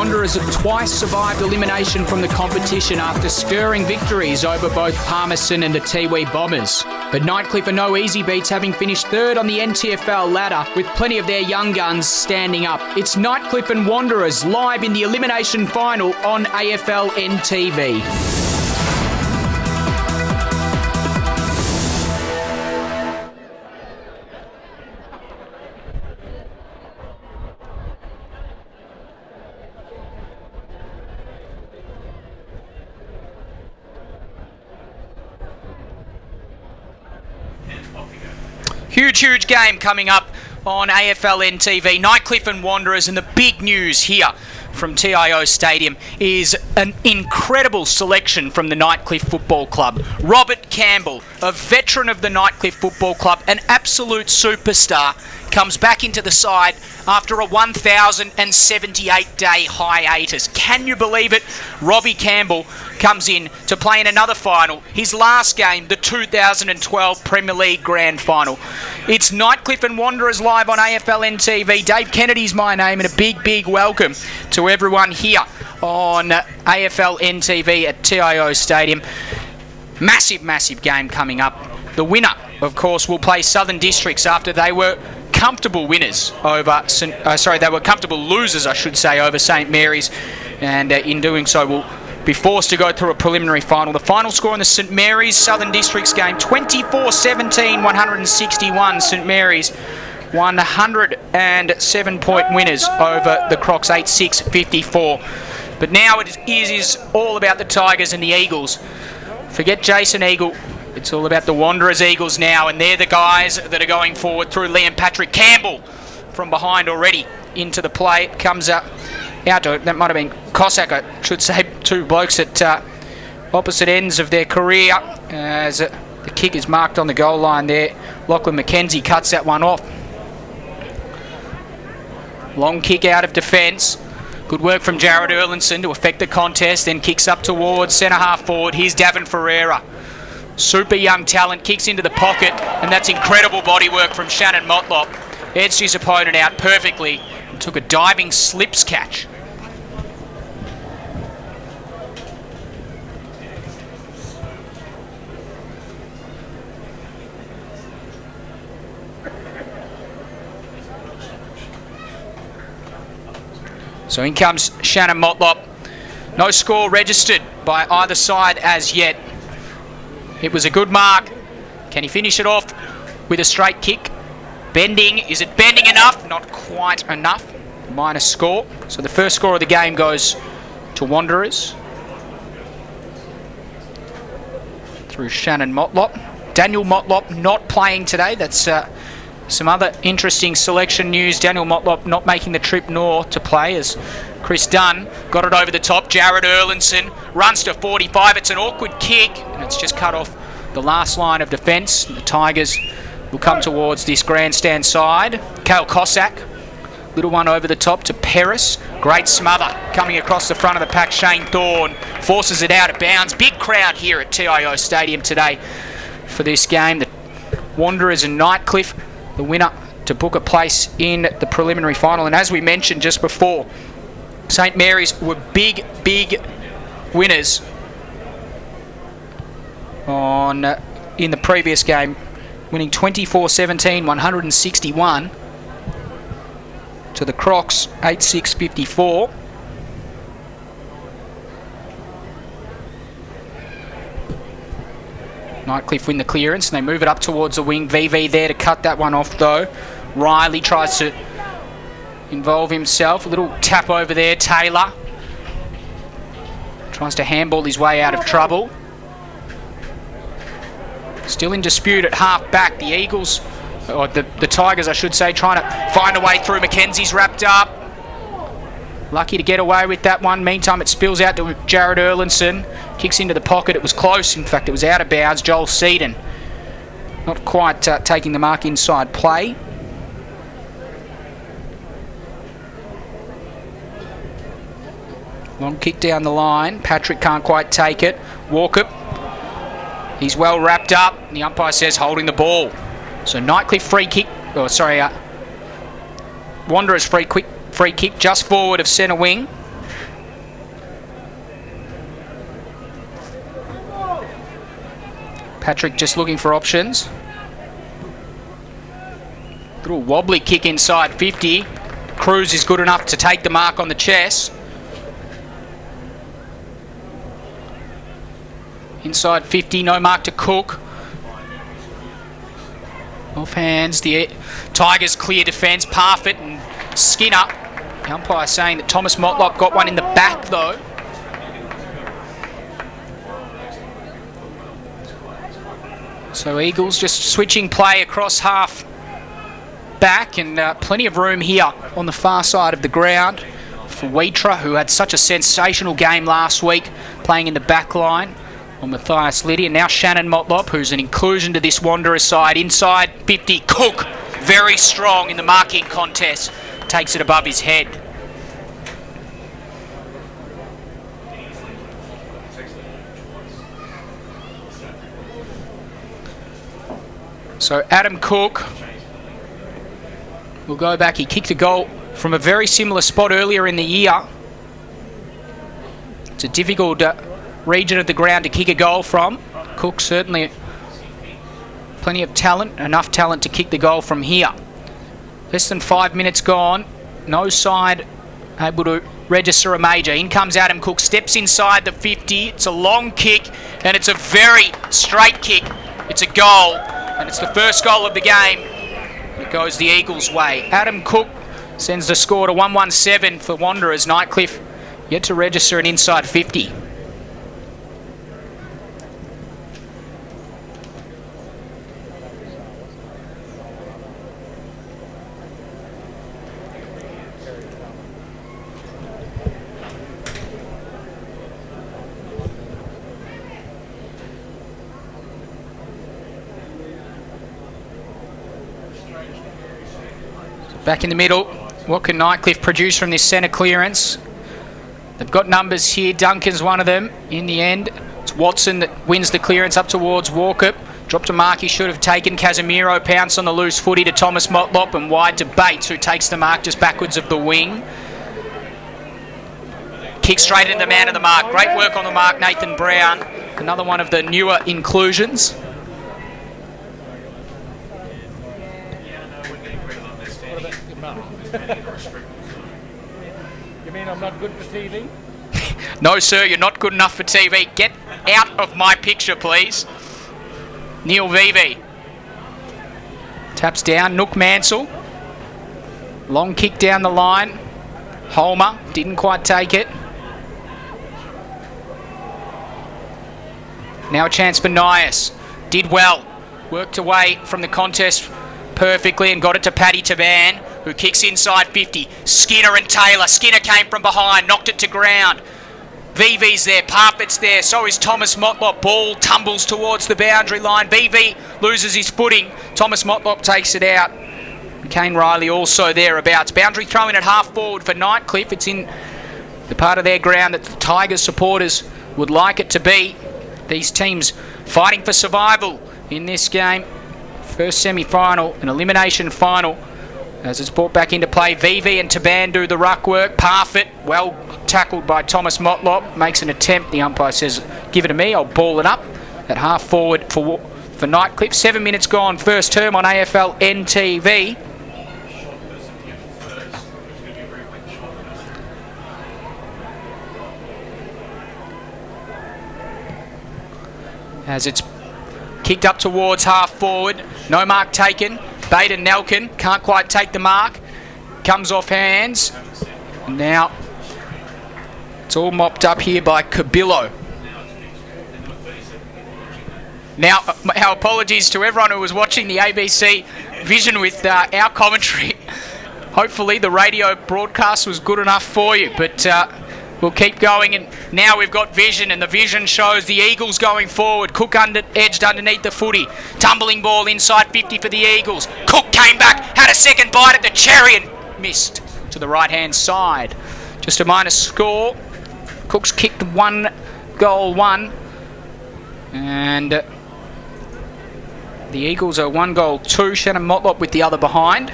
Wanderers have twice survived elimination from the competition after stirring victories over both Palmerston and the Tiwi Bombers. But Nightcliff are no easy beats, having finished third on the NTFL ladder with plenty of their young guns standing up. It's Nightcliff and Wanderers live in the elimination final on AFL NTV. Huge game coming up on AFL NTV. Nightcliff and Wanderers, and the big news here from TIO Stadium is an incredible selection from the Nightcliff Football Club. Robert Campbell, a veteran of the Nightcliff Football Club, an absolute superstar, comes back into the side after a 1,078-day hiatus. Can you believe it? Robbie Campbell comes in to play in another final. His last game, the 2012 Premier League Grand Final. It's Nightcliff and Wanderers live on AFL NTV. Dave Kennedy's my name, and a big welcome to everyone here on AFL NTV at TIO Stadium. Massive game coming up. The winner, of course, will play Southern Districts after they were comfortable winners over they were comfortable losers, I should say, over St Mary's, and in doing so will be forced to go through a preliminary final. The final score in the St Mary's Southern Districts game, 24-17, 161. St Mary's 107-point winners over the Crocs, 8-6, 54. But now it is all about the Tigers and the Eagles. Forget Jason Eagle. It's all about the Wanderers Eagles now, and they're the guys that are going forward through Liam Patrick. Campbell from behind already into the play. Comes up out to it. That might have been Cossack, I should say. Two blokes at opposite ends of their career, as the kick is marked on the goal line there. Lachlan McKenzie cuts that one off. Long kick out of defence. Good work from Jared Erlinson to affect the contest, then kicks up towards centre half forward. Here's Davin Ferreira. Super young talent, kicks into the pocket, and that's incredible body work from Shannon Motlop. Edged his opponent out perfectly and took a diving slips catch. So in comes Shannon Motlop. No score registered by either side as yet. It was a good mark. Can he finish it off with a straight kick? Bending. Is it bending enough? Not quite enough. Minus score. So the first score of the game goes to Wanderers through Shannon Motlop. Daniel Motlop not playing today. That's some other interesting selection news. Daniel Motlop not making the trip north to play, as Chris Dunn got it over the top. Jared Erlinson runs to 45. It's an awkward kick, and it's just cut off the last line of defence. The Tigers will come towards this grandstand side. Cale Cossack, little one over the top to Paris. Great smother coming across the front of the pack. Shane Thorne forces it out of bounds. Big crowd here at TIO Stadium today for this game. The Wanderers and Nightcliff, the winner to book a place in the preliminary final. And as we mentioned just before, St Mary's were big winners in the previous game, winning 24-17, 161 to the Crocs, 8-6, 54. Nightcliff win the clearance, and they move it up towards the wing. VV there to cut that one off though. Riley tries to involve himself. A little tap over there. Taylor tries to handball his way out of trouble. Still in dispute at half back. The Eagles, or the Tigers I should say, trying to find a way through. McKenzie's wrapped up. Lucky to get away with that one. Meantime, it spills out to Jared Erlinson. Kicks into the pocket. It was close. In fact, it was out of bounds. Joel Seaton not quite taking the mark inside play. Long kick down the line. Patrick can't quite take it. Walkup. He's well wrapped up. The umpire says holding the ball. So Nightcliff free kick. Oh, sorry. Wanderers free kick just forward of centre wing. Patrick just looking for options. Little wobbly kick inside 50. Cruz is good enough to take the mark on the chest. Inside 50, no mark to Cook. Off hands, the Tigers clear defence. Parfitt and Skinner. The umpire saying that Thomas Motlop got one in the back though. So Eagles just switching play across half back, and plenty of room here on the far side of the ground for Wheatra, who had such a sensational game last week playing in the back line on Matthias Liddy. And now Shannon Motlop, who's an inclusion to this Wanderers side. Inside 50, Cook, very strong in the marking contest, takes it above his head. So Adam Cook will go back. He kicked a goal from a very similar spot earlier in the year. It's a difficult region of the ground to kick a goal from. Cook certainly plenty of talent, enough talent to kick the goal from here. Less than 5 minutes gone. No side able to register a major. In comes Adam Cook, steps inside the 50. It's a long kick, and it's a very straight kick. It's a goal, and it's the first goal of the game. It goes the Eagles' way. Adam Cook sends the score to 1-1-7 for Wanderers. Nightcliff yet to register an inside 50. Back in the middle, what can Nightcliff produce from this centre clearance? They've got numbers here. Duncan's one of them. In the end, it's Watson that wins the clearance up towards Walkup. Dropped a mark he should have taken. Casemiro pounce on the loose footy to Thomas Motlop, and wide to Bates, who takes the mark just backwards of the wing. Kick straight into the man of the mark. Great work on the mark, Nathan Brown. Another one of the newer inclusions. You mean I'm not good for TV? No, sir, you're not good enough for TV. Get out of my picture, please. Neil Vivi. Taps down, Nook Mansell. Long kick down the line. Holmer didn't quite take it. Now a chance for Nias. Did well. Worked away from the contest perfectly and got it to Paddy Taban, who kicks inside 50. Skinner and Taylor. Skinner came from behind, knocked it to ground. VV's there, Parfitt's there, so is Thomas Motlop. Ball tumbles towards the boundary line. VV loses his footing. Thomas Motlop takes it out. Kane Riley also thereabouts. Boundary throw in at half forward for Nightcliff. It's in the part of their ground that the Tigers supporters would like it to be. These teams fighting for survival in this game. First semi-final, an elimination final, as it's brought back into play. VV and Taban do the ruck work. Parfitt, well tackled by Thomas Motlop, makes an attempt. The umpire says, give it to me, I'll ball it up. At half forward for Nightcliff. 7 minutes gone, first term on AFL NTV. As it's kicked up towards half forward. No mark taken. Baden Nelkin can't quite take the mark. Comes off hands. And now it's all mopped up here by Cabillo. Now, our apologies to everyone who was watching the ABC Vision with our commentary. Hopefully the radio broadcast was good enough for you, but we'll keep going. And now we've got Vision, and the Vision shows the Eagles going forward. Cook edged underneath the footy. Tumbling ball inside 50 for the Eagles. Cook came back, had a second bite at the cherry and missed to the right-hand side. Just a minor score. Cook's kicked 1-1. And the Eagles are 1-2. Shannon Motlop with the other behind.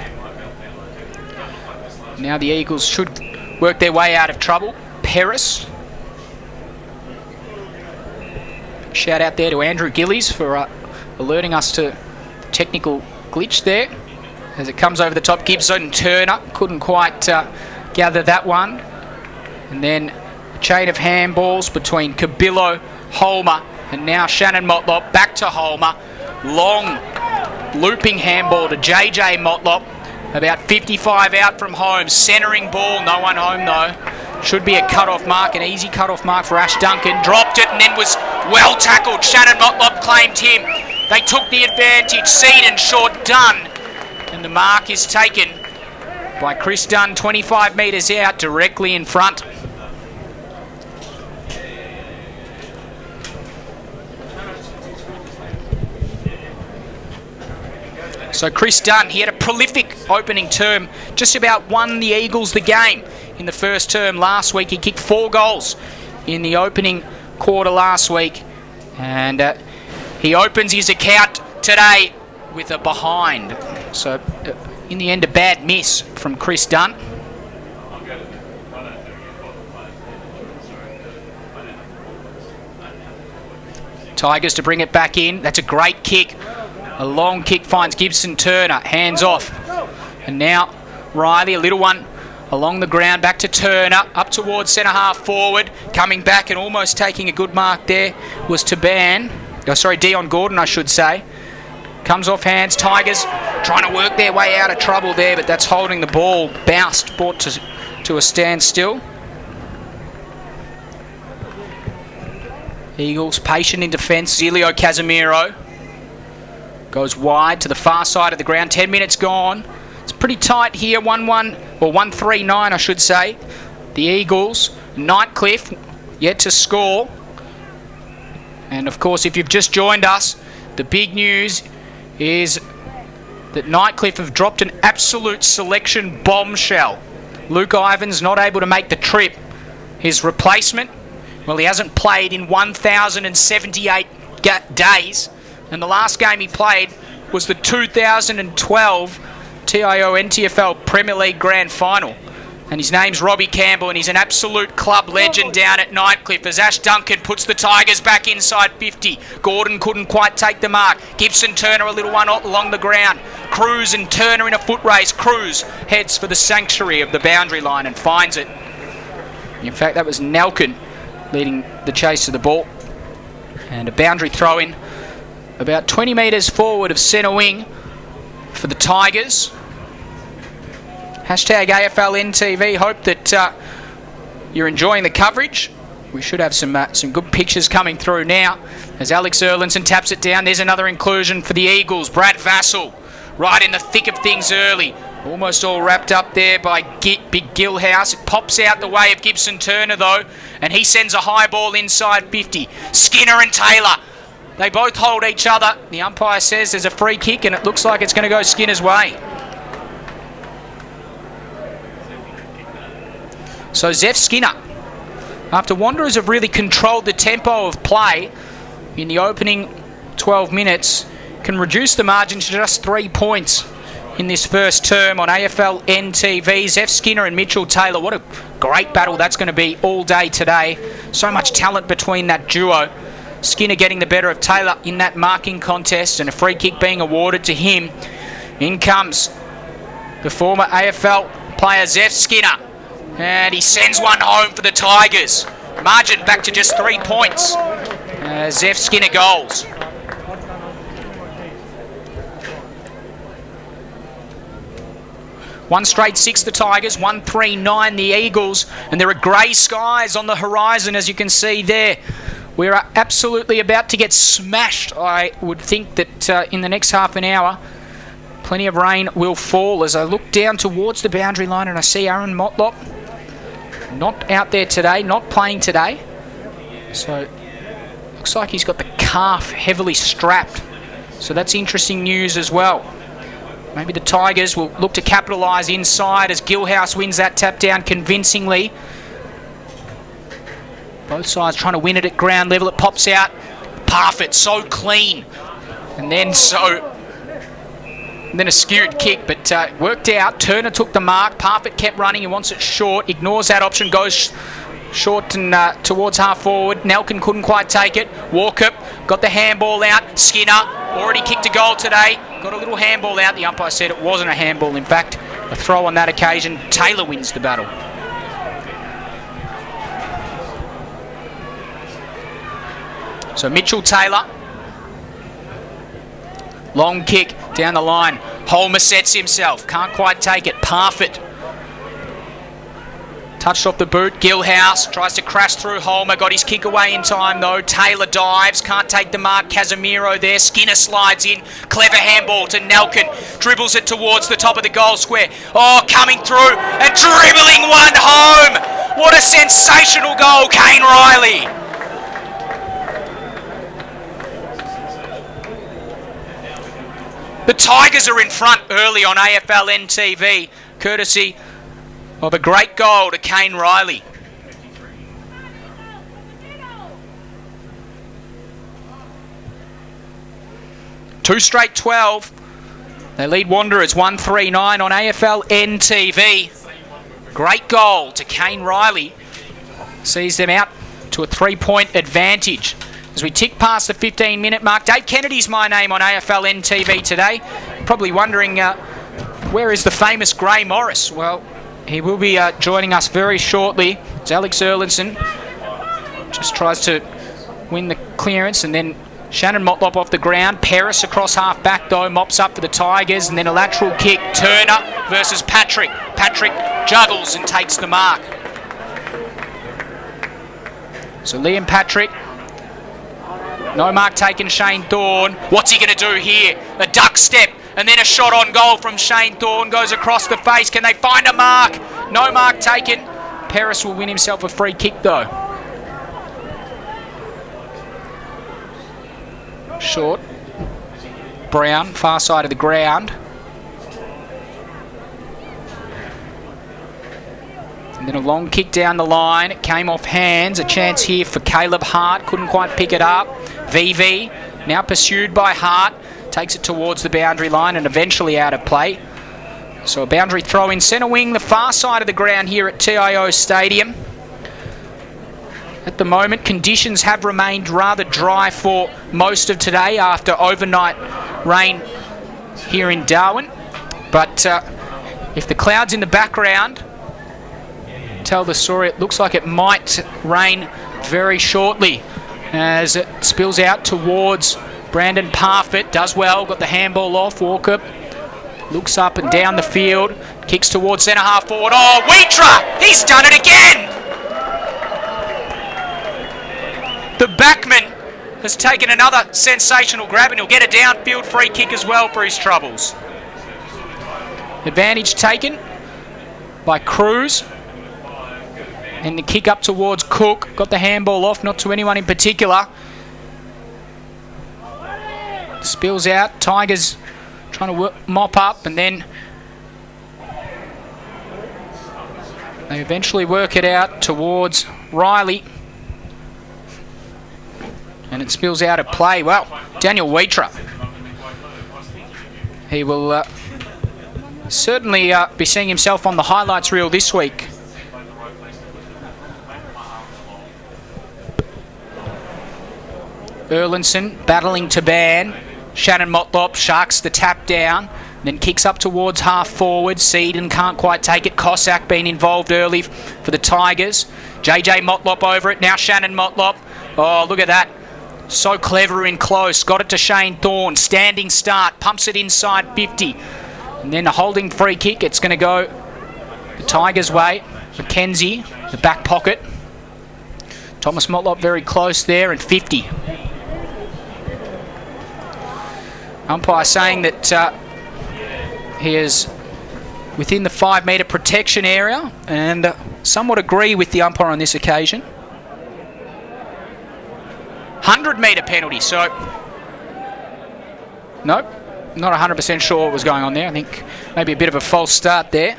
Now the Eagles should work their way out of trouble. Paris. Shout out there to Andrew Gillies for alerting us to technical glitch there as it comes over the top. Gibson Turner couldn't quite gather that one. And then a chain of handballs between Cabillo, Holmer, and now Shannon Motlop. Back to Holmer. Long looping handball to JJ Motlop. About 55 out from home. Centering ball. No one home though. Should be a cut-off mark, an easy cut-off mark for Ash Duncan. Dropped it and then was well tackled. Shannon Motlop claimed him. They took the advantage. Seed and short done. And the mark is taken by Chris Dunn, 25 metres out, directly in front. So Chris Dunn, he had a prolific opening term, just about won the Eagles the game in the first term last week. He kicked 4 goals in the opening quarter last week, and he opens his account today with a behind. So in the end, a bad miss from Chris Dunn. Tigers to bring it back in. That's a great kick. A long kick finds Gibson Turner. Hands off. And now Riley, a little one along the ground. Back to Turner. Up towards centre half forward. Coming back and almost taking a good mark there was Dion Gordon, I should say. Comes off hands. Tigers trying to work their way out of trouble there, but that's holding the ball. Bounced, brought to a standstill. Eagles patient in defence. Zilio Casemiro goes wide to the far side of the ground. 10 minutes gone. It's pretty tight here. 1-1, or 1-3-9, I should say. The Eagles. Nightcliff yet to score. And of course, if you've just joined us, the big news is that Nightcliff have dropped an absolute selection bombshell. Luke Ivans not able to make the trip. His replacement, well, he hasn't played in 1,078 days. And the last game he played was the 2012 TIO NTFL Premier League Grand Final. And his name's Robbie Campbell, and he's an absolute club legend down at Nightcliff as Ash Duncan puts the Tigers back inside 50. Gordon couldn't quite take the mark. Gibson Turner a little one along the ground. Cruz and Turner in a foot race. Cruz heads for the sanctuary of the boundary line and finds it. In fact, that was Nelkin leading the chase to the ball. And a boundary throw in about 20 metres forward of centre wing for the Tigers. Hashtag AFL NTV. Hope that you're enjoying the coverage. We should have some good pictures coming through now as Alex Erlinson taps it down. There's another inclusion for the Eagles. Brad Vassell right in the thick of things early. Almost all wrapped up there by Big Gilhouse. It pops out the way of Gibson Turner though, and he sends a high ball inside 50. Skinner and Taylor, they both hold each other. The umpire says there's a free kick, and it looks like it's going to go Skinner's way. So Zeph Skinner, after Wanderers have really controlled the tempo of play in the opening 12 minutes, can reduce the margin to just 3 points in this first term on AFL NTV. Zeph Skinner and Mitchell Taylor, what a great battle that's going to be all day today. So much talent between that duo. Skinner getting the better of Taylor in that marking contest, and a free kick being awarded to him. In comes the former AFL player Zeph Skinner, and he sends one home for the Tigers. Margin back to just 3 points. Zeph Skinner goals. One straight 6 the Tigers, 1-3-9 the Eagles, and there are grey skies on the horizon as you can see there. We are absolutely about to get smashed. I would think that in the next half an hour, plenty of rain will fall. As I look down towards the boundary line and I see Aaron Motlop not out there today, not playing today. So looks like he's got the calf heavily strapped. So that's interesting news as well. Maybe the Tigers will look to capitalise inside as Gilhouse wins that tap down convincingly. Both sides trying to win it at ground level. It pops out. Parfitt, so clean. And then a skewed kick, but worked out. Turner took the mark. Parfitt kept running. He wants it short. Ignores that option. Goes short and towards half forward. Nelkin couldn't quite take it. Walkup got the handball out. Skinner already kicked a goal today. Got a little handball out. The umpire said it wasn't a handball. In fact, a throw on that occasion. Taylor wins the battle. So Mitchell Taylor. Long kick down the line. Holmer sets himself. Can't quite take it. Parfitt. Touched off the boot. Gilhouse tries to crash through Holmer. Got his kick away in time though. Taylor dives. Can't take the mark. Casemiro there. Skinner slides in. Clever handball to Nelkin. Dribbles it towards the top of the goal square. Oh, coming through and dribbling one home. What a sensational goal, Kane Riley. The Tigers are in front early on AFL NTV, courtesy of a great goal to Kane Riley. Two straight 12. They lead Wanderers 1-3-9 on AFL NTV. Great goal to Kane Riley. Sees them out to a 3-point advantage. As we tick past the 15-minute mark, Dave Kennedy's my name on AFL NTV today. Probably wondering where is the famous Gray Morris? Well, he will be joining us very shortly. It's Alex Erlinson. Just tries to win the clearance, and then Shannon Motlop off the ground. Paris across half back though, mops up for the Tigers, and then a lateral kick. Turner versus Patrick. Patrick juggles and takes the mark. So Liam Patrick. No mark taken, Shane Thorne. What's he going to do here? A duck step and then a shot on goal from Shane Thorne. Goes across the face. Can they find a mark? No mark taken. Paris will win himself a free kick though. Short. Brown, far side of the ground. And then a long kick down the line. It came off hands. A chance here for Caleb Hart. Couldn't quite pick it up. VV now pursued by Hart. Takes it towards the boundary line and eventually out of play. So a boundary throw in centre wing, the far side of the ground here at TIO Stadium. At the moment, conditions have remained rather dry for most of today after overnight rain here in Darwin. But if the clouds in the background tell the story, it looks like it might rain very shortly as it spills out towards Brandon Parfitt. Does well, got the handball off. Walker looks up and down the field, kicks towards centre half forward. Oh, Wheatra! He's done it again! The backman has taken another sensational grab and he'll get a downfield free kick as well for his troubles. Advantage taken by Cruz. And the kick up towards Cook. Got the handball off, not to anyone in particular. Spills out. Tigers trying to mop up, and then they eventually work it out towards Riley. And it spills out of play. Well, Daniel Wheatra. He will certainly be seeing himself on the highlights reel this week. Erlinson battling to ban. Shannon Motlop sharks the tap down, then kicks up towards half forward. Seedon can't quite take it. Cossack been involved early for the Tigers. JJ Motlop over it. Now Shannon Motlop. Oh, look at that. So clever in close. Got it to Shane Thorne. Standing start. Pumps it inside 50. And then a holding free kick. It's going to go the Tigers' way. McKenzie, the back pocket. Thomas Motlop very close there, and 50. Umpire saying that he is within the 5 metre protection area, and somewhat agree with the umpire on this occasion. 100 metre penalty, so nope, not 100% sure what was going on there. I think maybe a bit of a false start there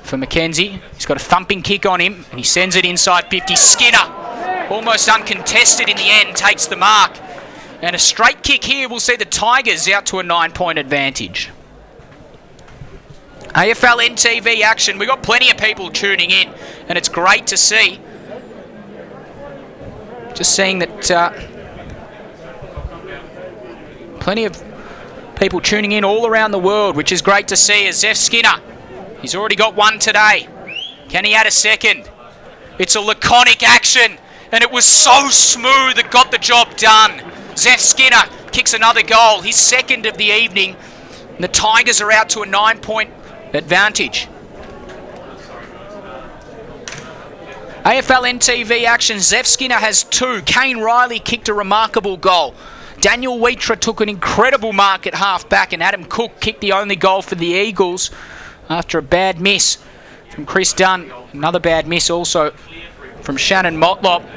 for McKenzie. He's got a thumping kick on him and he sends it inside 50. Skinner, almost uncontested in the end, takes the mark. And a straight kick here will see the Tigers out to a 9-point advantage. AFL NTV action. We've got plenty of people tuning in, and it's great to see. Just seeing that plenty of people tuning in all around the world, which is great to see. As Zeph Skinner, he's already got one today. Can he add a second? It's a laconic action, and it was so smooth it got the job done. Zeph Skinner kicks another goal, his second of the evening, and the Tigers are out to a 9-point advantage. AFL NTV action, Zeph Skinner has 2. Kane Riley kicked a remarkable goal. Daniel Wheatra took an incredible mark at half-back, and Adam Cook kicked the only goal for the Eagles after a bad miss from Chris Dunn. Another bad miss also from Shannon Motlop.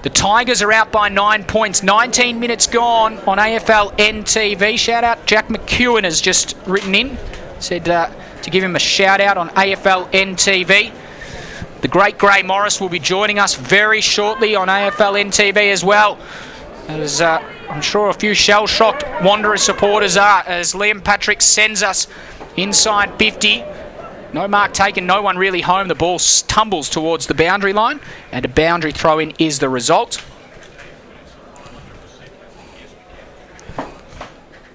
The Tigers are out by 9 points. 19 minutes gone on AFL NTV. Shout out, Jack McEwen has just written in. Said to give him a shout out on AFL NTV. The great Gray Morris will be joining us very shortly on AFL NTV as well. As I'm sure a few shell-shocked Wanderers supporters are, as Liam Patrick sends us inside 50. No mark taken, no one really home. The ball tumbles towards the boundary line, and a boundary throw-in is the result.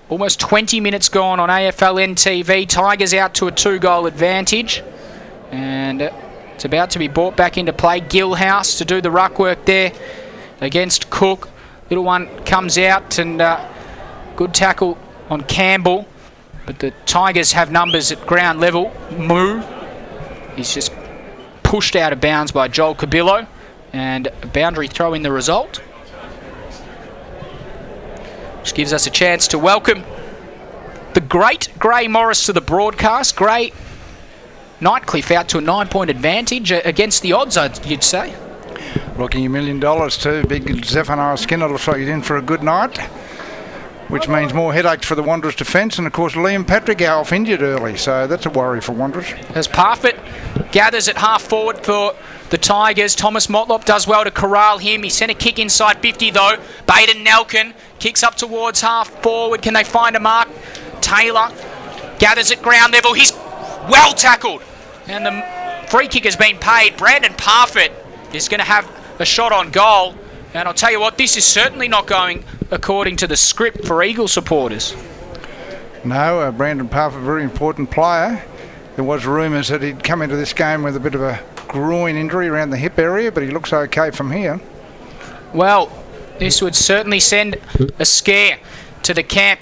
Almost 20 minutes gone on AFL NTV. Tigers out to a 2-goal advantage. And it's about to be brought back into play. Gilhouse to do the ruck work there against Cook. Little one comes out, and good tackle on Campbell. But the Tigers have numbers at ground level. Moo, he's just pushed out of bounds by Joel Cabillo, and a boundary throw in the result. Which gives us a chance to welcome the great Gray Morris to the broadcast. Gray, Nightcliff out to a 9-point advantage against the odds, you'd say. Looking $1 million too. Big Zephaniah Skinner looks like he's in for a good night, which means more headaches for the Wanderers defence. And of course Liam Patrick off injured early, so that's a worry for Wanderers. As Parfitt gathers at half forward for the Tigers, Thomas Motlop does well to corral him. He sent a kick inside 50 though. Baden Nelkin kicks up towards half forward. Can they find a mark? Taylor gathers at ground level. He's well tackled, and the free kick has been paid. Brandon Parfitt is going to have a shot on goal, and I'll tell you what, this is certainly not going according to the script for Eagle supporters. No, Brandon Parfitt, very important player. There was rumours that he'd come into this game with a bit of a groin injury around the hip area, but he looks okay from here. Well, this would certainly send a scare to the camp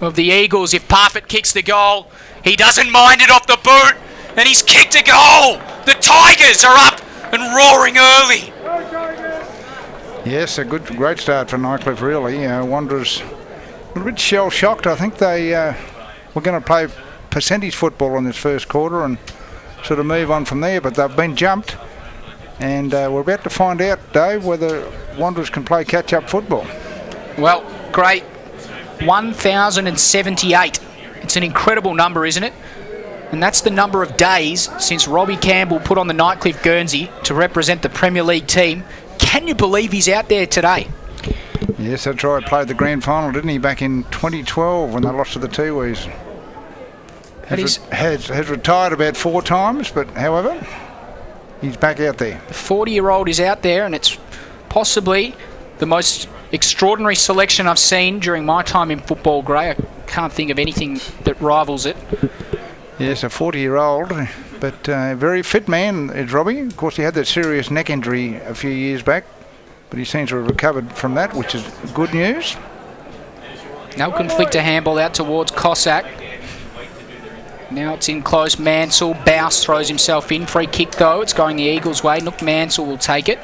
of the Eagles if Parfitt kicks the goal. He doesn't mind it off the boot, and he's kicked a goal. The Tigers are up and roaring early. Yes, a great start for Nightcliff, really. Wanderers a little bit shell-shocked. I think they were going to play percentage football in this first quarter and sort of move on from there, but they've been jumped, and we're about to find out, Dave, whether Wanderers can play catch-up football. Well, great. 1,078. It's an incredible number, isn't it? And that's the number of days since Robbie Campbell put on the Nightcliff Guernsey to represent the Premier League team. Can you believe he's out there today? Yes, that's right. Played the grand final, didn't he, back in 2012 when they lost to the Tiwis. Has retired about 4 times, but however, he's back out there. The 40-year-old is out there, and it's possibly the most extraordinary selection I've seen during my time in football, Gray. I can't think of anything that rivals it. Yes, a 40-year-old, but very fit man is Robbie. Of course, he had that serious neck injury a few years back, but he seems to have recovered from that, which is good news. Nelkin flicked a handball out towards Cossack. Now it's in close. Mansell. Bouse throws himself in. Free kick, though. It's going the Eagles' way. Nook Mansell will take it.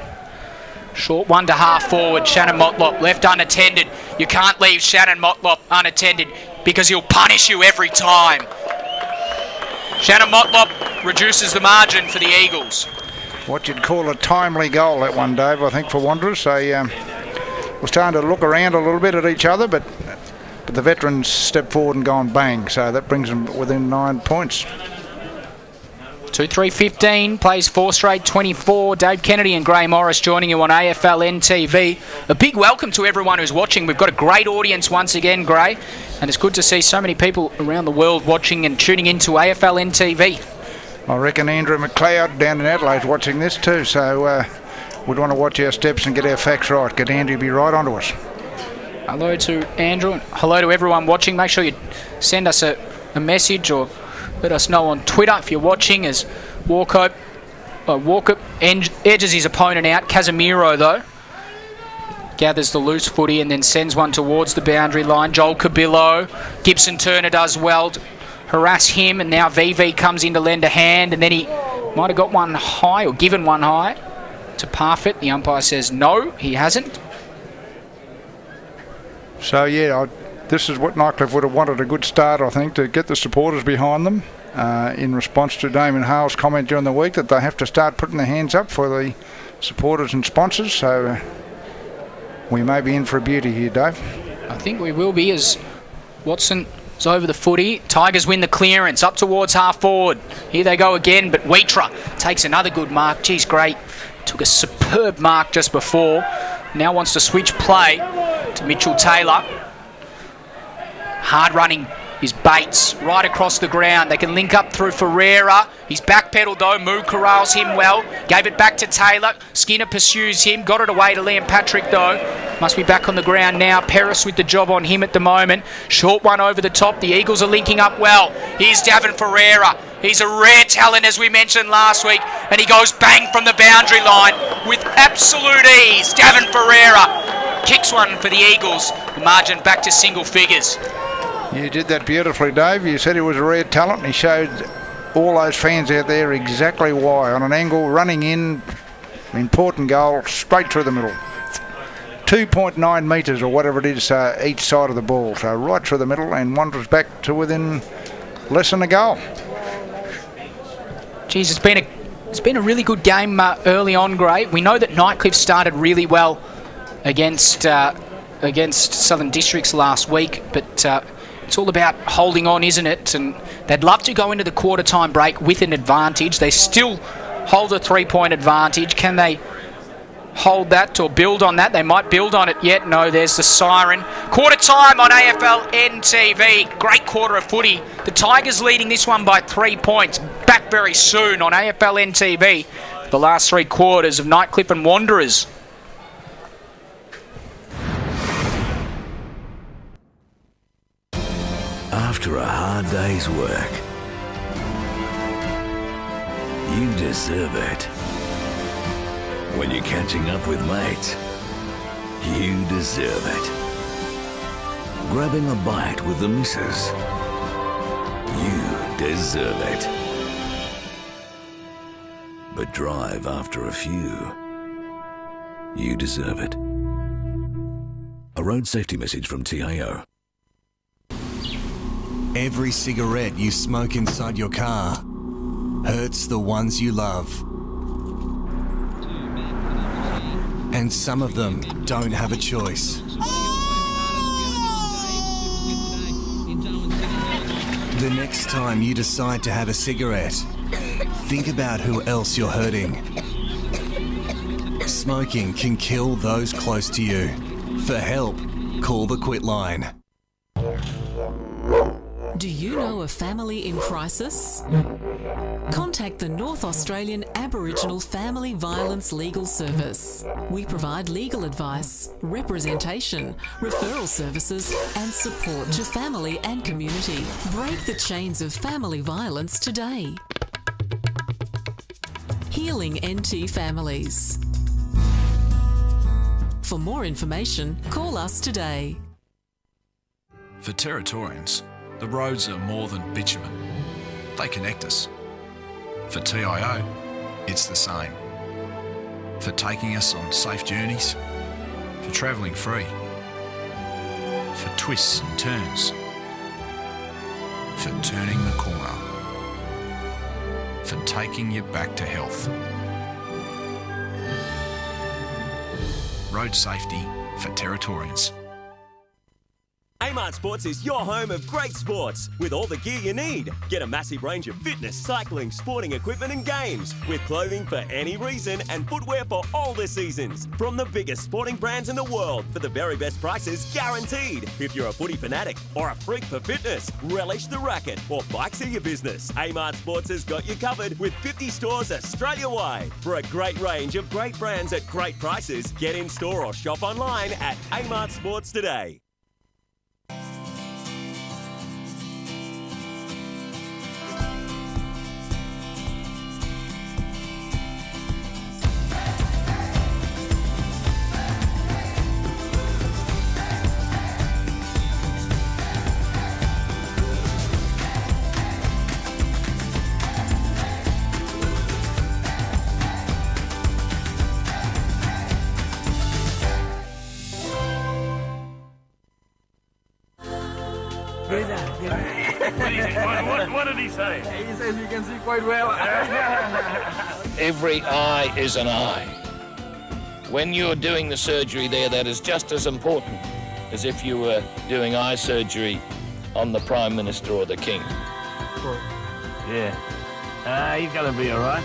Short one to half forward. Shannon Motlop left unattended. You can't leave Shannon Motlop unattended because he'll punish you every time. Shannon Motlop reduces the margin for the Eagles. What you'd call a timely goal, that one, Dave, I think, for Wanderers. They were starting to look around a little bit at each other, but the veterans stepped forward and gone bang, so that brings them within 9 points. 2-3-15, plays 4 straight 24. Dave Kennedy and Gray Morris joining you on AFL NTV. A big welcome to everyone who's watching. We've got a great audience once again, Gray, and it's good to see so many people around the world watching and tuning into AFL NTV. I reckon Andrew McLeod down in Adelaide's watching this too, so we'd want to watch our steps and get our facts right. Get Andy to be right onto us. Hello to Andrew and hello to everyone watching. Make sure you send us a message or let us know on Twitter if you're watching as Walkup edges his opponent out. Casemiro, though, gathers the loose footy and then sends one towards the boundary line. Joel Cabillo. Gibson Turner does well to harass him, and now VV comes in to lend a hand, and then he might have got one high or given one high to Parfitt. The umpire says no, he hasn't. So, yeah, this is what Nightcliff would have wanted, a good start, I think, to get the supporters behind them. In response to Damon Hale's comment during the week that they have to start putting their hands up for the supporters and sponsors. So we may be in for a beauty here, Dave. I think we will be, as Watson is over the footy. Tigers win the clearance up towards half forward. Here they go again, but Wheatra takes another good mark. Geez, great. Took a superb mark just before. Now wants to switch play to Mitchell Taylor. Hard running is Bates right across the ground. They can link up through Ferreira. He's backpedaled though. Moo corrals him well. Gave it back to Taylor. Skinner pursues him. Got it away to Liam Patrick though. Must be back on the ground now. Peris with the job on him at the moment. Short one over the top. The Eagles are linking up well. Here's Davin Ferreira. He's a rare talent, as we mentioned last week, and he goes bang from the boundary line with absolute ease. Davin Ferreira kicks one for the Eagles. The margin back to single figures. You did that beautifully, Dave. You said he was a rare talent, and he showed all those fans out there exactly why. On an angle, running in, important goal, straight through the middle. 2.9 metres or whatever it is each side of the ball. So right through the middle, and Wanderers back to within less than a goal. Geez, it's been a really good game early on, Gray. We know that Nightcliff started really well against Southern Districts last week, but it's all about holding on, isn't it? And they'd love to go into the quarter time break with an advantage. They still hold a 3-point advantage. Can they hold that or build on that? They might build on it yet. No, there's the siren. Quarter time on AFL NTV. Great quarter of footy. The Tigers leading this one by 3 points. Back very soon on AFL NTV. The last 3 quarters of Nightcliff and Wanderers. After a hard day's work, you deserve it. When you're catching up with mates, you deserve it. Grabbing a bite with the missus, you deserve it. But drive after a few, you deserve it. A road safety message from TAO. Every cigarette you smoke inside your car hurts the ones you love. And some of them don't have a choice. The next time you decide to have a cigarette, think about who else you're hurting. Smoking can kill those close to you. For help, call the Quit line. Do you know a family in crisis? Contact the North Australian Aboriginal Family Violence Legal Service. We provide legal advice, representation, referral services and support to family and community. Break the chains of family violence today. Healing NT Families. For more information, call us today. For Territorians, the roads are more than bitumen. They connect us. For TIO, it's the same. For taking us on safe journeys, for travelling free, for twists and turns, for turning the corner, for taking you back to health. Road safety for Territorians. Amart Sports is your home of great sports with all the gear you need. Get a massive range of fitness, cycling, sporting equipment and games with clothing for any reason and footwear for all the seasons. From the biggest sporting brands in the world for the very best prices guaranteed. If you're a footy fanatic or a freak for fitness, relish the racket or bikes are your business, Amart Sports has got you covered with 50 stores Australia-wide. For a great range of great brands at great prices, get in store or shop online at Amart Sports today. What did he say? He says you can see quite well. Every eye is an eye. When you're doing the surgery there, that is just as important as if you were doing eye surgery on the Prime Minister or the King. Yeah. He's going to be all right.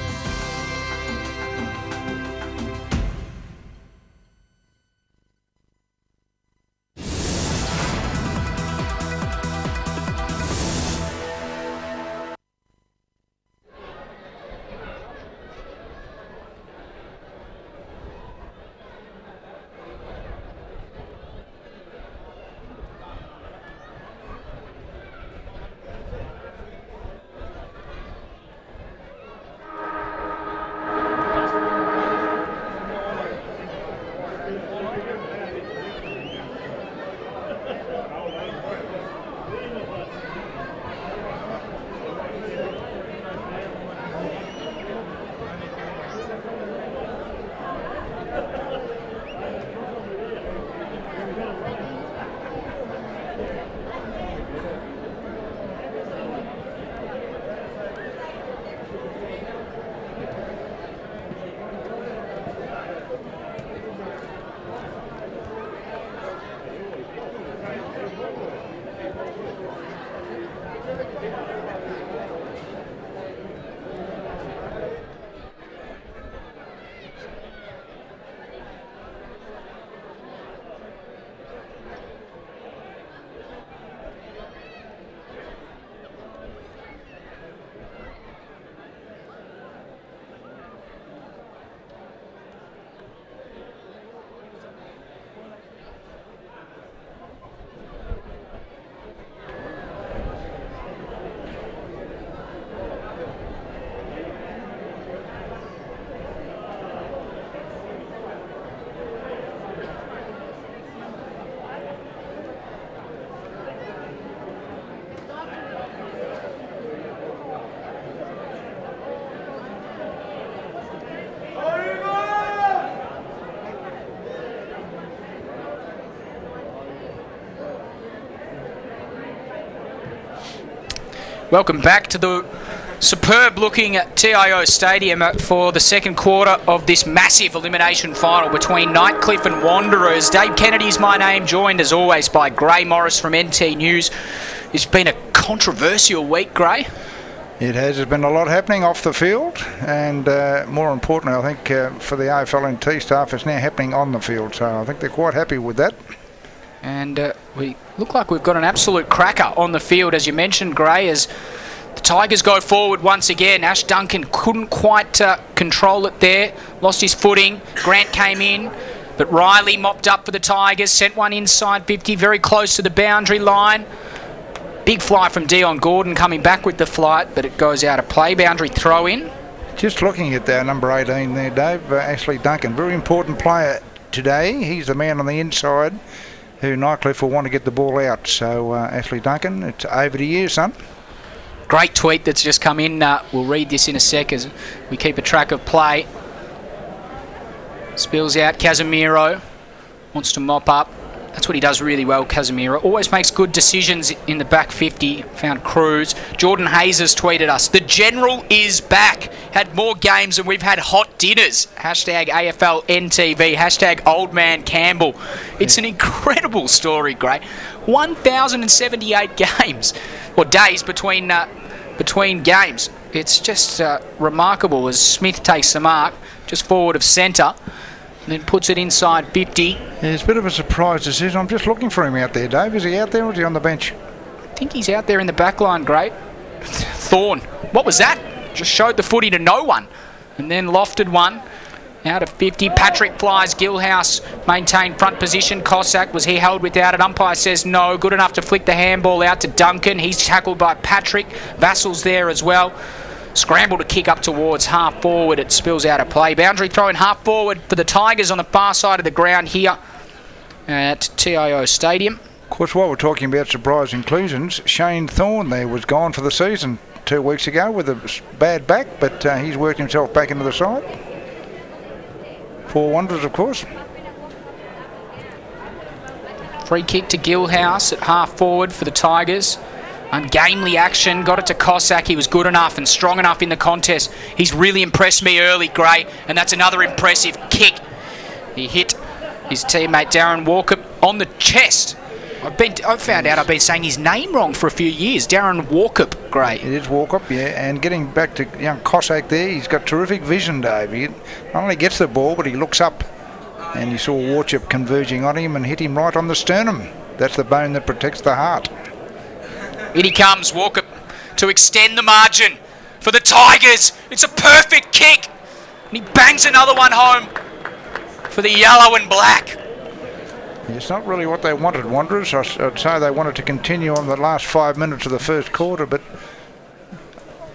Welcome back to the superb-looking TIO Stadium for the second quarter of this massive elimination final between Nightcliff and Wanderers. Dave Kennedy's my name, joined as always by Gray Morris from NT News. It's been a controversial week, Gray. It has. There's been a lot happening off the field, and more importantly, I think for the AFL&T staff, it's now happening on the field. So I think they're quite happy with that. And we look like we've got an absolute cracker on the field, as you mentioned, Gray, as the Tigers go forward once again. Ash Duncan couldn't quite control it there, lost his footing. Grant came in, but Riley mopped up for the Tigers, sent one inside 50, very close to the boundary line. Big fly from Dion Gordon coming back with the flight, but it goes out of play. Boundary throw in. Just looking at that number 18 there, Dave, Ashley Duncan, very important player today. He's the man on the inside who Nightcliff will want to get the ball out. So Ashley Duncan, it's over to you, son. Great tweet that's just come in. We'll read this in a sec as we keep a track of play. Spills out. Casemiro wants to mop up. That's what he does really well, Casemiro. Always makes good decisions in the back 50. Found Cruz. Jordan Hayes has tweeted us. The General is back. Had more games than we've had hot dinners. Hashtag AFL NTV. Hashtag Old Man Campbell. It's an incredible story, Gray. 1,078 games. Or days between games. It's just remarkable as Smith takes the mark. Just forward of centre. And then puts it inside 50. Yeah, it's a bit of a surprise decision. I'm just looking for him out there, Dave. Is he out there or is he on the bench? I think he's out there in the back line, great. Thorne. What was that? Just showed the footy to no one. And then lofted one. Out of 50. Patrick flies. Gilhouse maintained front position. Cossack, was he held without it? Umpire says no. Good enough to flick the handball out to Duncan. He's tackled by Patrick. Vassal's there as well. Scramble to kick up towards half forward. It spills out of play. Boundary throw in half forward for the Tigers on the far side of the ground here at TIO Stadium. Of course, while we're talking about surprise inclusions, Shane Thorne there was gone for the season 2 weeks ago with a bad back, but he's worked himself back into the side. For Wanderers, of course. Free kick to Gilhouse at half forward for the Tigers. Ungamely action, got it to Cossack. He was good enough and strong enough in the contest. He's really impressed me early, Gray, and that's another impressive kick. He hit his teammate Darren Walker on the chest. I've found out I've been saying his name wrong for a few years. Darren Walkup, Gray. It is Walkup, yeah, and getting back to young Cossack there, he's got terrific vision, Dave. He not only gets the ball, but he looks up, and you saw Warchip converging on him and hit him right on the sternum. That's the bone that protects the heart. In he comes, Walker, to extend the margin for the Tigers. It's a perfect kick. And he bangs another one home for the yellow and black. It's not really what they wanted, Wanderers. I'd say they wanted to continue on the last 5 minutes of the first quarter, but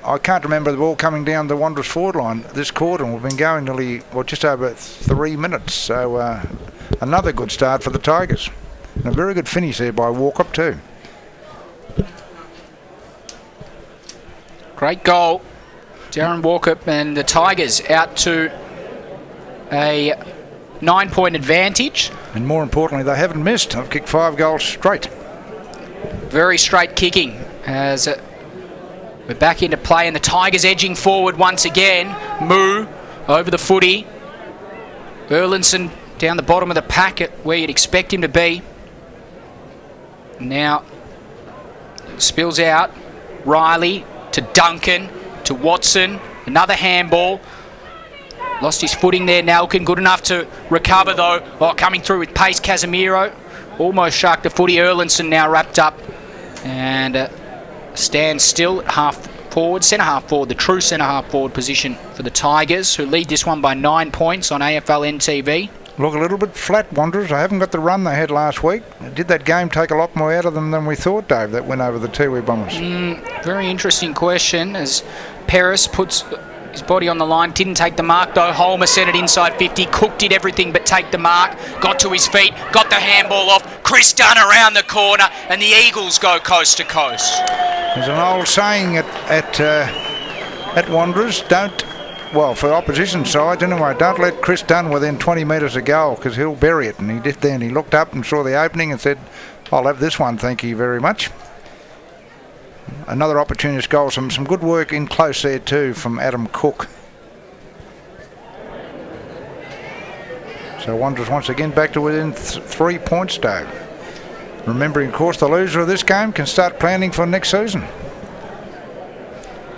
I can't remember the ball coming down the Wanderers forward line this quarter, and we've been going nearly, just over 3 minutes. So another good start for the Tigers. And a very good finish there by Walkup too. Great goal, Darren Walkup, and the Tigers out to a 9-point advantage. And more importantly, they haven't missed. They've kicked 5 goals straight. Very straight kicking as we're back into play, and the Tigers edging forward once again. Moo over the footy. Erlinson down the bottom of the packet where you'd expect him to be. Now spills out. Riley to Duncan, to Watson, another handball. Lost his footing there, Nalkin, good enough to recover though. Oh, coming through with pace, Casemiro. Almost sharked the footy. Erlinson now wrapped up and stands still at half forward, centre half forward, the true centre half forward position for the Tigers, who lead this one by 9 points on AFL NTV. Look a little bit flat, Wanderers. They haven't got the run they had last week. Did that game take a lot more out of them than we thought, Dave, that went over the Tiwi Bombers? Very interesting question as Paris puts his body on the line. Didn't take the mark though. Holmer sent it inside 50. Cook did everything but take the mark. Got to his feet, got the handball off. Chris Dunn around the corner, and the Eagles go coast to coast. There's an old saying at Wanderers, for opposition sides anyway, don't let Chris Dunn within 20 metres of goal because he'll bury it. And he did then. He looked up and saw the opening and said, I'll have this one, thank you very much. Another opportunist goal. Some good work in close there too from Adam Cook. So Wanderers once again back to within 3 points, Dave. Remembering, of course, the loser of this game can start planning for next season.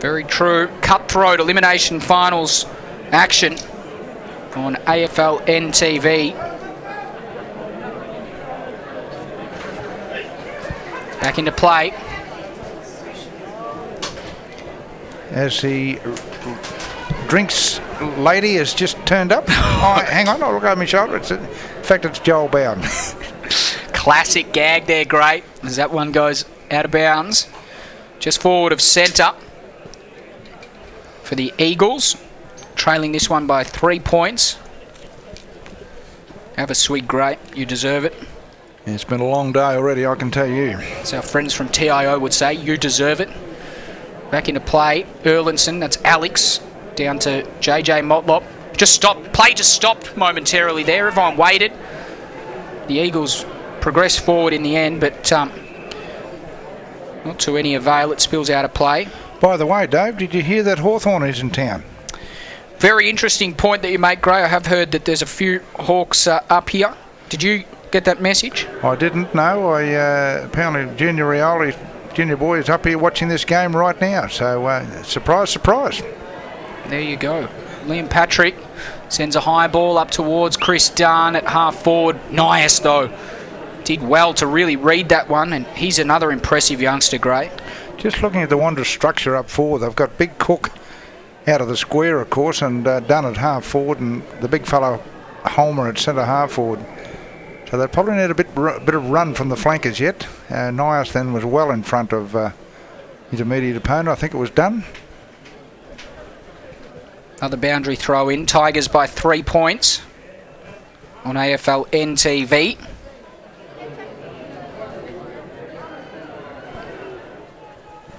Very true. Cutthroat elimination finals action on AFL NTV. Back into play. As the drinks lady has just turned up. Oh, hang on, I'll look over my shoulder. In fact, it's Joel Bowden. Classic gag there, great. As that one goes out of bounds. Just forward of centre for the Eagles. Trailing this one by 3 points. Have a sweet grape. You deserve it. It's been a long day already, I can tell you. As our friends from TIO would say, you deserve it. Back into play. Erlinson, that's Alex. Down to JJ Motlop. Just stopped. Play just stopped momentarily there. Everyone waited. The Eagles progressed forward in the end, but not to any avail. It spills out of play. By the way, Dave, did you hear that Hawthorn is in town? Very interesting point that you make, Gray. I have heard that there's a few Hawks up here. Did you get that message? I didn't know. Apparently Junior boy is up here watching this game right now. So surprise, surprise. There you go. Liam Patrick sends a high ball up towards Chris Dunn at half forward. Nias, though, did well to really read that one, and he's another impressive youngster, Gray. Just looking at the Wanderers structure up forward, they've got Big Cook out of the square, of course, and Dunn at half forward, and the big fellow Homer at centre half forward. So they probably need a bit of run from the flankers yet. Nias then was well in front of his immediate opponent. I think it was Dunn. Another boundary throw in. Tigers by 3 points on AFL NTV.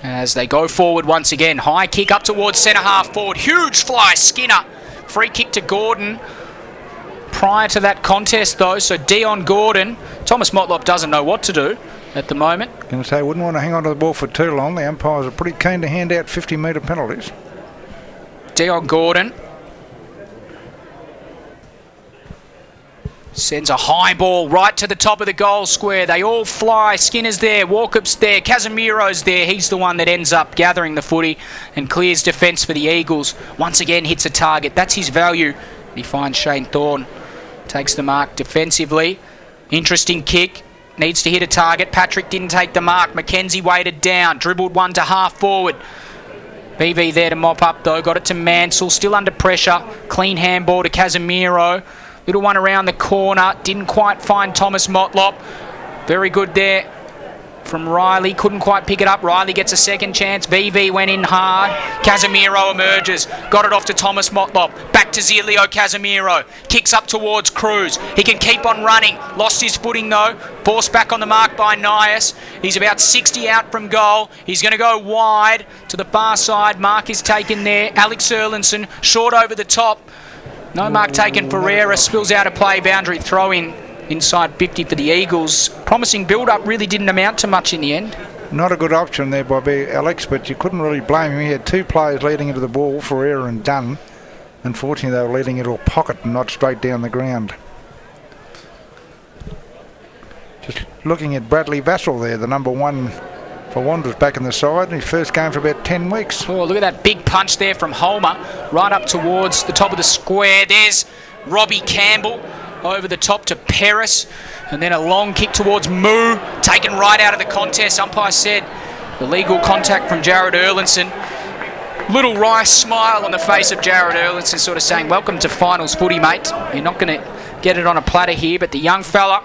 As they go forward once again. High kick up towards centre half forward. Huge fly, Skinner. Free kick to Gordon. Prior to that contest, though, so Dion Gordon. Thomas Motlop doesn't know what to do at the moment. Going to say, wouldn't want to hang on to the ball for too long. The umpires are pretty keen to hand out 50-metre penalties. Dion Gordon sends a high ball right to the top of the goal square. They all fly. Skinner's there, Walkup's there, Casimiro's there. He's the one that ends up gathering the footy and clears defence for the Eagles. Once again hits a target. That's his value. He finds Shane Thorne. Takes the mark defensively. Interesting kick. Needs to hit a target. Patrick didn't take the mark. McKenzie weighted down. Dribbled one to half forward. BV there to mop up though. Got it to Mansell. Still under pressure. Clean handball to Casemiro. Little one around the corner. Didn't quite find Thomas Motlop. Very good there from Riley. Couldn't quite pick it up. Riley gets a second chance. BV went in hard. Casemiro emerges. Got it off to Thomas Motlop. Back to Zilio Casemiro. Kicks up towards Cruz. He can keep on running. Lost his footing though. Forced back on the mark by Nias. He's about 60 out from goal. He's going to go wide to the far side. Mark is taken there. Alex Erlinson short over the top. No mark taken. Ferreira spills out of play. Boundary throw in. Inside 50 for the Eagles. Promising build-up, really didn't amount to much in the end. Not a good option there by Alex, but you couldn't really blame him. He had two players leading into the ball, Ferreira and Dunn. Unfortunately, they were leading into a pocket and not straight down the ground. Just looking at Bradley Vassell there, the number one for Wanderers back in the side. His first game for about 10 weeks. Oh, look at that big punch there from Homer. Right up towards the top of the square. There's Robbie Campbell. Over the top to Paris, and then a long kick towards Moo, taken right out of the contest. Umpire said illegal contact from Jared Erlinson. Little wry smile on the face of Jared Erlinson, sort of saying, welcome to finals footy, mate. You're not going to get it on a platter here, but the young fella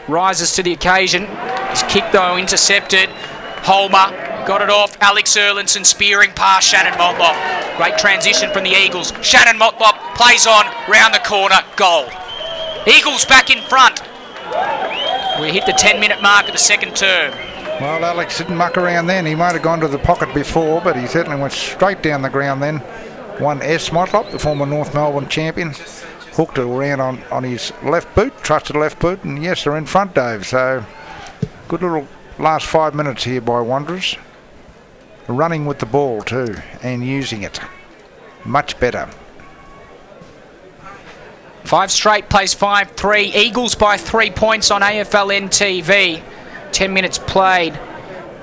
rises to the occasion. His kick, though, intercepted. Holmer got it off. Alex Erlinson spearing past Shannon Motlop. Great transition from the Eagles. Shannon Motlop plays on, round the corner, goal. Eagles back in front. We hit the 10-minute mark of the second term. Well, Alex didn't muck around then. He might have gone to the pocket before, but he certainly went straight down the ground then. One S. Motlop, the former North Melbourne champion, hooked it around on his left boot, trusted left boot, and yes, they're in front, Dave. So good little last 5 minutes here by Wanderers. Running with the ball too and using it. Much better. 5 straight, plays 5-3. Eagles by 3 points on AFL NTV. 10 minutes played.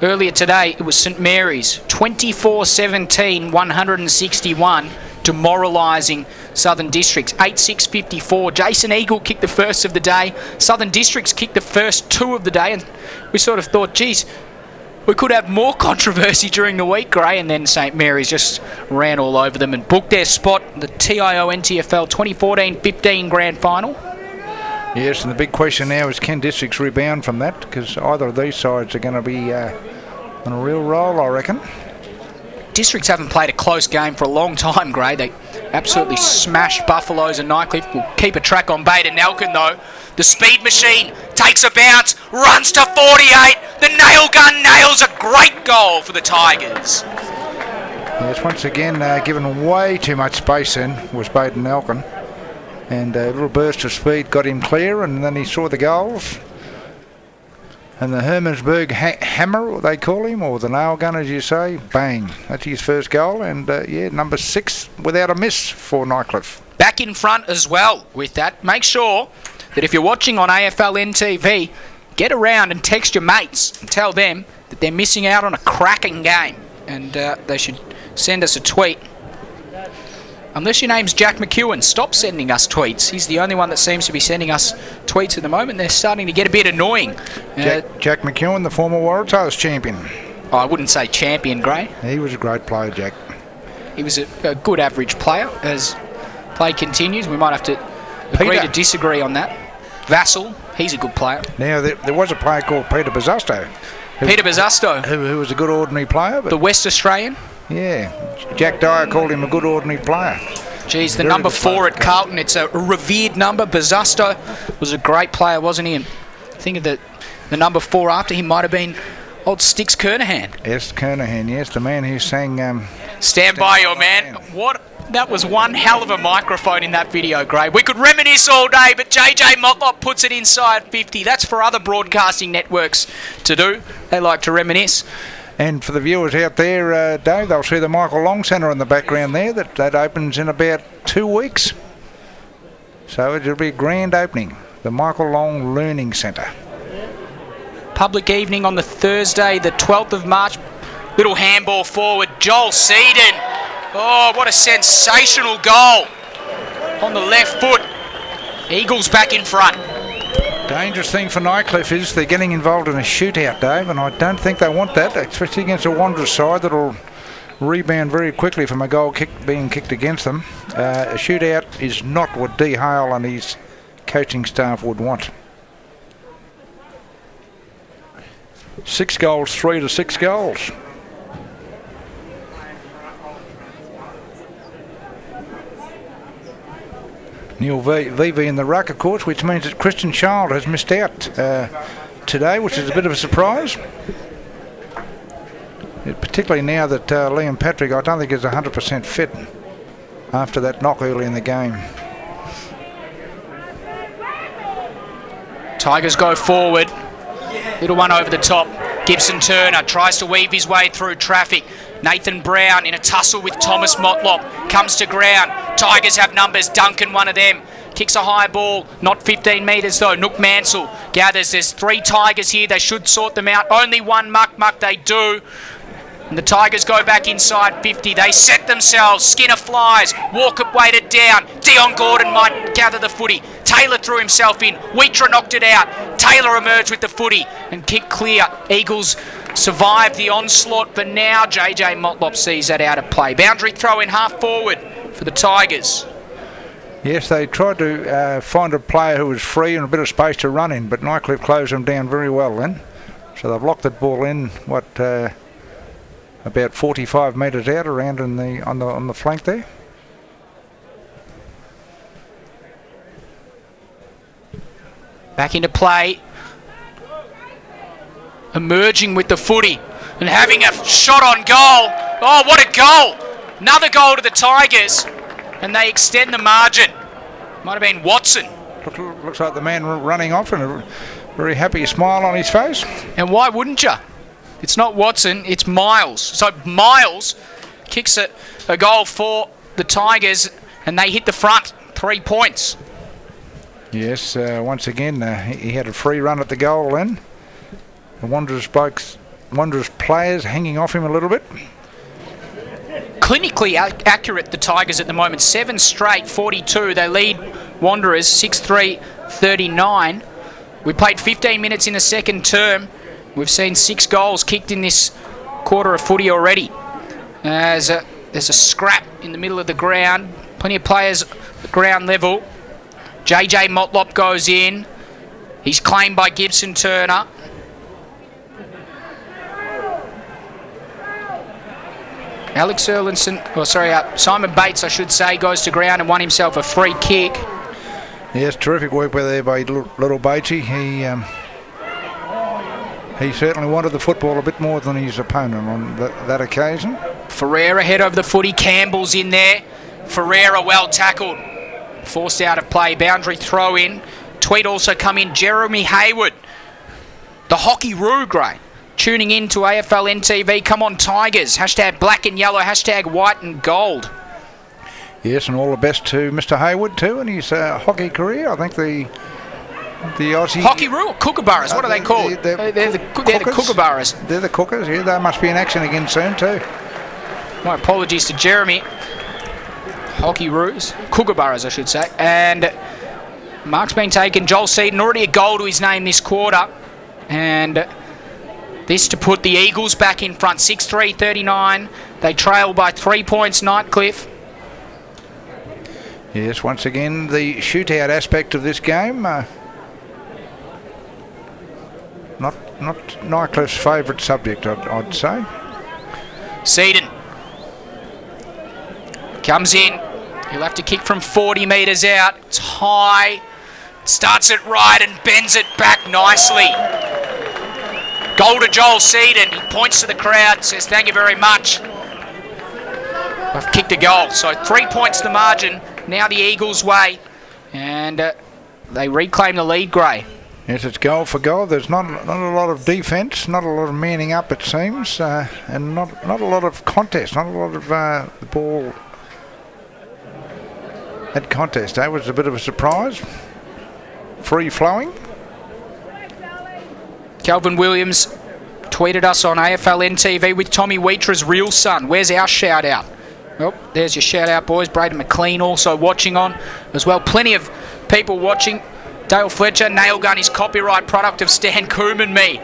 Earlier today, it was St Mary's. 24-17, 161. Demoralising Southern Districts. 8-6-54. Jason Eagle kicked the first of the day. Southern Districts kicked the first 2 of the day. And we sort of thought, geez, we could have more controversy during the week, Gray, and then St Mary's just ran all over them and booked their spot in the TIO NTFL 2014-15 Grand Final. Yes, and the big question now is can Districts rebound from that? Because either of these sides are going to be on a real roll, I reckon. Districts haven't played a close game for a long time, Gray. They absolutely smashed Buffaloes and Nightcliff. Will keep a track on Baden Nelkin, though. The speed machine takes a bounce, runs to 48. The nail gun nails a great goal for the Tigers. Yes, once again, given way too much space then was Baden Nelkin. And a little burst of speed got him clear, and then he saw the goals. And the Hermansburg Hammer, they call him, or the nail gun, as you say, bang. That's his first goal, and number 6 without a miss for Nightcliff. Back in front as well with that. Make sure that if you're watching on AFL NTV, get around and text your mates and tell them that they're missing out on a cracking game. And they should send us a tweet. Unless your name's Jack McEwen, stop sending us tweets. He's the only one that seems to be sending us tweets at the moment. They're starting to get a bit annoying. Jack McEwen, the former Waratahs champion. I wouldn't say champion, Gray. He was a great player, Jack. He was a good average player. As play continues, we might have to agree to disagree on that. Vassal, he's a good player. Now, there was a player called Peter Bazasto. Who was a good ordinary player. But the West Australian? Yeah. Jack Dyer called him a good ordinary player. Geez, the number 4 at Carlton, it's a revered number. Bazasto was a great player, wasn't he? And I think of the number 4 after him might have been old Sticks Kernahan. Yes, Kernahan, yes, the man who sang... Stand by your man. That was one hell of a microphone in that video, Gray. We could reminisce all day, but JJ Motlop puts it inside 50. That's for other broadcasting networks to do. They like to reminisce. And for the viewers out there, Dave, they'll see the Michael Long Centre in the background there. That opens in about 2 weeks. So it'll be a grand opening. The Michael Long Learning Centre. Public evening on the Thursday, the 12th of March. Little handball forward, Joel Seedon. Oh, what a sensational goal on the left foot. Eagles back in front. Dangerous thing for Nightcliff is they're getting involved in a shootout, Dave, and I don't think they want that, especially against a Wanderers side that'll rebound very quickly from a goal being kicked against them. A shootout is not what D. Hale and his coaching staff would want. 6 goals, 3 to 6 goals. Neil Vivi in the ruck, of course, which means that Christian Child has missed out today, which is a bit of a surprise. Particularly now that Liam Patrick, I don't think, is 100% fit after that knock early in the game. Tigers go forward. Little one over the top. Gibson Turner tries to weave his way through traffic. Nathan Brown in a tussle with Thomas Motlop comes to ground. Tigers have numbers. Duncan, one of them, kicks a high ball, not 15 metres though. Nook Mansell gathers. There's 3 Tigers here. They should sort them out. Only one muck. They do. And the Tigers go back inside 50. They set themselves. Skinner flies. Walker weighted down. Dion Gordon might gather the footy. Taylor threw himself in. Wheatra knocked it out. Taylor emerged with the footy and kicked clear. Eagles survived the onslaught, but now JJ Motlop sees that out of play. Boundary throw in half forward for the Tigers. Yes, they tried to find a player who was free and a bit of space to run in, but Nightcliff closed them down very well then. So they've locked that ball in, about 45 metres out around on the flank there. Back into play. Emerging with the footy and having a shot on goal. Oh, what a goal! Another goal to the Tigers, and they extend the margin. Might have been Watson. Looks like the man running off and a very happy smile on his face. And why wouldn't you? It's not Watson, it's Miles. So Miles kicks a goal for the Tigers, and they hit the front. 3 points. Yes, once again, he had a free run at the goal then. The Wanderers players hanging off him a little bit. Clinically accurate, the Tigers at the moment. 7 straight, 42. They lead Wanderers 6-3-39. We played 15 minutes in the second term. We've seen 6 goals kicked in this quarter of footy already. There's a scrap in the middle of the ground. Plenty of players at ground level. JJ Motlop goes in. He's claimed by Gibson Turner. Simon Bates, I should say, goes to ground and won himself a free kick. Yes, terrific work there by little Batesy. He certainly wanted the football a bit more than his opponent on that occasion. Ferreira head over the footy. Campbell's in there. Ferreira well tackled. Forced out of play. Boundary throw in. Tweed also come in. Jeremy Hayward the Hockey Roo, Gray. Tuning in to AFL NTV. Come on, Tigers. Hashtag black and yellow. Hashtag white and gold. Yes, and all the best to Mr. Hayward too, and his hockey career. I think the Aussie... Hockey Roo or Kookaburras? What are they called? They're the Kookaburras. They're the Cookers, yeah. They must be in action again soon too. My apologies to Jeremy. Hockey Roos. Kookaburras, I should say. And mark's been taken. Joel Seaton, already a goal to his name this quarter. And this to put the Eagles back in front. 6-3-39. They trail by 3 points, Nightcliff. Yes, once again, the shootout aspect of this game. Not Nightcliff's favourite subject, I'd say. Seaton comes in. He'll have to kick from 40 metres out. It's high. Starts it right and bends it back nicely. Goal to Joel Seaton. He points to the crowd, says thank you very much. I've kicked a goal. So 3 points the margin. Now the Eagles' way. And they reclaim the lead, Gray. Yes, it's goal for goal. There's not a lot of defence, not a lot of manning up, it seems, and not a lot of contest, not a lot of the ball at contest. That was a bit of a surprise. Free-flowing. Calvin Williams tweeted us on AFL NTV with Tommy Wheatra's real son. Where's our shout-out? Oh, there's your shout-out, boys. Braden McLean also watching on as well. Plenty of people watching. Dale Fletcher, Nailgun is copyright product of Stan Coombe and me.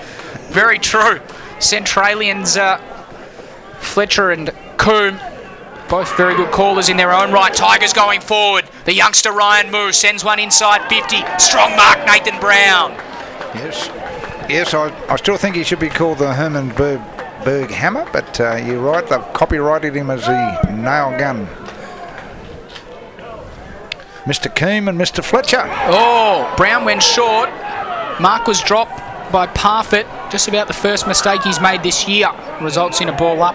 Very true. Centralians, Fletcher and Coombe, both very good callers in their own right. Tigers going forward. The youngster Ryan Moo sends one inside 50. Strong mark, Nathan Brown. Yes, I still think he should be called the Herman Berg Hammer, but you're right, they've copyrighted him as the nail gun. Mr. Coombe and Mr. Fletcher. Oh, Brown went short. Mark was dropped by Parfitt. Just about the first mistake he's made this year. Results in a ball up.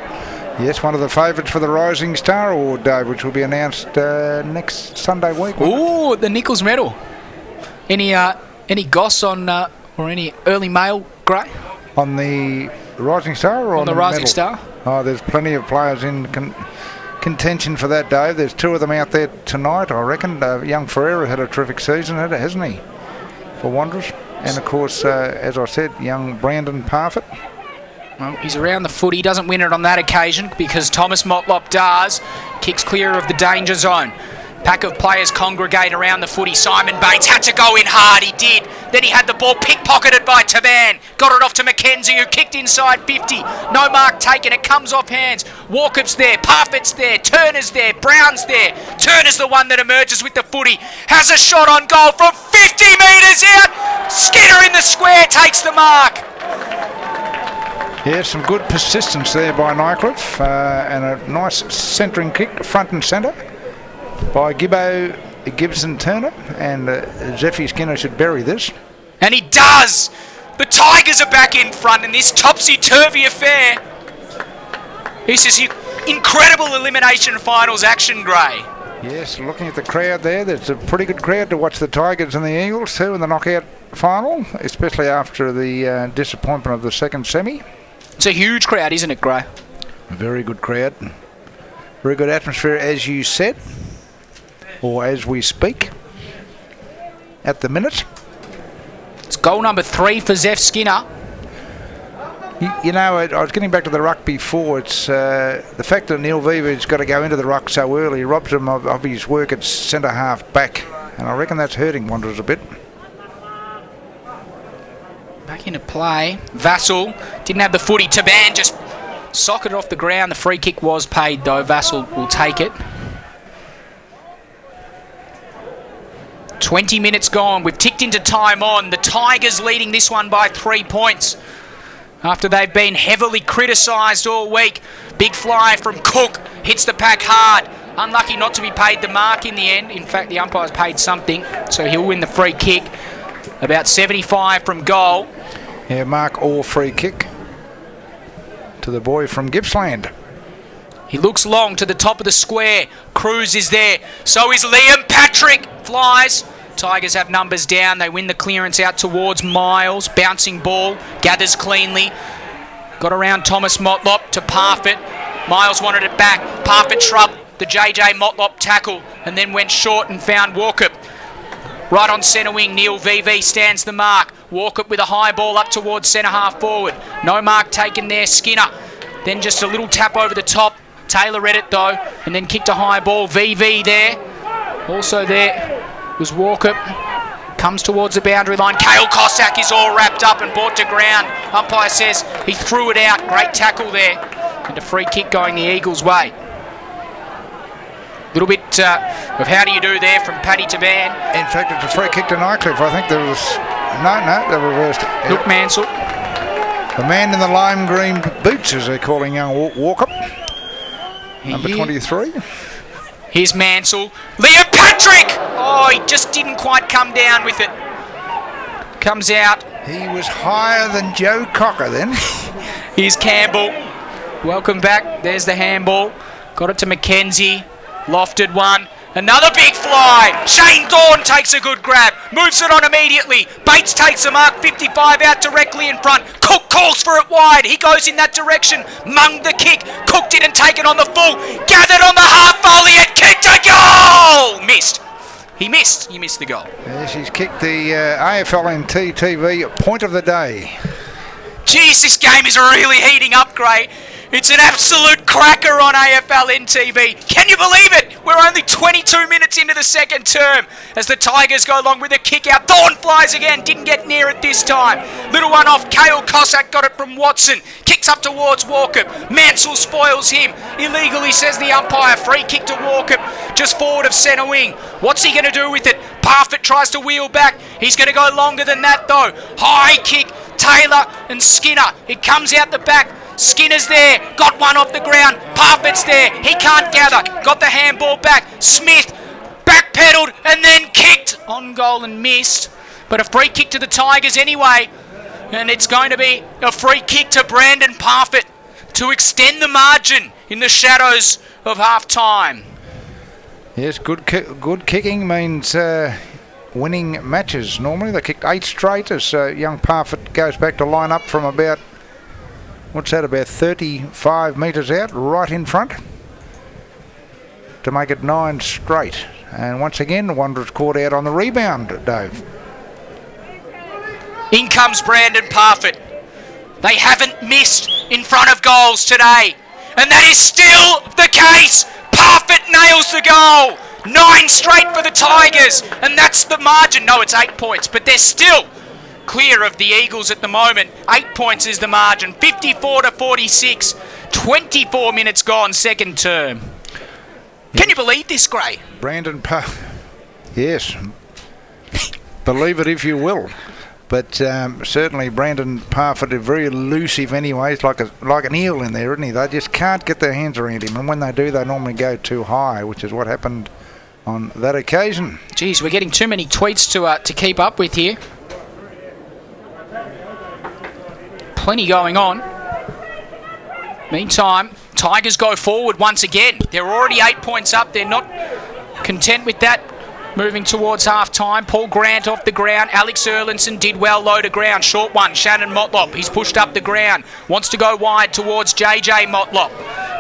Yes, one of the favourites for the Rising Star Award, Dave, which will be announced next Sunday week. Ooh, the Nichols medal. Any goss on or any early mail, Gray? On the Rising Star or on the Rising medal? Star? Oh, there's plenty of players in contention for that, Dave. There's two of them out there tonight, I reckon. Young Ferreira had a terrific season, hasn't he, for Wanderers? And of course, as I said, young Brandon Parfitt. Well, he's around the footy. He doesn't win it on that occasion because Thomas Motlop does. Kicks clear of the danger zone. Pack of players congregate around the footy. Simon Bates had to go in hard. He did. Then he had the ball pickpocketed by Taban. Got it off to McKenzie, who kicked inside 50. No mark taken. It comes off hands. Walkup's there. Parfitt's there. Turner's there. Brown's there. Turner's the one that emerges with the footy. Has a shot on goal from 50 metres out. Skinner in the square takes the mark. Yeah, some good persistence there by Nightcliff. And a nice centering kick, front and centre, by Gibson Turner, and Zeffie Skinner should bury this. And he does! The Tigers are back in front in this topsy-turvy affair. This is incredible elimination finals action, Gray. Yes, looking at the crowd there, there's a pretty good crowd to watch the Tigers and the Eagles too in the knockout final, especially after the disappointment of the second semi. It's a huge crowd, isn't it, Gray? A very good crowd. Very good atmosphere, as you said. Or as we speak at the minute. It's goal number 3 for Zeph Skinner. You know, I was getting back to the ruck before. It's the fact that Neil Viva's got to go into the ruck so early robs him of his work at centre half back, and I reckon that's hurting Wanderers a bit. Back into play. Vassell didn't have the footy. Taban just socketed off the ground. The free kick was paid though. Vassell will take it. 20 minutes gone. We've ticked into time on. The Tigers leading this one by 3 points. After they've been heavily criticised all week. Big fly from Cook. Hits the pack hard. Unlucky not to be paid the mark in the end. In fact, the umpire's paid something, so he'll win the free kick. About 75 from goal. Yeah, mark or free kick to the boy from Gippsland. He looks long to the top of the square. Cruz is there. So is Liam Patrick. Flies Tigers have numbers down. They win the clearance out towards Miles. Bouncing ball, gathers cleanly. Got around Thomas Motlop to Parfitt. Miles wanted it back. Parfitt shrugged the JJ Motlop tackle and then went short and found Walkup. Right on centre wing, Neil VV stands the mark. Walkup with a high ball up towards centre half forward. No mark taken there, Skinner. Then just a little tap over the top. Taylor read it though, and then kicked a high ball. VV there. Also there was Walkup. Comes towards the boundary line. Cale Cossack is all wrapped up and brought to ground. Umpire says he threw it out. Great tackle there. And a free kick going the Eagles' way. Little bit of how do you do there from Paddy Taban. In fact, it's a free kick to Nightcliff. I think there was... No, they reversed it. Look, Mansell. The man in the lime green boots, as they're calling young Walkup. Number 23. Here's Mansell. Liam Patrick! Oh, he just didn't quite come down with it. Comes out. He was higher than Joe Cocker then. Here's Campbell. Welcome back. There's the handball. Got it to McKenzie. Lofted one. Another big fly. Shane Dawn takes a good grab. Moves it on immediately. Bates takes a mark. 55 out directly in front. Cook calls for it wide. He goes in that direction. Mung the kick. Cook didn't take it on the full. Gathered on the half volley and kicked a goal. Missed. He missed. He missed the goal. Yes, he's kicked the AFL NTFL point of the day. Geez, this game is really heating up, Gray. It's an absolute cracker on AFL NTV. Can you believe it? We're only 22 minutes into the second term as the Tigers go along with a kick out. Thorne flies again, didn't get near it this time. Little one off, Cale Cossack got it from Watson. Kicks up towards Walkup. Mansell spoils him. Illegally, says the umpire. Free kick to Walkup, just forward of centre wing. What's he going to do with it? Parfitt tries to wheel back. He's going to go longer than that though. High kick, Taylor and Skinner. It comes out the back. Skinner's there, got one off the ground. Parfitt's there, he can't gather. Got the handball back. Smith backpedaled and then kicked on goal and missed. But a free kick to the Tigers anyway. And it's going to be a free kick to Brandon Parfitt to extend the margin in the shadows of half time. Yes, good kicking means winning matches. Normally they kicked 8 straight as young Parfitt goes back to line up from about, what's that, about 35 metres out, right in front, to make it 9 straight. And once again, the Wanderers caught out on the rebound, Dave. In comes Brandon Parfitt. They haven't missed in front of goals today. And that is still the case. Parfitt nails the goal. 9 straight for the Tigers. And that's the margin. No, it's 8 points, but they're still clear of the Eagles at the moment. 8 points is the margin. 54-46. 24 minutes gone, second term. Can you believe this, Gray? Brandon yes. Believe it if you will. But certainly Brandon Parfitt is very elusive anyway. He's like an eel in there, isn't he? They just can't get their hands around him. And when they do, they normally go too high, which is what happened on that occasion. Geez, we're getting too many tweets to keep up with here. Plenty going on. Meantime, Tigers go forward once again. They're already 8 points up. They're not content with that. Moving towards half-time. Paul Grant off the ground. Alex Erlinson did well low to ground. Short one. Shannon Motlop. He's pushed up the ground. Wants to go wide towards JJ Motlop.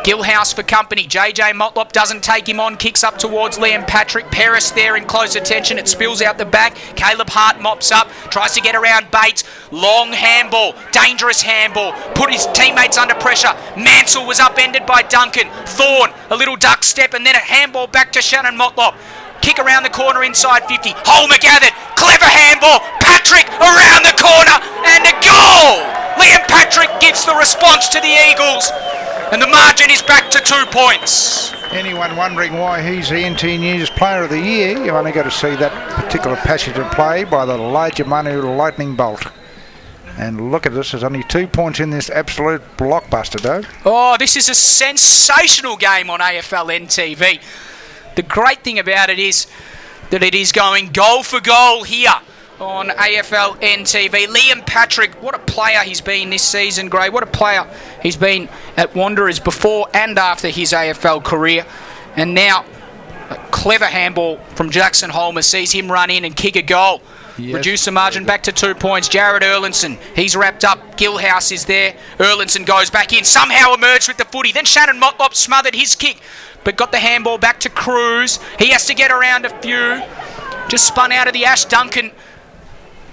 Gilhouse for company. JJ Motlop doesn't take him on. Kicks up towards Liam Patrick. Paris there in close attention. It spills out the back. Caleb Hart mops up. Tries to get around Bates. Long handball. Dangerous handball. Put his teammates under pressure. Mansell was upended by Duncan. Thorne. A little duck step and then a handball back to Shannon Motlop. Kick around the corner inside 50. Holmer gathered. Clever handball. Patrick around the corner and a goal. Liam Patrick gives the response to the Eagles. And the margin is back to 2 points. Anyone wondering why he's the NT News Player of the Year, you've only got to see that particular passage of play by the Elijah Manu lightning bolt. And look at this, there's only 2 points in this absolute blockbuster, Dave. Oh, this is a sensational game on AFL NTV. The great thing about it is that it is going goal for goal here on AFL NTV. Liam Patrick, what a player he's been this season, Gray. What a player he's been at Wanderers before and after his AFL career. And now Clever handball from Jackson Holmer. Sees him run in and kick a goal. Yes. Reduce the margin back to 2 points. Jared Erlinson, he's wrapped up. Gilhouse is there. Erlinson goes back in. Somehow emerged with the footy. Then Shannon Motlop smothered his kick, but got the handball back to Cruz. He has to get around a few. Just spun out of the Ash Duncan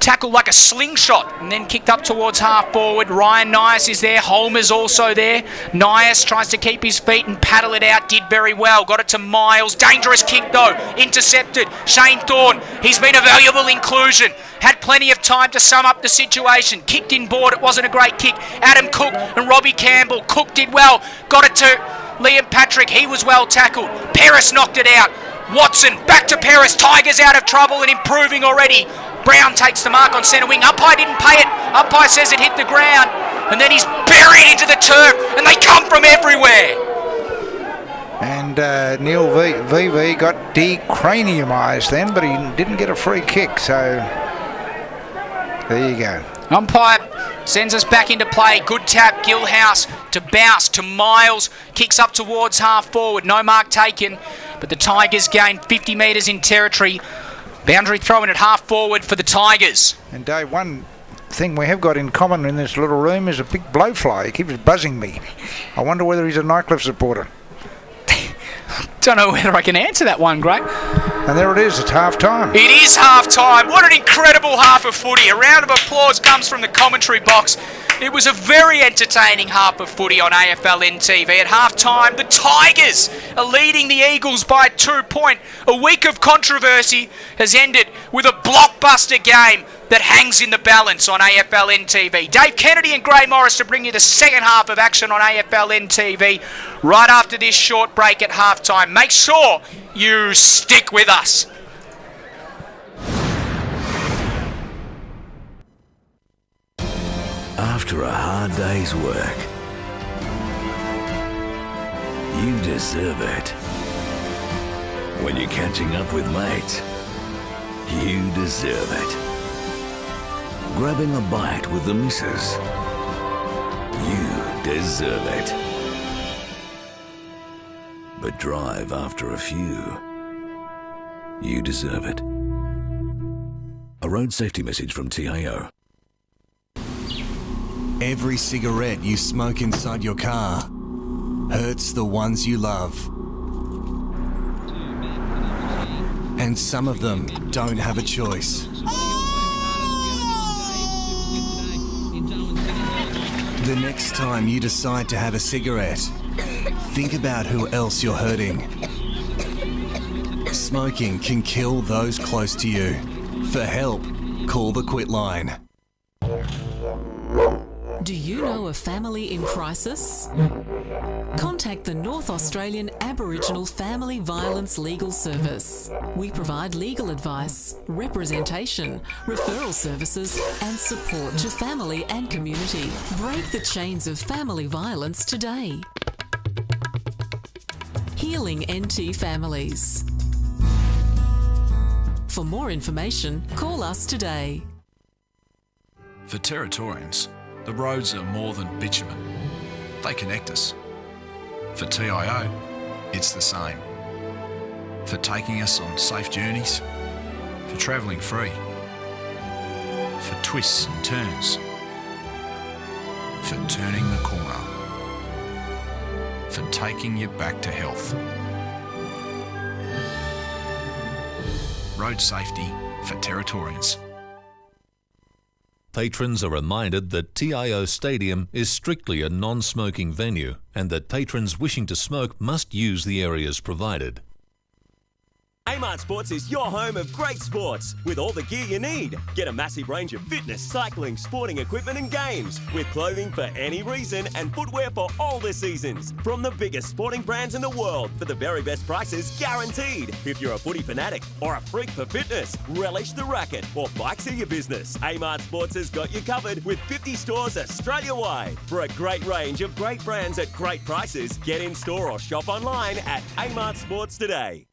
tackle like a slingshot and then kicked up towards half forward. Ryan Nias is there. Holmer's also there. Nias tries to keep his feet and paddle it out. Did very well. Got it to Miles. Dangerous kick though. Intercepted. Shane Thorne. He's been a valuable inclusion. Had plenty of time to sum up the situation. Kicked in board. It wasn't a great kick. Adam Cook and Robbie Campbell. Cook did well. Got it to Liam Patrick. He was well tackled. Paris knocked it out. Watson back to Paris. Tigers out of trouble and improving already. Brown takes the mark on centre wing. Umpire didn't pay it. Umpire says it hit the ground. And then he's buried into the turf. And they come from everywhere. And Neil VV got decraniumised then, but he didn't get a free kick. So there you go. Umpire sends us back into play. Good tap. Gilhouse to Bouse to Miles. Kicks up towards half forward. No mark taken. But the Tigers gain 50 metres in territory. Boundary thrown at half forward for the Tigers. And Dave, one thing we have got in common in this little room is a big blowfly. He keeps buzzing me. I wonder whether he's a Nightcliff supporter. Don't know whether I can answer that one, Greg. And there it is, it's half time. It is half time. What an incredible half of footy. A round of applause comes from the commentary box. It was a very entertaining half of footy on AFL NTV. At half time, the Tigers are leading the Eagles by 2 points. A week of controversy has ended with a blockbuster game that hangs in the balance on AFL NTV. Dave Kennedy and Gray Morris to bring you the second half of action on AFL NTV right after this short break at halftime. Make sure you stick with us. After a hard day's work, you deserve it. When you're catching up with mates, you deserve it. Grabbing a bite with the missus, you deserve it. But drive after a few, you deserve it. A road safety message from TIO. Every cigarette you smoke inside your car hurts the ones you love. And some of them don't have a choice. The next time you decide to have a cigarette, think about who else you're hurting. Smoking can kill those close to you. For help, call the Quit line. Do you know a family in crisis? Contact the North Australian Aboriginal Family Violence Legal Service. We provide legal advice, representation, referral services and support to family and community. Break the chains of family violence today. Healing NT Families. For more information, call us today. For Territorians, the roads are more than bitumen. They connect us. For TIO, it's the same. For taking us on safe journeys, for travelling free, for twists and turns, for turning the corner, for taking you back to health. Road safety for Territorians. Patrons are reminded that TIO Stadium is strictly a non-smoking venue and that patrons wishing to smoke must use the areas provided. Amart Sports is your home of great sports with all the gear you need. Get a massive range of fitness, cycling, sporting equipment and games with clothing for any reason and footwear for all the seasons. From the biggest sporting brands in the world for the very best prices guaranteed. If you're a footy fanatic or a freak for fitness, relish the racket or bikes are your business. Amart Sports has got you covered with 50 stores Australia-wide. For a great range of great brands at great prices, get in store or shop online at Amart Sports today.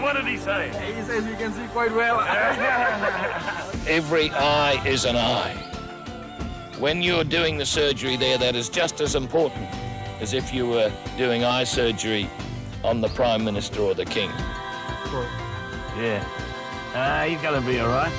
What did he say? He says you can see quite well. Every eye is an eye. When you're doing the surgery there, that is just as important as if you were doing eye surgery on the Prime Minister or the King. Yeah. He's going to be all right.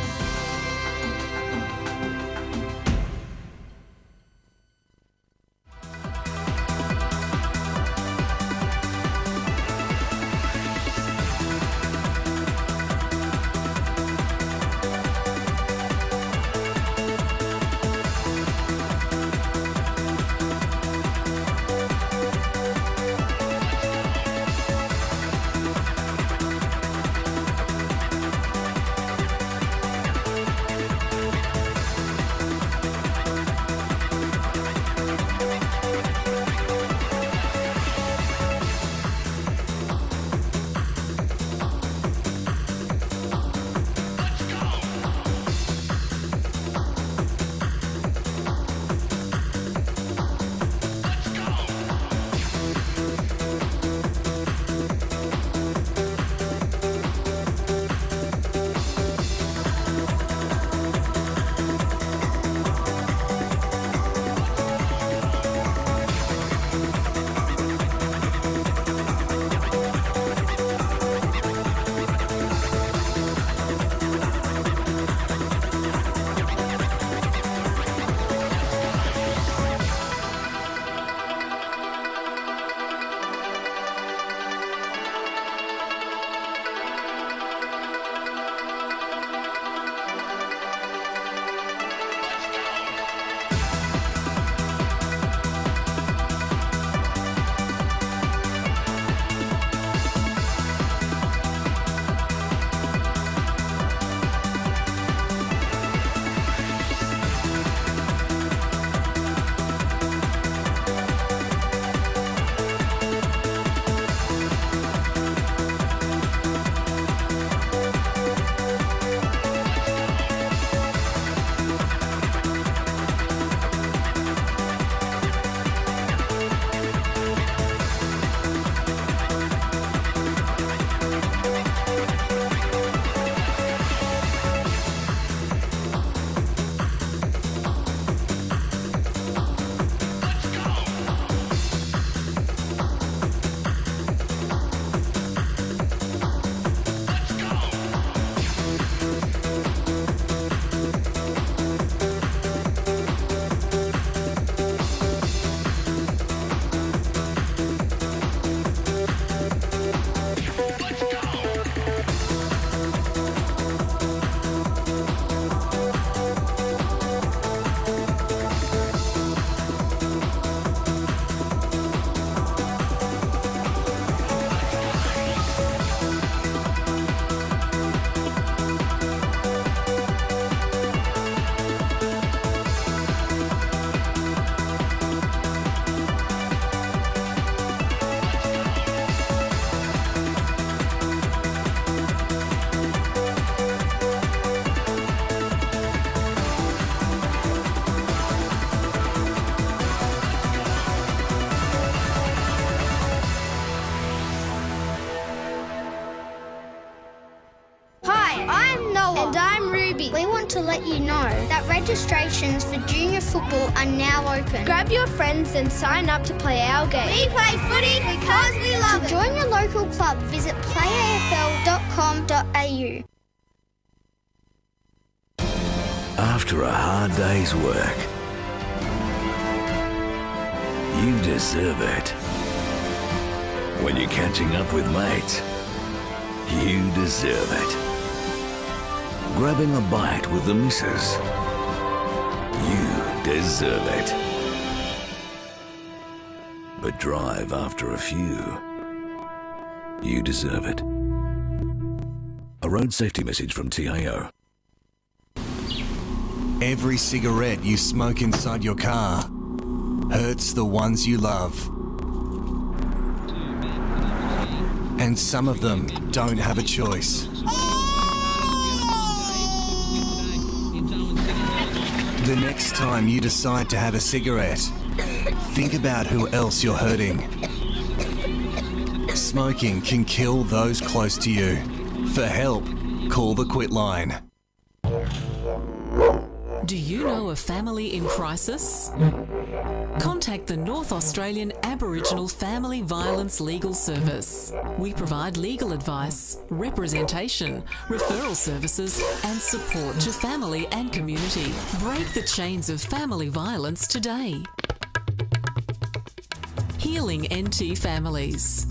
to let you know that registrations for junior football are now open. Grab your friends and sign up to play our game. We play footy because we love it. To join your local club, visit playafl.com.au. After a hard day's work, you deserve it. When you're catching up with mates, you deserve it. Grabbing a bite with the missus, you deserve it. But drive after a few, you deserve it. A road safety message from TIO. Every cigarette you smoke inside your car hurts the ones you love. And some of them don't have a choice. The next time you decide to have a cigarette, think about who else you're hurting. Smoking can kill those close to you. For help, call the Quit line. Do you know a family in crisis? Contact the North Australian Aboriginal Family Violence Legal Service. We provide legal advice, representation, referral services and support to family and community. Break the chains of family violence today. Healing NT Families.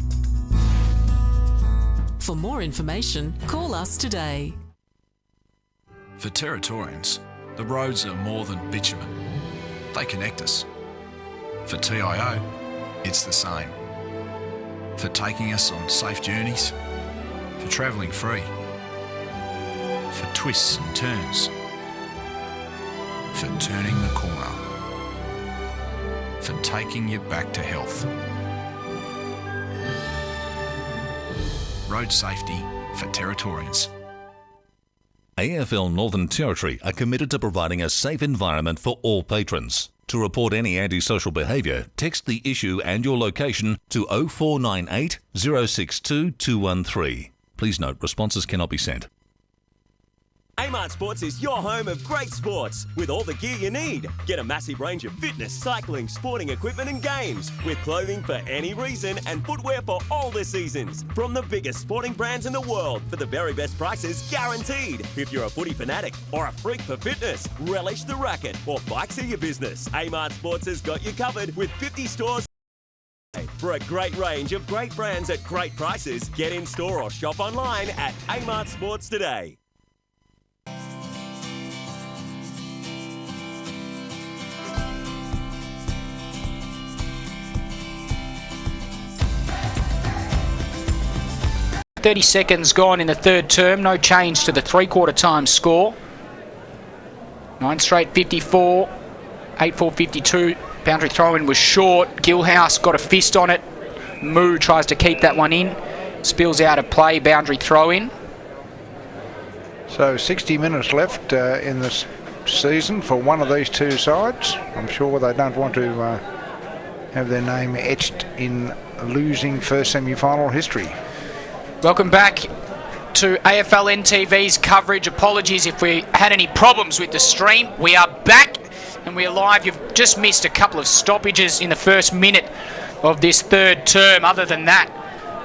For more information, call us today. For Territorians, the roads are more than bitumen. They connect us. For TIO, it's the same. For taking us on safe journeys, for travelling free, for twists and turns, for turning the corner, for taking you back to health. Road safety for Territorians. AFL Northern Territory are committed to providing a safe environment for all patrons. To report any antisocial behaviour, text the issue and your location to 0498 062 213. Please note, responses cannot be sent. Amart Sports is your home of great sports with all the gear you need. Get a massive range of fitness, cycling, sporting equipment and games with clothing for any reason and footwear for all the seasons. From the biggest sporting brands in the world for the very best prices guaranteed. If you're a footy fanatic or a freak for fitness, relish the racket or bikes are your business. Amart Sports has got you covered with 50 stores. For a great range of great brands at great prices, get in store or shop online at Amart Sports today. .30 seconds gone in the third term. No change to the three-quarter time score. 9 straight 54. 8-4 52. Boundary throw-in was short. Gilhouse got a fist on it. Moo tries to keep that one in. Spills out of play. Boundary throw-in. So 60 minutes left in this season for one of these two sides. I'm sure they don't want to have their name etched in losing first semi-final history. Welcome back to AFL NTV's coverage. Apologies if we had any problems with the stream. We are back and we are live. You've just missed a couple of stoppages in the first minute of this third term. Other than that,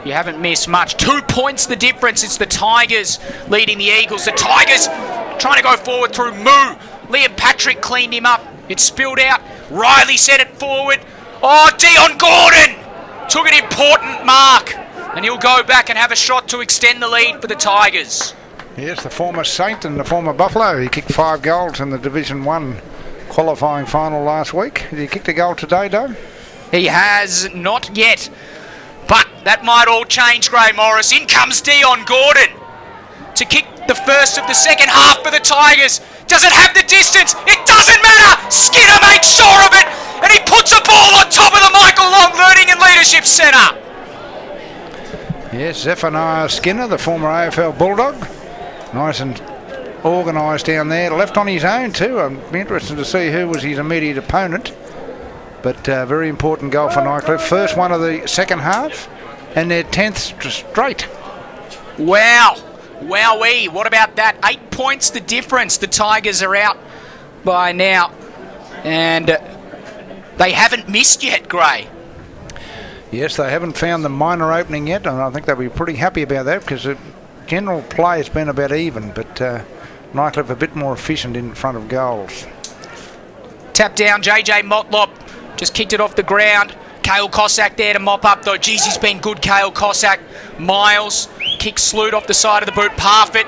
you haven't missed much. 2 points the difference. It's the Tigers leading the Eagles. The Tigers trying to go forward through Moo. Liam Patrick cleaned him up. It spilled out. Riley set it forward. Oh, Dion Gordon took an important mark. And he'll go back and have a shot to extend the lead for the Tigers. Yes, the former Saint and the former Buffalo. He kicked 5 goals in the Division 1 qualifying final last week. Has he kicked a goal today, Dave? He has not yet. But that might all change, Gray Morris. In comes Dion Gordon to kick the first of the second half for the Tigers. Does it have the distance? It doesn't matter. Skinner makes sure of it. And he puts a ball on top of the Michael Long Learning and Leadership Centre. Yes, Zephaniah Skinner, the former AFL Bulldog. Nice and organised down there. Left on his own too. I'm interested to see who was his immediate opponent. But very important goal for Nightcliff. First one of the second half and their 10th straight. Wow. Wowee. What about that? 8 points the difference. The Tigers are out by now. And they haven't missed yet, Gray. Yes, they haven't found the minor opening yet, and I think they'll be pretty happy about that because the general play has been about even, but Nightcliff a bit more efficient in front of goals. Tap down, JJ Motlop just kicked it off the ground. Cale Cossack there to mop up though. Geez, he's been good, Cale Cossack. Miles, kick slewed off the side of the boot. Parfitt,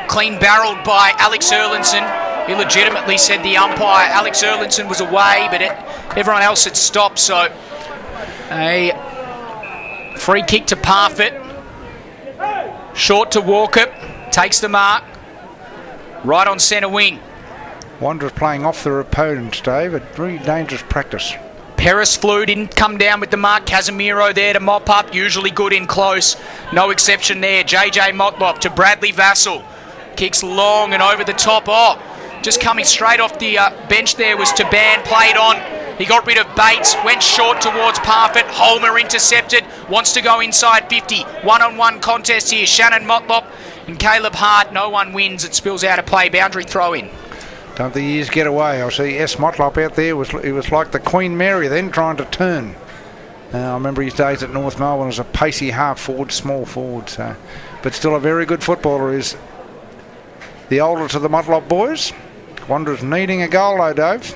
clean barreled by Alex Erlinson. He legitimately said the umpire, Alex Erlinson was away, but everyone else had stopped, so a free kick to Parfitt. Short to Walker. Takes the mark. Right on centre wing. Wanderers playing off their opponents, Dave. A very dangerous practice. Peris flew, didn't come down with the mark. Casemiro there to mop up. Usually good in close. No exception there. JJ Motlop to Bradley Vassell. Kicks long and over the top. Oh, just coming straight off the bench there was Taban. Played on. He got rid of Bates, went short towards Parfitt. Holmer intercepted, wants to go inside 50. One-on-one contest here. Shannon Motlop and Caleb Hart. No one wins. It spills out of play. Boundary throw in. Don't think he's get away. I see S. Motlop out there. He was like the Queen Mary then, trying to turn. I remember his days at North Melbourne as a pacey half forward, small forward. So, but still a very good footballer is the older to the Motlop boys. Wanderers needing a goal though, Dave.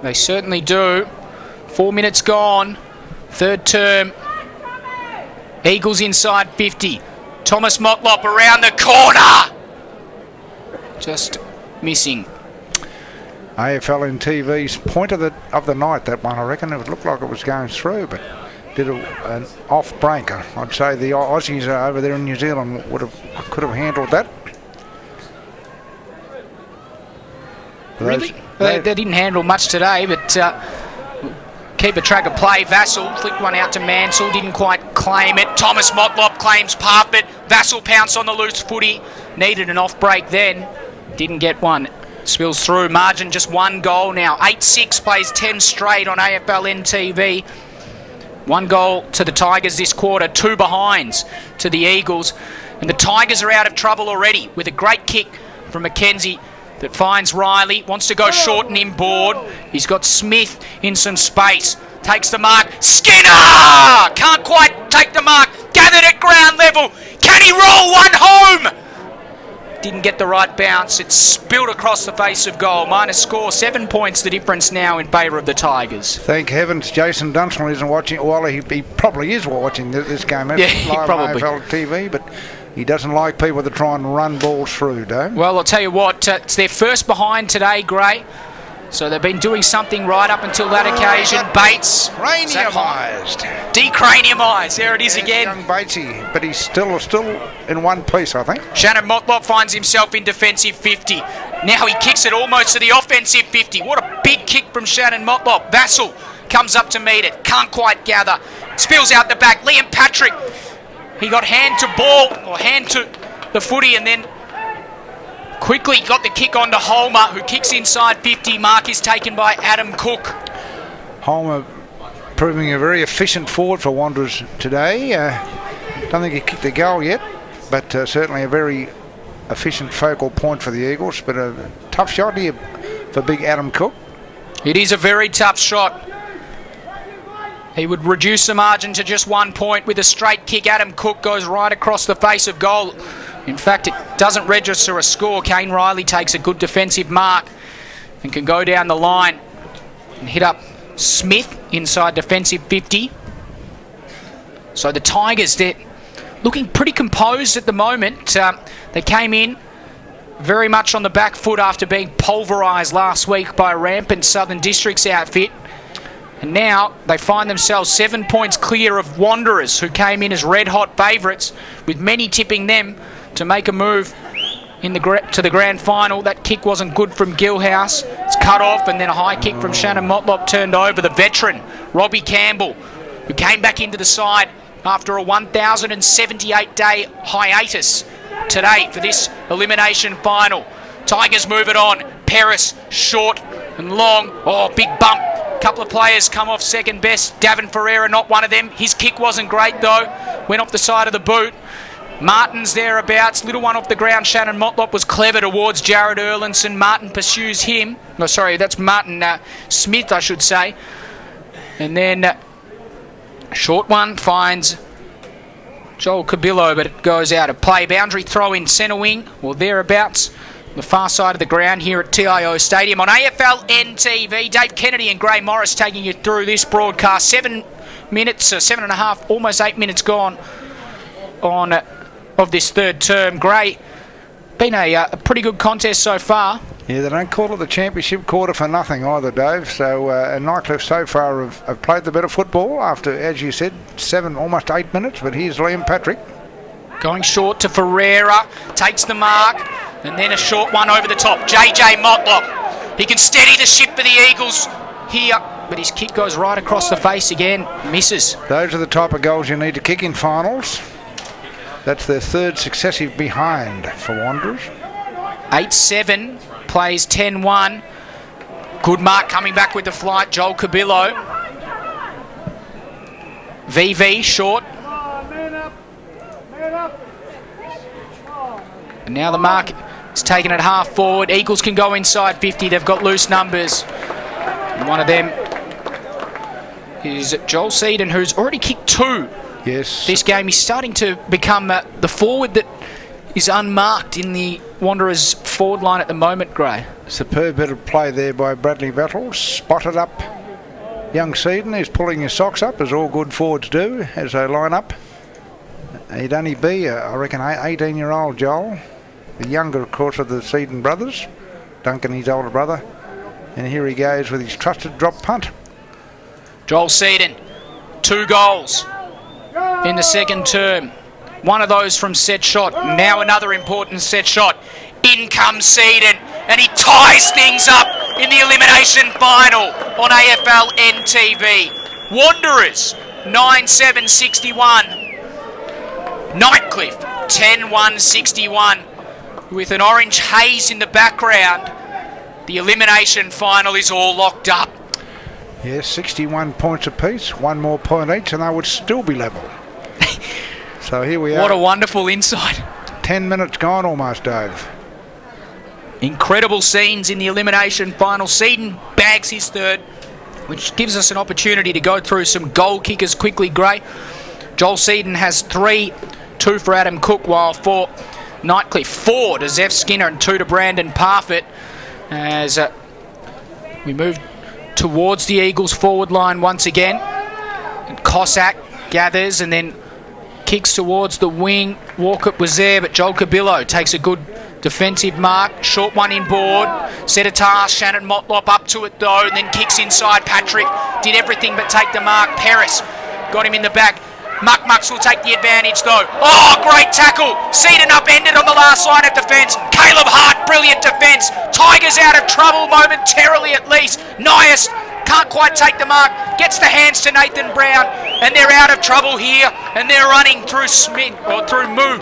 They certainly do. 4 minutes gone. Third term. Eagles inside 50. Thomas Motlop around the corner. Just missing. AFL NTV's point of the night, that one, I reckon. It looked like it was going through, but did an off break. I'd say the Aussies over there in New Zealand could have handled that. Really? They didn't handle much today, but keep a track of play. Vassell flicked one out to Mansell, didn't quite claim it. Thomas Motlop claims Parfitt. Vassell pounced on the loose footy. Needed an off break then. Didn't get one. Spills through. Margin just one goal now. 8-6 plays 10 straight on AFL NTV. One goal to the Tigers this quarter. 2 behinds to the Eagles. And the Tigers are out of trouble already with a great kick from Mackenzie that finds Riley. Wants to go short and inboard. He's got Smith in some space. Takes the mark. Skinner! Can't quite take the mark. Gathered at ground level. Can he roll one home? Didn't get the right bounce. It's spilled across the face of goal. Minus score. 7 points the difference now in favour of the Tigers. Thank heavens Jason Dunstall isn't watching. Well, he probably is watching this game. Yeah, he probably. AFL TV, but he doesn't like people that try and run balls through, Dave. Well, I'll tell you what. It's their first behind today, Gray. So they've been doing something right up until that occasion. Bates. Craniumised. Decraniumised. There it is again. Young Batesy, but he's still in one piece, I think. Shannon Motlop finds himself in defensive 50. Now he kicks it almost to the offensive 50. What a big kick from Shannon Motlop. Vassell comes up to meet it. Can't quite gather. Spills out the back. Liam Patrick. He got hand to ball, or hand to the footy, and then quickly got the kick onto Holmer, who kicks inside 50. Mark is taken by Adam Cook. Holmer proving a very efficient forward for Wanderers today. Don't think he kicked the goal yet, but certainly a very efficient focal point for the Eagles. But a tough shot here for big Adam Cook. It is a very tough shot. He would reduce the margin to just 1 point with a straight kick. Adam Cook goes right across the face of goal. In fact, it doesn't register a score. Kane Riley takes a good defensive mark and can go down the line and hit up Smith inside defensive 50. So the Tigers, they're looking pretty composed at the moment. They came in very much on the back foot after being pulverised last week by a rampant Southern Districts outfit. And now they find themselves 7 points clear of Wanderers, who came in as red-hot favourites, with many tipping them to make a move to the grand final. That kick wasn't good from Gilhouse. It's cut off, and then a high kick from Shannon Motlop turned over. The veteran, Robbie Campbell, who came back into the side after a 1,078-day hiatus today for this elimination final. Tigers move it on. Paris, short and long. Oh, big bump. Couple of players come off second best. Davin Ferreira, not one of them. His kick wasn't great, though. Went off the side of the boot. Martin's thereabouts. Little one off the ground. Shannon Motlop was clever towards Jared Erlinson. Martin pursues him. No, sorry, that's Martin Smith, I should say. And then short one finds Joel Cabillo, but it goes out of play. Boundary throw in centre wing, or thereabouts. The far side of the ground here at TIO Stadium on AFL NTV. Dave Kennedy and Gray Morris taking you through this broadcast. 7 minutes, 7.5, almost 8 minutes gone on of this third term. Gray, been a pretty good contest so far. Yeah, they don't call it the championship quarter for nothing either, Dave. So Nightcliff so far have played the better football after, as you said, almost 8 minutes. But here's Liam Patrick. Going short to Ferreira, takes the mark, and then a short one over the top. JJ Motlop. He can steady the ship for the Eagles here, but his kick goes right across the face again. Misses. Those are the type of goals you need to kick in finals. That's their third successive behind for Wanderers. 8-7, plays 10-1. Good mark coming back with the flight, Joel Cabillo. VV short. And now the mark is taken at half forward. Eagles can go inside 50. They've got loose numbers. And one of them is Joel Seedon, who's already kicked 2. Yes. This game. He's starting to become the forward that is unmarked in the Wanderers forward line at the moment, Gray. Superb bit of play there by Bradley Battles. Spotted up young Seedon. He's pulling his socks up, as all good forwards do, as they line up. He'd only be, I reckon, 18-year-old Joel. The younger, of course, of the Seedon brothers. Duncan, his older brother. And here he goes with his trusted drop punt. Joel Seedon, 2 goals in the second term. One of those from set shot. Now another important set shot. In comes Seedon, and he ties things up in the elimination final on AFL NTV. Wanderers 9-7-61. Nightcliff 10-1-61. With an orange haze in the background, the elimination final is all locked up. Yes, 61 points apiece, 1 more point each, and they would still be level. So here we are. What a wonderful insight. 10 minutes gone almost, Dave. Incredible scenes in the elimination final. Seedon bags his 3rd, which gives us an opportunity to go through some goal kickers quickly, Gray. Joel Seedon has 3, 2 for Adam Cook, while for Nightcliff 4 to Zeph Skinner and 2 to Brandon Parfitt. As we move towards the Eagles forward line once again. And Cossack gathers and then kicks towards the wing. Walkup was there, but Joel Cabillo takes a good defensive mark. Short one inboard. Set a task. Shannon Motlop up to it though, and then kicks inside. Patrick did everything but take the mark. Paris got him in the back. Muck will take the advantage though. Oh, great tackle. Seedon upended on the last line of defence. Caleb Hart, brilliant defence. Tigers out of trouble momentarily at least. Nias can't quite take the mark. Gets the hands to Nathan Brown, and they're out of trouble here. And they're running through Smith or through Moo.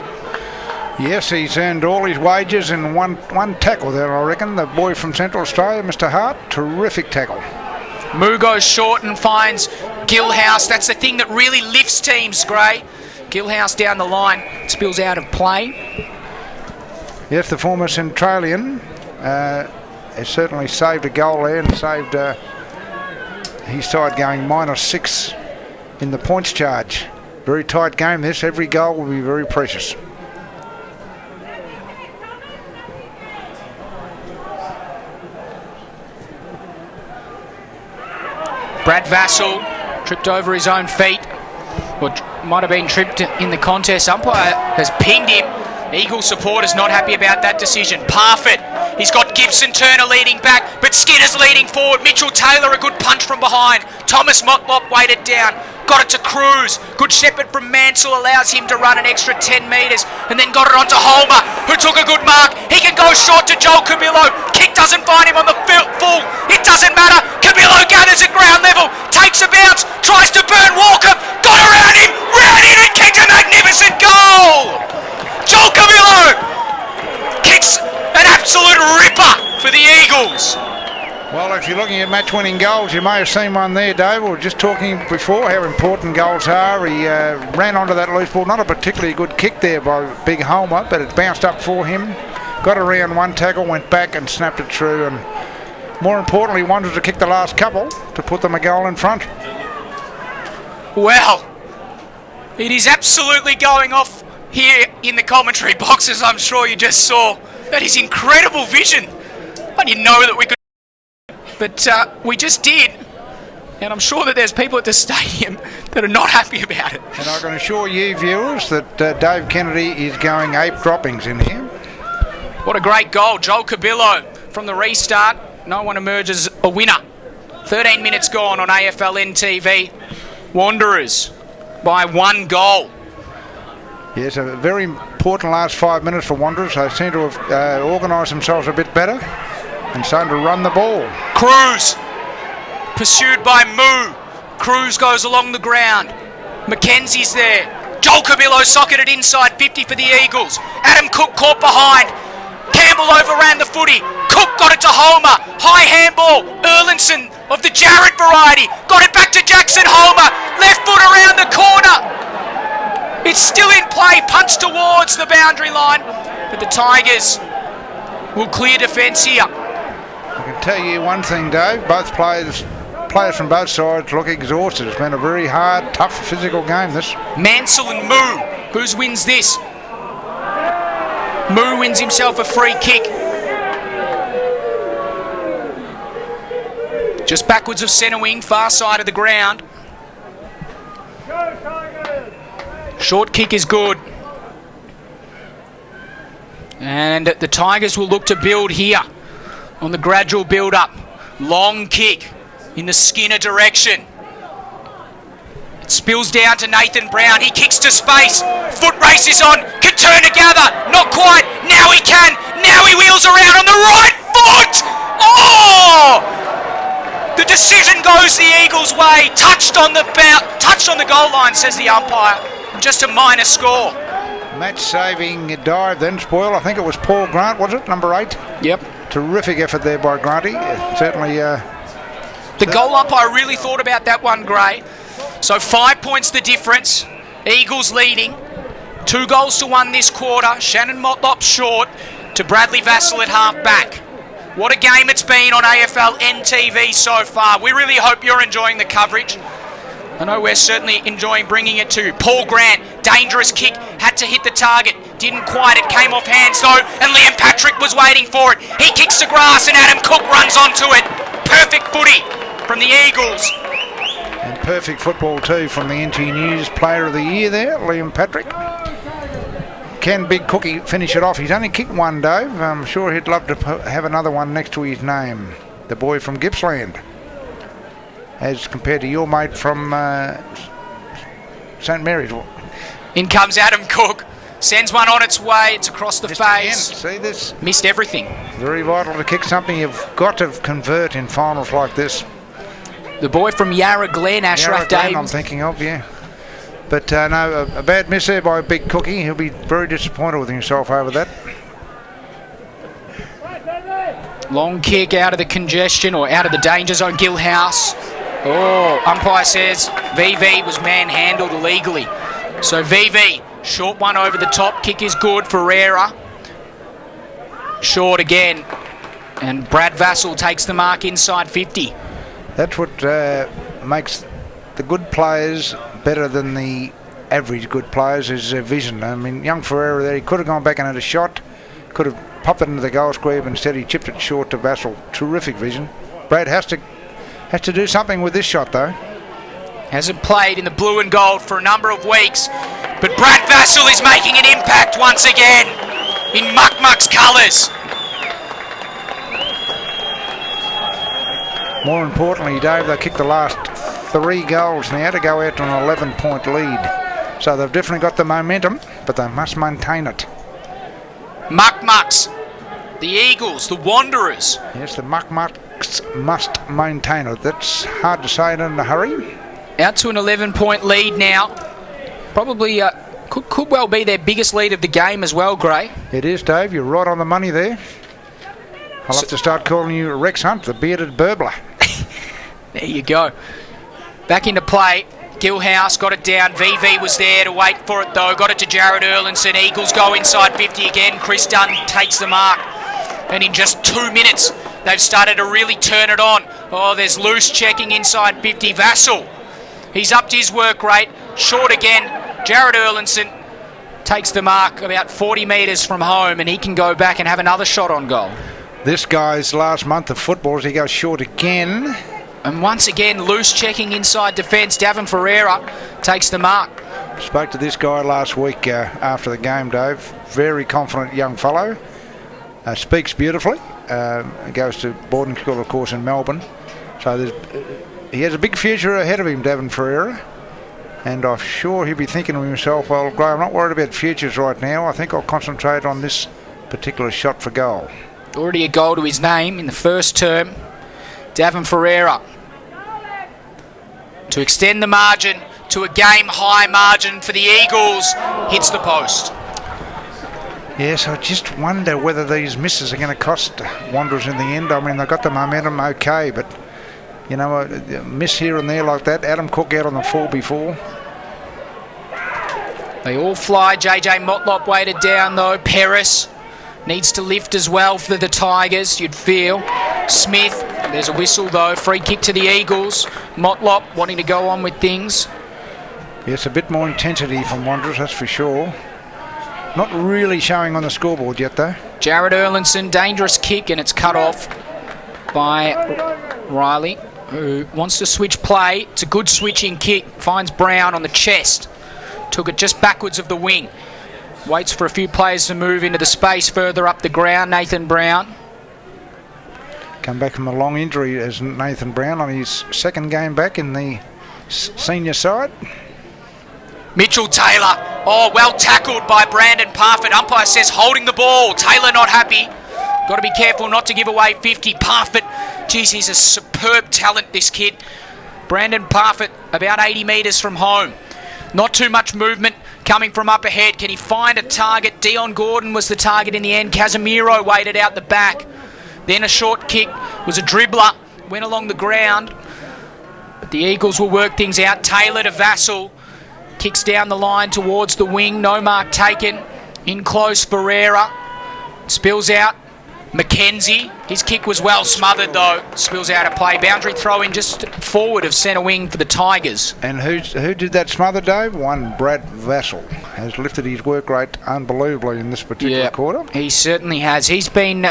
Yes, he's earned all his wages in one tackle there, I reckon. The boy from Central Australia, Mr. Hart, terrific tackle. Moo goes short and finds Gilhouse. That's the thing that really lifts teams, Gray. Gilhouse down the line, spills out of play. Yes, the former Centralian has certainly saved a goal there and saved his side going -6 in the points charge. Very tight game this. Every goal will be very precious. Brad Vassell tripped over his own feet, or might have been tripped in the contest. Umpire has pinged him. Eagle supporters not happy about that decision. Parfitt, he's got Gibson Turner leading back, but Skinner's leading forward. Mitchell Taylor, a good punch from behind. Thomas Motlop weighted down. Got it to Cruz. Good shepherd from Mansell allows him to run an extra 10 metres, and then got it onto Holmer, who took a good mark. He can go short to Joel Cabillo. Kick doesn't find him on the full. It doesn't matter. Cabillo gathers at ground level, takes a bounce, tries to burn Walker, got around him, ran in and kicked a magnificent goal. Joel Cabillo kicks an absolute ripper for the Eagles. Well, if you're looking at match-winning goals, you may have seen one there, Dave. We were just talking before how important goals are. He ran onto that loose ball. Not a particularly good kick there by Big Homer, but it bounced up for him. Got around one tackle, went back and snapped it through. And more importantly, wanted to kick the last couple to put them a goal in front. Well, it is absolutely going off here in the commentary box, as I'm sure you just saw. That is incredible vision. I didn't know that we could, but we just did. And I'm sure that there's people at the stadium that are not happy about it. And I can assure you, viewers, that Dave Kennedy is going ape droppings in here. What a great goal. Joel Cabillo from the restart. No one emerges a winner. 13 minutes gone on AFL NTV. Wanderers by 1 goal. Yes, a very important last 5 minutes for Wanderers. They seem to have organised themselves a bit better and starting to run the ball. Cruz, pursued by Moo. Cruz goes along the ground. Mackenzie's there. Joel Cabillo socketed inside 50 for the Eagles. Adam Cook caught behind. Campbell overran the footy. Cook got it to Homer. High handball. Erlinson of the Jarrett variety. Got it back to Jackson Homer. Left foot around the corner. It's still in play. Punch towards the boundary line. But the Tigers will clear defence here. I can tell you one thing, Dave. Both players from both sides look exhausted. It's been a very hard, tough, physical game, this. Mansell and Moo. Whose wins this? Moo wins himself a free kick. Just backwards of centre wing, far side of the ground. Short kick is good. And the Tigers will look to build here on the gradual build-up. Long kick in the Skinner direction. It spills down to Nathan Brown. He kicks to space. Foot race is on. Can turn to gather. Not quite. Now he can. Now he wheels around on the right foot. Oh! The decision goes the Eagles' way. Touched on the goal line, says the umpire. Just a minor score. Match-saving dive then, spoil. I think it was Paul Grant, was it? Number 8? Yep. Terrific effort there by Grunty. Certainly... the goal umpire really thought about that one, Gray. So 5 points the difference. Eagles leading. 2 goals to 1 this quarter. Shannon Motlop short to Bradley Vassell at half back. What a game it's been on AFL NTV so far. We really hope you're enjoying the coverage. I know we're certainly enjoying bringing it to you. Paul Grant, dangerous kick, had to hit the target. Didn't quite, it came off hands though, and Liam Patrick was waiting for it. He kicks the grass and Adam Cook runs onto it. Perfect footy from the Eagles. And perfect football too from the NT News Player of the Year there, Liam Patrick. Can Big Cookie finish it off? He's only kicked one, Dave. I'm sure he'd love to have another one next to his name. The boy from Gippsland. As compared to your mate from St Mary's. In comes Adam Cook. Sends one on its way. It's across the face. See this? Missed everything. Very vital to kick something you've got to convert in finals like this. The boy from Yarra Glen, Ashraf Davis. I'm thinking of, yeah. But no, a bad miss there by Big Cookie. He'll be very disappointed with himself over that. Long kick out of the congestion or out of the danger zone. Gilhouse. Oh, umpire says VV was manhandled illegally. So VV, short one over the top. Kick is good. Ferreira. Short again. And Brad Vassell takes the mark inside 50. That's what makes the good players better than the average good players is their vision. I mean, young Ferreira there, he could have gone back and had a shot. Could have popped it into the goal square, but instead he chipped it short to Vassell. Terrific vision. Brad has to do something with this shot though. Hasn't played in the blue and gold for a number of weeks, but Brad Vassell is making an impact once again in Muck Muck's colours. More importantly, Dave, they kicked the last 3 goals now to go out to an 11-point lead. So they've definitely got the momentum, but they must maintain it. Muck Mucks, the Eagles, the Wanderers. Yes, the Muck Mucks must maintain it. That's hard to say in a hurry. Out to an 11-point lead now. Probably could well be their biggest lead of the game as well, Gray. It is, Dave. You're right on the money there. I'll have to start calling you Rex Hunt, the bearded burbler. There you go. Back into play. Gilhouse got it down. VV was there to wait for it though. Got it to Jared Erlinson. Eagles go inside 50 again. Chris Dunn takes the mark. And in just 2 minutes, they've started to really turn it on. Oh, there's loose checking inside 50. Vassell. He's upped his work rate. Short again. Jared Erlinson takes the mark about 40 metres from home, and he can go back and have another shot on goal. This guy's last month of football as he goes short again. And once again, loose checking inside defence. Davin Ferreira takes the mark. Spoke to this guy last week after the game, Dave. Very confident young fellow. Speaks beautifully. Goes to boarding school, of course, in Melbourne. So he has a big future ahead of him, Davin Ferreira. And I'm sure he'll be thinking to himself, well, Gray, I'm not worried about futures right now. I think I'll concentrate on this particular shot for goal. Already a goal to his name in the first term. Davin Ferreira to extend the margin to a game-high margin for the Eagles. Hits the post. Yes, I just wonder whether these misses are going to cost Wanderers in the end. I mean, they've got the momentum okay, but, you know, a miss here and there like that. Adam Cook out on the full before. They all fly. JJ Motlop weighted down, though. Paris needs to lift as well for the Tigers, you'd feel. Smith, there's a whistle, though. Free kick to the Eagles. Motlop wanting to go on with things. Yes, a bit more intensity from Wanderers, that's for sure. Not really showing on the scoreboard yet, though. Jared Erlinson, dangerous kick, and it's cut off by Riley, who wants to switch play. It's a good switching kick. Finds Brown on the chest. Took it just backwards of the wing. Waits for a few players to move into the space further up the ground. Nathan Brown. Come back from a long injury as Nathan Brown on his second game back in the senior side. Mitchell Taylor. Oh, well tackled by Brandon Parfitt. Umpire says holding the ball. Taylor not happy. Got to be careful not to give away 50. Parfitt, geez, he's a superb talent, this kid. Brandon Parfitt, about 80 metres from home. Not too much movement coming from up ahead. Can he find a target? Dion Gordon was the target in the end. Casemiro waited out the back. Then a short kick was a dribbler. Went along the ground. But the Eagles will work things out. Taylor to Vassell. Kicks down the line towards the wing. No mark taken. In close, Ferreira. Spills out. McKenzie. His kick was well smothered, though. Spills out of play. Boundary throw in just forward of centre wing for the Tigers. And who did that smother, Dave? One Brad Vassell has lifted his work rate unbelievably in this particular quarter. He certainly has. He's been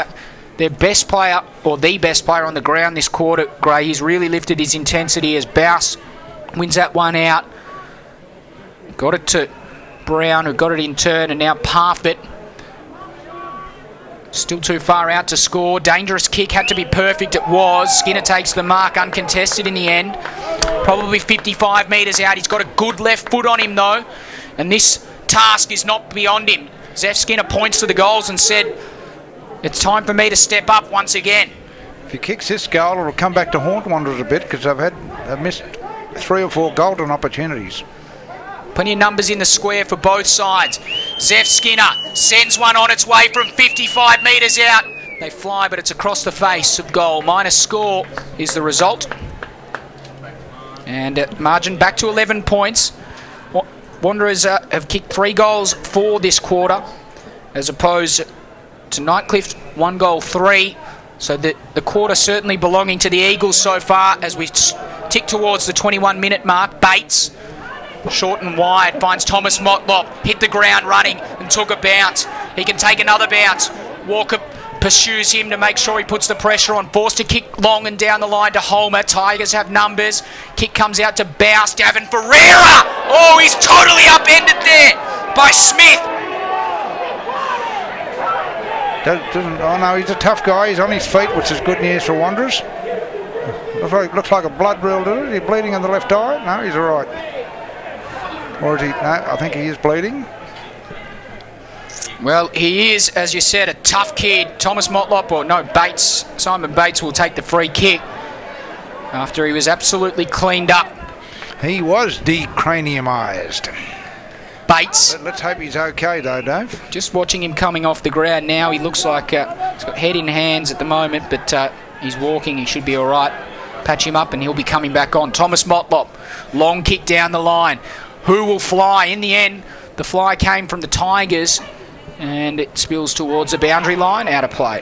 their best player, or the best player on the ground this quarter, Gray. He's really lifted his intensity as Bouse wins that one out. Got it to Brown, who got it in turn, and now Parfitt. Still too far out to score. Dangerous kick, had to be perfect. It was. Skinner takes the mark, uncontested in the end. Probably 55 metres out. He's got a good left foot on him, though. And this task is not beyond him. Zeph Skinner points to the goals and said, it's time for me to step up once again. If he kicks this goal, it'll come back to haunt Wanderers a bit, because they've missed 3 or 4 golden opportunities. Plenty of numbers in the square for both sides. Zeph Skinner sends one on its way from 55 metres out. They fly, but it's across the face of goal. Minus score is the result. And margin back to 11 points. Wanderers have kicked 3 goals for this quarter, as opposed to Nightcliff, 1 goal, 3. So the quarter certainly belonging to the Eagles so far as we tick towards the 21-minute mark. Bates, short and wide, finds Thomas Motlop, hit the ground running and took a bounce. He can take another bounce. Walker pursues him to make sure he puts the pressure on. Forced to kick long and down the line to Holmer. Tigers have numbers. Kick comes out to Bouse. Davin Ferreira! Oh, he's totally upended there by Smith. Oh no, he's a tough guy. He's on his feet, which is good news for Wanderers. Looks like a blood rill, does it? Is he bleeding in the left eye? No, he's all right. Or is he? No, I think he is bleeding. Well, he is, as you said, a tough kid. Thomas Motlop, or no, Bates. Simon Bates will take the free kick after he was absolutely cleaned up. He was decraniumised. Bates. Let's hope he's okay, though, Dave. Just watching him coming off the ground now, he looks like he's got head in hands at the moment, but he's walking. He should be all right. Patch him up, and he'll be coming back on. Thomas Motlop, long kick down the line. Who will fly? In the end, the fly came from the Tigers, and it spills towards the boundary line, out of play.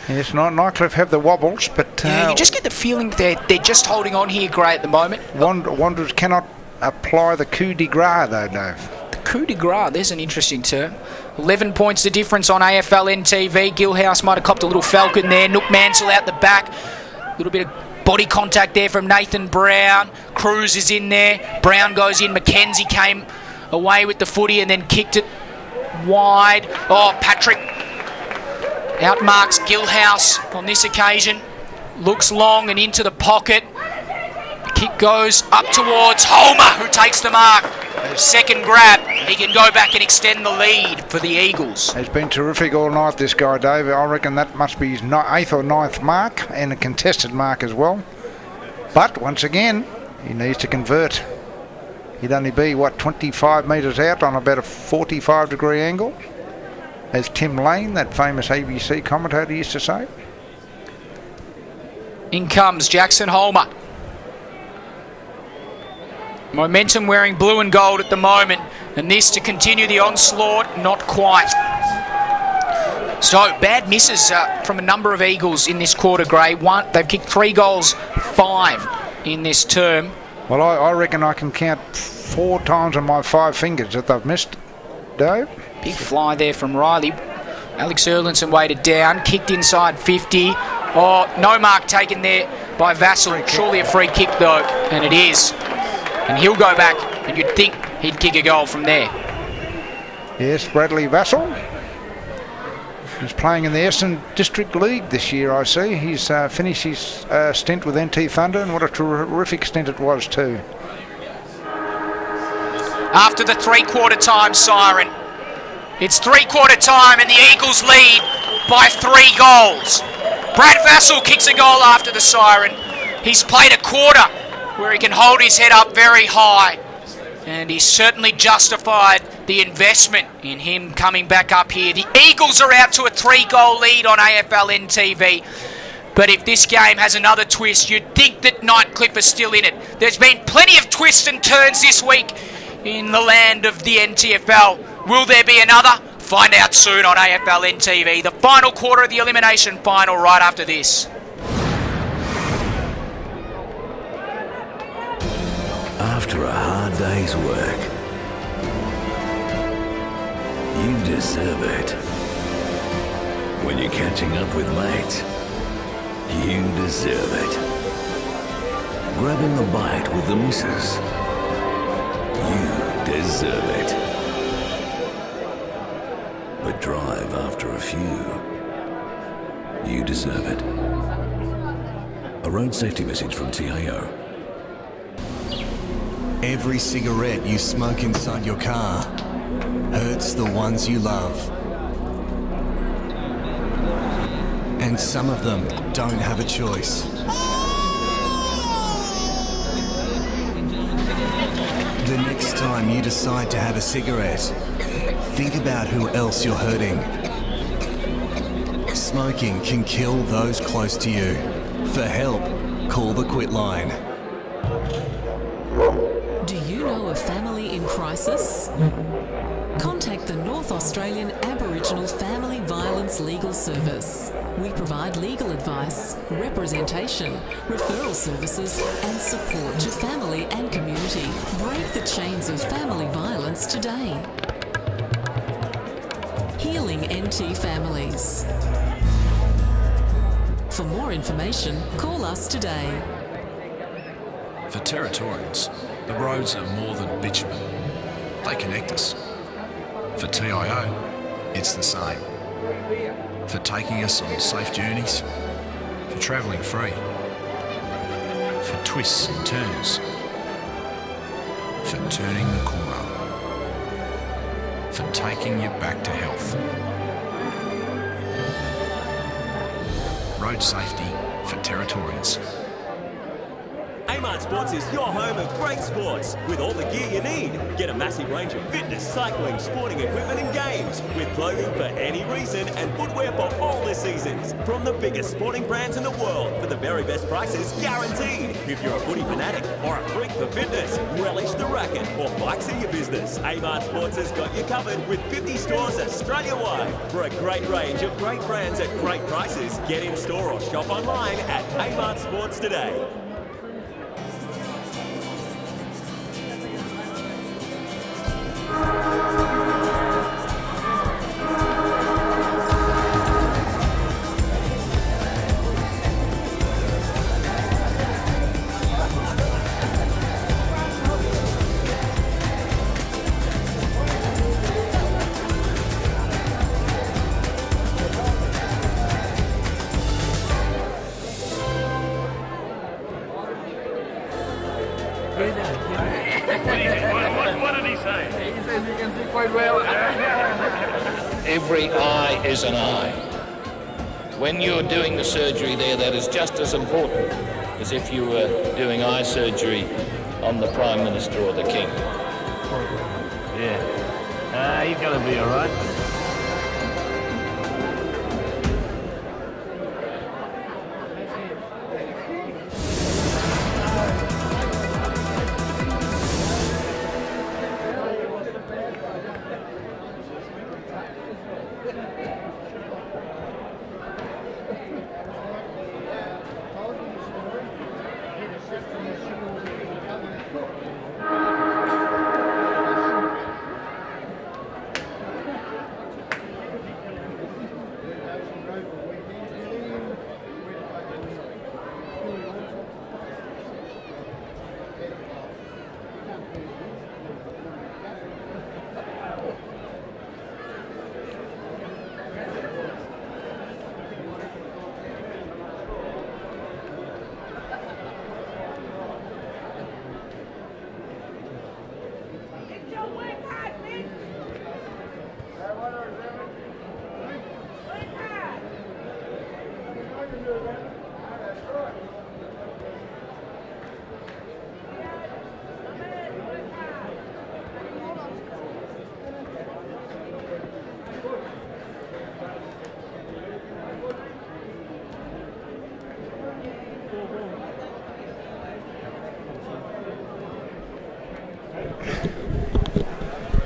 Yes, Nightcliff have the wobbles, but you just get the feeling they're just holding on here, Gray, at the moment. Wanderers cannot apply the coup de grace, though, Dave. The coup de grace, there's an interesting term. 11 points the difference on AFL NTV. Gilhouse might have copped a little falcon there. Nook Mansell out the back. A little bit of body contact there from Nathan Brown. Cruz is in there. Brown goes in. McKenzie came away with the footy and then kicked it wide. Oh, Patrick outmarks Gilhouse on this occasion. Looks long and into the pocket. The kick goes up towards Holmer, who takes the mark. Second grab. He can go back and extend the lead for the Eagles. He's been terrific all night, this guy, Dave. I reckon that must be his 8th or 9th mark, and a contested mark as well. But once again, he needs to convert. He'd only be, 25 metres out on about a 45-degree angle, as Tim Lane, that famous ABC commentator, used to say. In comes Jackson Holmer. Momentum wearing blue and gold at the moment, and this to continue the onslaught, not quite. So bad misses from a number of Eagles in this quarter, Gray. They've kicked 3 goals, 5 in this term. Well, I reckon I can count 4 times on my 5 fingers that they've missed, Dave. Big fly there from Riley. Alex Erlinson weighted down, kicked inside 50. Oh, no mark taken there by Vassell. Surely a free kick though, and it is. And he'll go back, and you'd think he'd kick a goal from there. Yes, Bradley Vassell. He's playing in the Essendon District League this year, I see. He's finished his stint with NT Thunder, and what a terrific stint it was too. After the 3-quarter time siren, it's 3-quarter time and the Eagles lead by 3 goals. Brad Vassell kicks a goal after the siren. He's played a quarter where he can hold his head up very high, and he's certainly justified the investment in him coming back up here. The Eagles are out to a 3-goal lead on AFL NTV, but if this game has another twist, you'd think that Nightcliff is still in it. There's been plenty of twists and turns this week in the land of the NTFL. Will there be another? Find out soon on AFL NTV. The final quarter of the elimination final right after this. After a hard day's work, you deserve it. When you're catching up with mates, you deserve it. Grabbing a bite with the missus, you deserve it. But drive after a few, you deserve it. A road safety message from TAO. Every cigarette you smoke inside your car hurts the ones you love. And some of them don't have a choice. The next time you decide to have a cigarette, think about who else you're hurting. Smoking can kill those close to you. For help, call the Quit line. Do you know a family in crisis? Contact the North Australian Aboriginal Family Violence Legal Service. We provide legal advice, representation, referral services and support to family and community. Break the chains of family violence today. Healing NT Families. For more information, call us today. For Territorians, the roads are more than bitumen. They connect us. For TIO, it's the same. For taking us on safe journeys, for travelling free, for twists and turns, for turning the corner, for taking you back to health. Road safety for Territorians. Amart Sports is your home of great sports with all the gear you need. Get a massive range of fitness, cycling, sporting equipment and games with clothing for any reason and footwear for all the seasons. From the biggest sporting brands in the world for the very best prices guaranteed. If you're a footy fanatic or a freak for fitness, relish the racket or bikes in your business. Amart Sports has got you covered with 50 stores Australia-wide. For a great range of great brands at great prices, get in store or shop online at Amart Sports today. What did he say? He says he can see quite well. Every eye is an eye. When you're doing the surgery there, that is just as important as if you were doing eye surgery on the Prime Minister or the King. Yeah. He's going to be all right.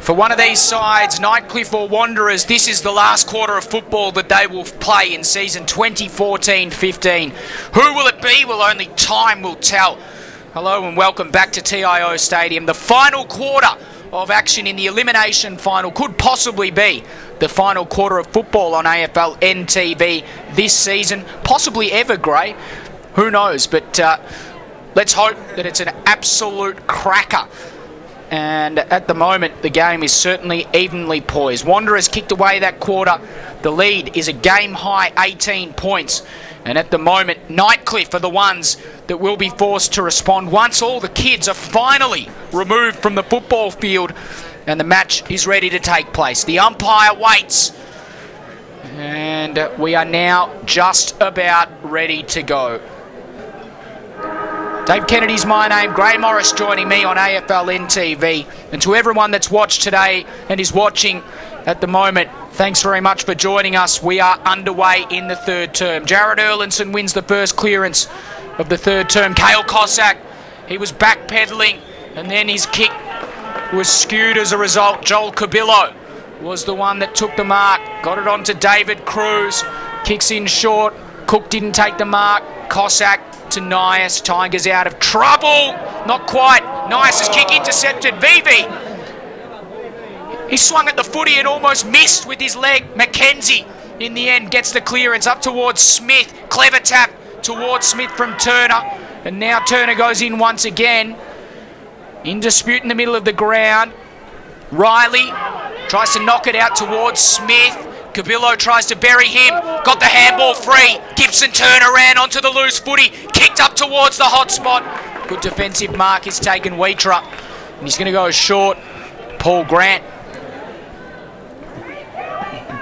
For one of these sides, Nightcliff or Wanderers, this is the last quarter of football that they will play in season 2014-15. Who will it be? Well, only time will tell. Hello and welcome back to TIO Stadium. The final quarter of action in the elimination final could possibly be the final quarter of football on AFL NTV this season, possibly ever, Gray. Who knows? But let's hope that it's an absolute cracker. And at the moment, the game is certainly evenly poised. Wanderers kicked away that quarter. The lead is a game-high 18 points. And at the moment, Nightcliff are the ones that will be forced to respond once all the kids are finally removed from the football field and the match is ready to take place. The umpire waits. And we are now just about ready to go. Dave Kennedy's my name, Gray Morris joining me on AFL NTV. And to everyone that's watched today and is watching at the moment, thanks very much for joining us. We are underway in the third term. Jared Erlinson wins the first clearance of the third term. Cale Cossack, he was backpedaling and then his kick was skewed as a result. Joel Cabillo was the one that took the mark. Got it on to David Cruz. Kicks in short. Cook didn't take the mark. Cossack to Nias. Tigers out of trouble. Not quite. Nias' kick intercepted. Vivi. He swung at the footy and almost missed with his leg. Mackenzie in the end gets the clearance up towards Smith. Clever tap towards Smith from Turner. And now Turner goes in once again. In dispute in the middle of the ground. Riley tries to knock it out towards Smith. Cabillo tries to bury him. Got the handball free. Gibson Turner ran onto the loose footy. Kicked up towards the hot spot. Good defensive mark is taken Wheater. And he's going to go short. Paul Grant.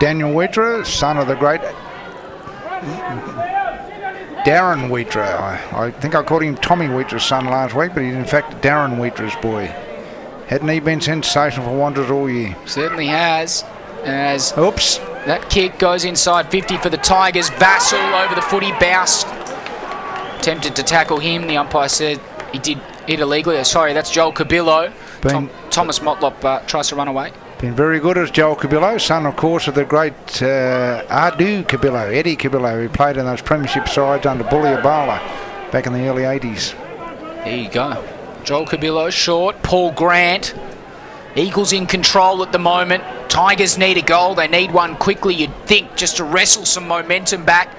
Daniel Wheater, son of the great Darren Wheater. I think I called him Tommy Wheater's son last week, but he's in fact Darren Wheater's boy. Hadn't he been sensational for Wanderers all year? Certainly has. As oops. That kick goes inside 50 for the Tigers. Vassal over the footy, bounced. Attempted to tackle him. The umpire said he did it illegally. Sorry, that's Joel Cabillo. Thomas Motlop tries to run away. Been very good as Joel Cabillo, son, of course, of the great Ardoo Cabillo, Eddie Cabillo, who played in those premiership sides under Bulliabala back in the early 80s. There you go. Joel Cabillo short. Paul Grant. Eagles in control at the moment. Tigers need a goal. They need one quickly, you'd think, just to wrestle some momentum back.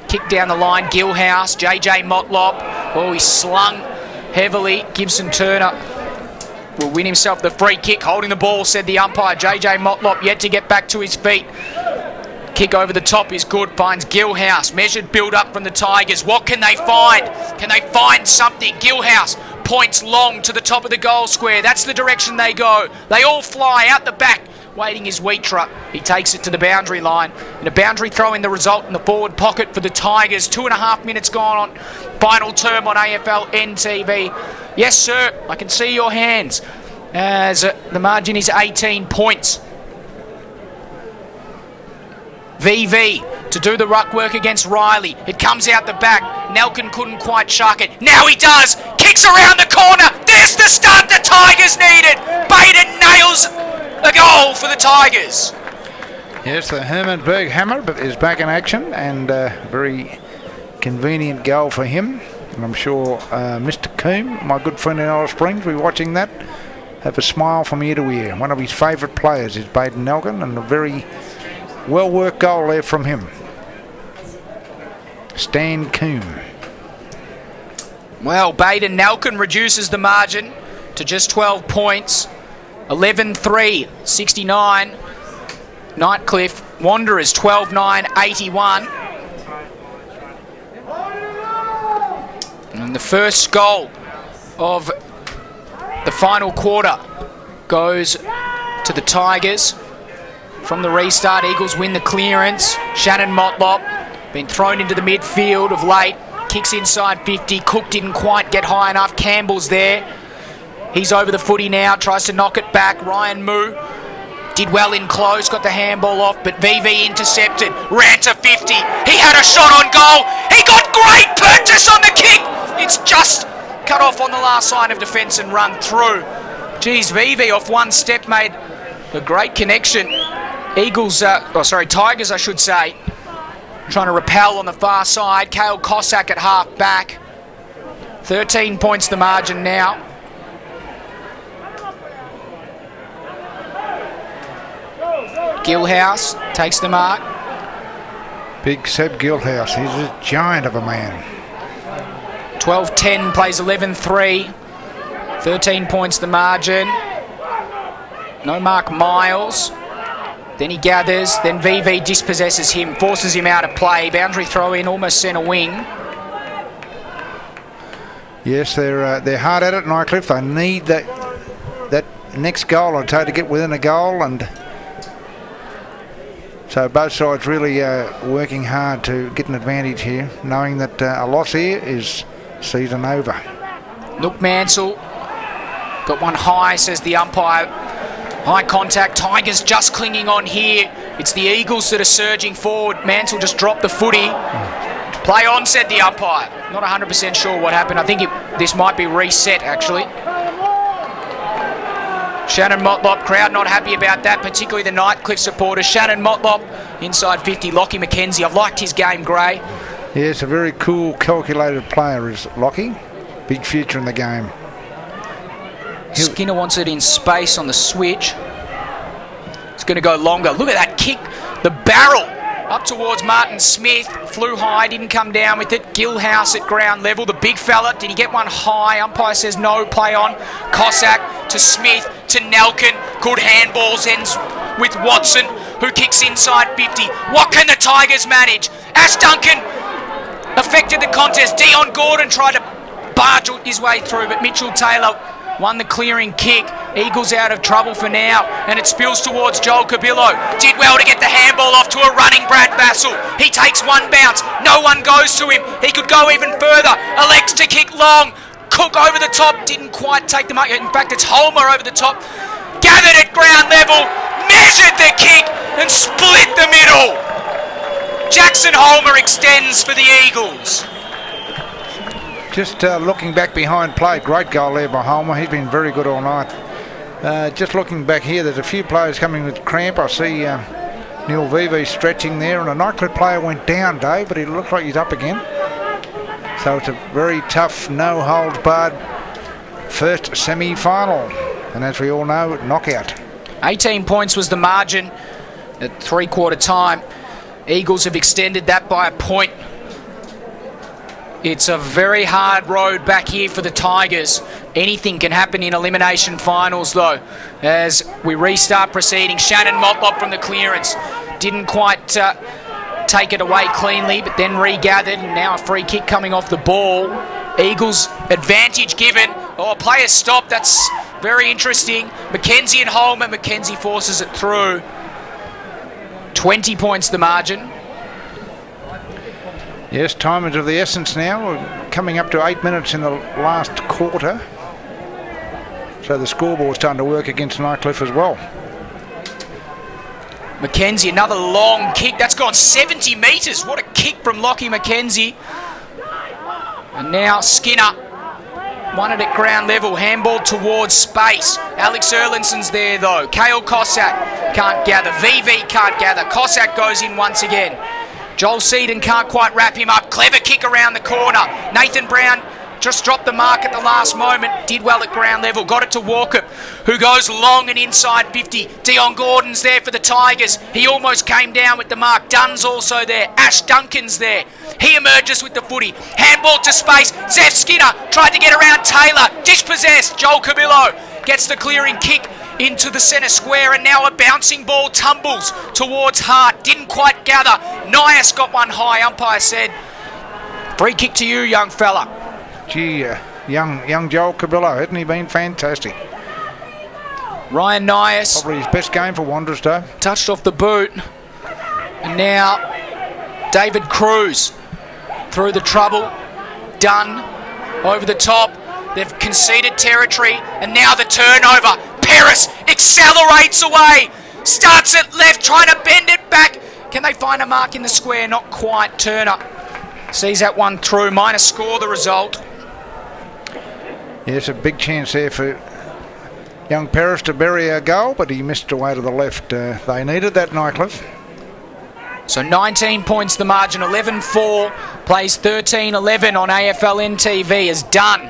Kick down the line. Gilhouse. JJ Motlop. Oh, he slung heavily. Gibson Turner will win himself the free kick. Holding the ball, said the umpire. JJ Motlop yet to get back to his feet. Kick over the top is good. Finds Gilhouse. Measured build up from the Tigers. What can they find? Can they find something? Gilhouse points long to the top of the goal square. That's the direction they go. They all fly out the back. waiting his Wheatra. He takes it to the boundary line. And a boundary throw in the result in the forward pocket for the Tigers. 2.5 minutes gone on. Final term on AFL NTV. Yes, sir, I can see your hands. As the margin is 18 points. VV to do the ruck work against Riley. It comes out the back. Nelkin couldn't quite shuck it. Now he does. Kicks around the corner. There's the start the Tigers needed. Baden nails a goal for the Tigers. Yes, the Hermanberg Hammer is back in action, and a very convenient goal for him. And I'm sure Mr. Coombe, my good friend in Alice Springs, will be watching that. Have a smile from ear to ear. One of his favourite players is Baden Nelkin, and a very well-worked goal there from him. Stan Coombe. Well, Baden Nelkin reduces the margin to just 12 points. 11-3, 69. Nightcliff Wanderers 12-9, 81. And the first goal of the final quarter goes to the Tigers. From the restart, Eagles win the clearance. Shannon Motlop been thrown into the midfield of late. Kicks inside 50. Cook didn't quite get high enough. Campbell's there. He's over the footy now. Tries to knock it back. Ryan Moo did well in close. Got the handball off, but VV intercepted. Ran to 50. He had a shot on goal. He got great purchase on the kick. It's just cut off on the last line of defence and run through. Geez, VV off one step made a great connection. Tigers, I should say, trying to repel on the far side. Cale Cossack at half back. 13 points the margin now. Gilhouse takes the mark. Big Seb Gilhouse, he's a giant of a man. 12-10, plays 11-3. 13 points the margin. No Mark Miles. Then he gathers, then VV dispossesses him, forces him out of play. Boundary throw in, almost centre wing. Yes, they're hard at it, Nightcliff. They need that next goal, I'd say, to get within a goal, and so both sides really working hard to get an advantage here, knowing that a loss here is season over. Nook Mansell got one high, says the umpire. High contact, Tigers just clinging on here. It's the Eagles that are surging forward. Mansell just dropped the footy. Play on, said the umpire. Not 100% sure what happened. I think this might be reset, actually. Shannon Motlop, crowd not happy about that, particularly the Nightcliff supporters. Shannon Motlop, inside 50. Lockie McKenzie, I've liked his game, Gray. Yes, a very cool, calculated player is Lockie. Big future in the game. Skinner wants it in space on the switch. It's going to go longer. Look at that kick. The barrel up towards Martin Smith. Flew high, didn't come down with it. Gilhouse at ground level. The big fella, did he get one high? Umpire says no, play on. Cossack to Smith to Nelkin. Good handballs, ends with Watson, who kicks inside 50. What can the Tigers manage? Ash Duncan affected the contest. Dion Gordon tried to barge his way through, but Mitchell Taylor won the clearing kick. Eagles out of trouble for now, and it spills towards Joel Cabillo. Did well to get the handball off to a running Brad Vassell. He takes one bounce. No one goes to him. He could go even further. Elects to kick long. Cook over the top. Didn't quite take the mark. In fact, it's Homer over the top. Gathered at ground level. Measured the kick and split the middle. Jackson Homer extends for the Eagles. Just looking back behind play, great goal there by Homer. He's been very good all night. Just looking back here, there's a few players coming with cramp. I see Neil Vivi stretching there, and a Nightcliff player went down, Dave, but he looks like he's up again. So it's a very tough, no-holds-barred first semi-final. And as we all know, knockout. 18 points was the margin at three-quarter time. Eagles have extended that by a point. It's a very hard road back here for the Tigers. Anything can happen in elimination finals, though. As we restart proceedings, Shannon Motlop from the clearance. Didn't quite take it away cleanly, but then regathered, and now a free kick coming off the ball. Eagles advantage given. Oh, player stopped. That's Very interesting. Mackenzie and Holman. Mackenzie forces it through. 20 points the margin. Yes, time is of the essence now. We're coming up to 8 minutes in the last quarter. So the scoreboard's starting to work against Nightcliff as well. Mackenzie, another long kick. That's gone 70 metres. What a kick from Lockie Mackenzie. And now Skinner. Won it at ground level. Handball towards space. Alex Erlinson's there though. Kale Cossack can't gather. VV can't gather. Cossack goes in once again. Joel Seaton can't quite wrap him up. Clever kick around the corner. Nathan Brown just dropped the mark at the last moment. Did well at ground level. Got it to Walkup, who goes long and inside 50. Dion Gordon's there for the Tigers. He almost came down with the mark. Dunn's also there. Ash Duncan's there. He emerges with the footy. Handball to space. Zeph Skinner tried to get around Taylor. Dispossessed. Joel Camillo gets the clearing kick into the centre square, and now a bouncing ball tumbles towards Hart. Didn't quite gather. Nias got one high. Umpire said, free kick to you, young fella. Gee, young Joel Cabillo, hasn't he been fantastic? Ryan Nias. Probably his best game for Wanderers, though. Touched off the boot. And now David Cruz through the trouble. Dunn over the top. They've conceded territory, and now the turnover. Paris accelerates away. Starts it left, trying to bend it back. Can they find a mark in the square? Not quite. Turner sees that one through. Minor score the result. Yes, a big chance there for young Paris to bury a goal, but he missed away to the left. They needed that, Nightcliff. So 19 points the margin. 11-4. Plays 13-11 on AFL NTV as Dunn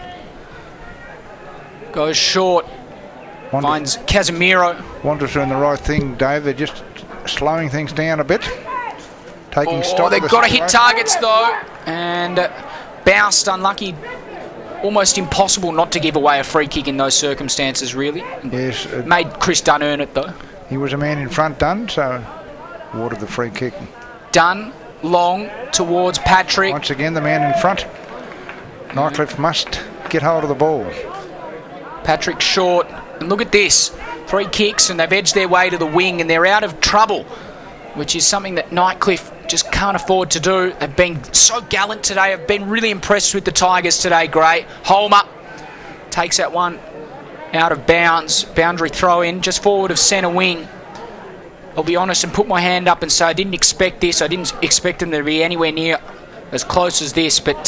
goes short. Finds Casemiro. Wanderers doing the right thing, Dave. They're just slowing things down a bit. Taking stock. They've got to hit targets though. And bounced, unlucky. Almost impossible not to give away a free kick in those circumstances, really. Yes. Made Chris Dunn earn it though. He was a man in front, Dunn, so awarded the free kick. Dunn, long towards Patrick. Once again, the man in front. Nightcliff must get hold of the ball. Patrick short. And look at this. 3 kicks and they've edged their way to the wing and they're out of trouble, which is something that Nightcliff just can't afford to do. They've been so gallant today. I've been really impressed with the Tigers today. Great. Holmer takes that one out of bounds. Boundary throw in just forward of centre wing. I'll be honest and put my hand up and say I didn't expect this. I didn't expect them to be anywhere near as close as this. But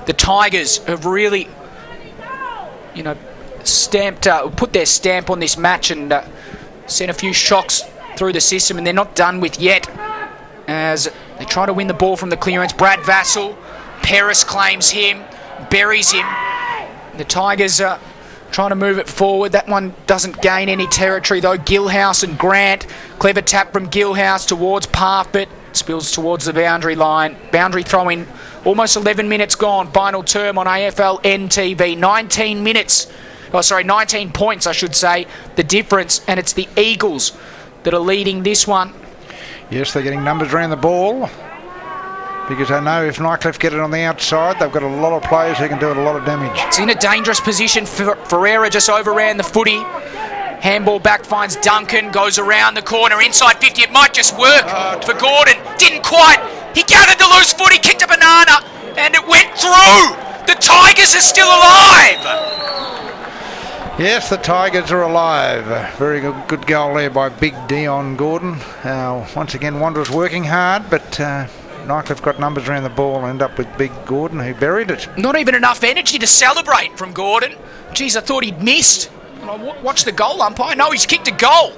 the Tigers have really, put their stamp on this match and sent a few shocks through the system, and they're not done with yet as they try to win the ball from the clearance. Brad Vassell, Paris claims him, buries him. The Tigers are trying to move it forward. That one doesn't gain any territory though. Gilhouse and Grant, clever tap from Gilhouse towards Parfitt, spills towards the boundary line. Boundary throw in, almost 11 minutes gone. Final term on AFL NTV. 19 points, I should say, the difference, and it's the Eagles that are leading this one. Yes, they're getting numbers around the ball because they know if Nightcliff get it on the outside, they've got a lot of players who can do it a lot of damage. It's in a dangerous position. Ferreira just overran the footy. Handball back finds Duncan, goes around the corner, inside 50. It might just work for Gordon. Didn't quite. He gathered the loose footy, kicked a banana, and it went through. The Tigers are still alive. Yes, the Tigers are alive. Very good goal there by big Dion Gordon. Once again, Wanderers working hard, but Nightcliff got numbers around the ball and end up with big Gordon, who buried it. Not even enough energy to celebrate from Gordon. Geez, I thought he'd missed. And I watched the goal umpire. No, he's kicked a goal.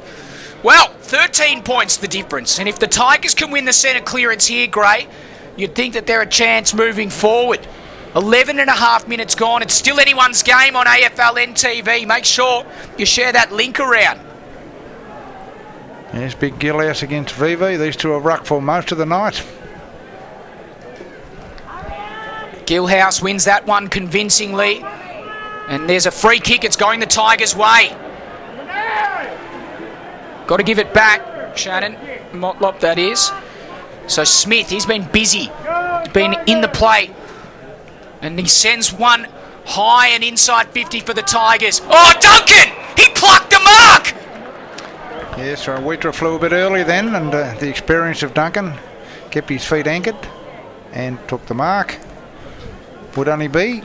Well, 13 points the difference. And if the Tigers can win the centre clearance here, Gray, you'd think that they're a chance moving forward. 11 and a half minutes gone. It's still anyone's game on AFL NTV. Make sure you share that link around. There's big Gilhouse against VV. These two have rucked for most of the night. Gilhouse wins that one convincingly. And there's a free kick. It's going the Tigers' way. Got to give it back, Shannon. Motlop, that is. So Smith, he's been busy. He's been in the play. And he sends one high and inside 50 for the Tigers. Oh, Duncan He plucked the mark! Yes, so Wheater flew a bit early then, and the experience of Duncan kept his feet anchored and took the mark. Would only be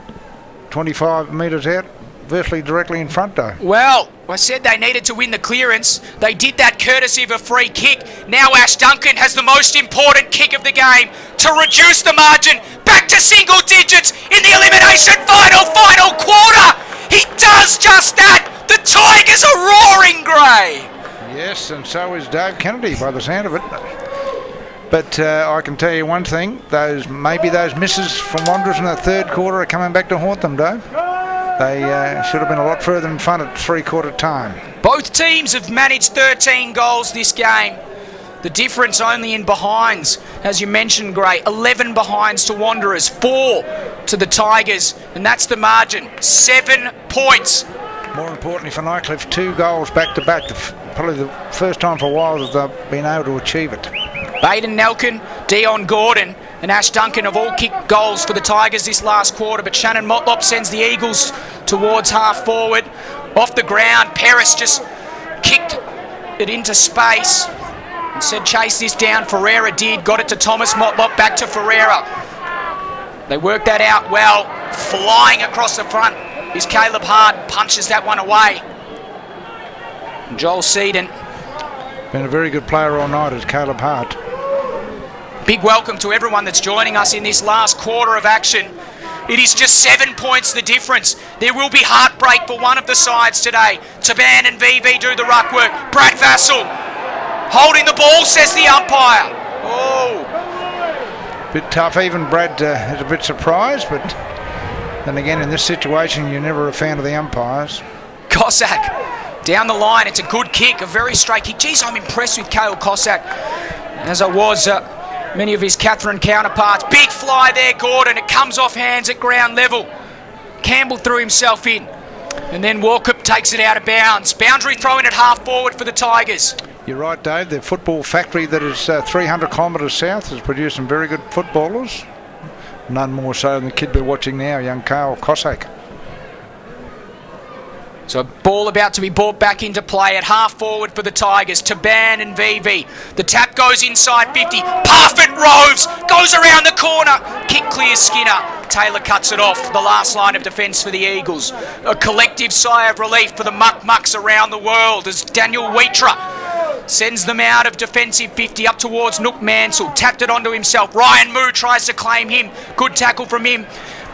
25 metres out, virtually directly in front though. Well, I said they needed to win the clearance. They did that courtesy of a free kick. Now Ash Duncan has the most important kick of the game to reduce the margin back to single digits in the elimination final quarter. He does just that. The Tigers are roaring grey. Yes, and so is Dave Kennedy by the sound of it. But I can tell you one thing, those misses from Wanderers in the third quarter are coming back to haunt them, Dave. They should have been a lot further in front at three-quarter time. Both teams have managed 13 goals this game. The difference only in behinds. As you mentioned, Gray, 11 behinds to Wanderers, 4 to the Tigers, and that's the margin, 7 points. More importantly for Nightcliff, 2 goals back-to-back. Probably the first time for a while that they've been able to achieve it. Baden Nelkin, Dion Gordon and Ash Duncan have all kicked goals for the Tigers this last quarter, but Shannon Motlop sends the Eagles towards half forward. Off the ground, Paris just kicked it into space and said chase this down. Ferreira did, got it to Thomas Motlop, back to Ferreira. They worked that out well. Flying across the front is Caleb Hart, punches that one away. And Joel Seaton. Been a very good player all night is Caleb Hart. Big welcome to everyone that's joining us in this last quarter of action. It is just 7 points the difference. There will be heartbreak for one of the sides today. Taban and VV do the ruck work. Brad Vassell holding the ball, says the umpire. Oh. Bit tough. Even Brad is a bit surprised, but then again in this situation you're never a fan of the umpires. Cossack down the line. It's a good kick, a very straight kick. Geez, I'm impressed with Cale Cossack, as I was many of his Catherine counterparts. Big fly there, Gordon. It comes off hands at ground level. Campbell threw himself in, and then Walkup takes it out of bounds. Boundary throwing at half forward for the Tigers. You're right, Dave. The football factory that is 300 kilometres south has produced some very good footballers. None more so than the kid we're watching now, young Cale Cossack. So a ball about to be brought back into play at half forward for the Tigers. Taban and VV. The tap goes inside 50. Parfitt roves. Goes around the corner. Kick clears Skinner. Taylor cuts it off. The last line of defence for the Eagles. A collective sigh of relief for the mucks around the world as Daniel Wheater sends them out of defensive 50 up towards Nook Mansell. Tapped it onto himself. Ryan Moo tries to claim him. Good tackle from him.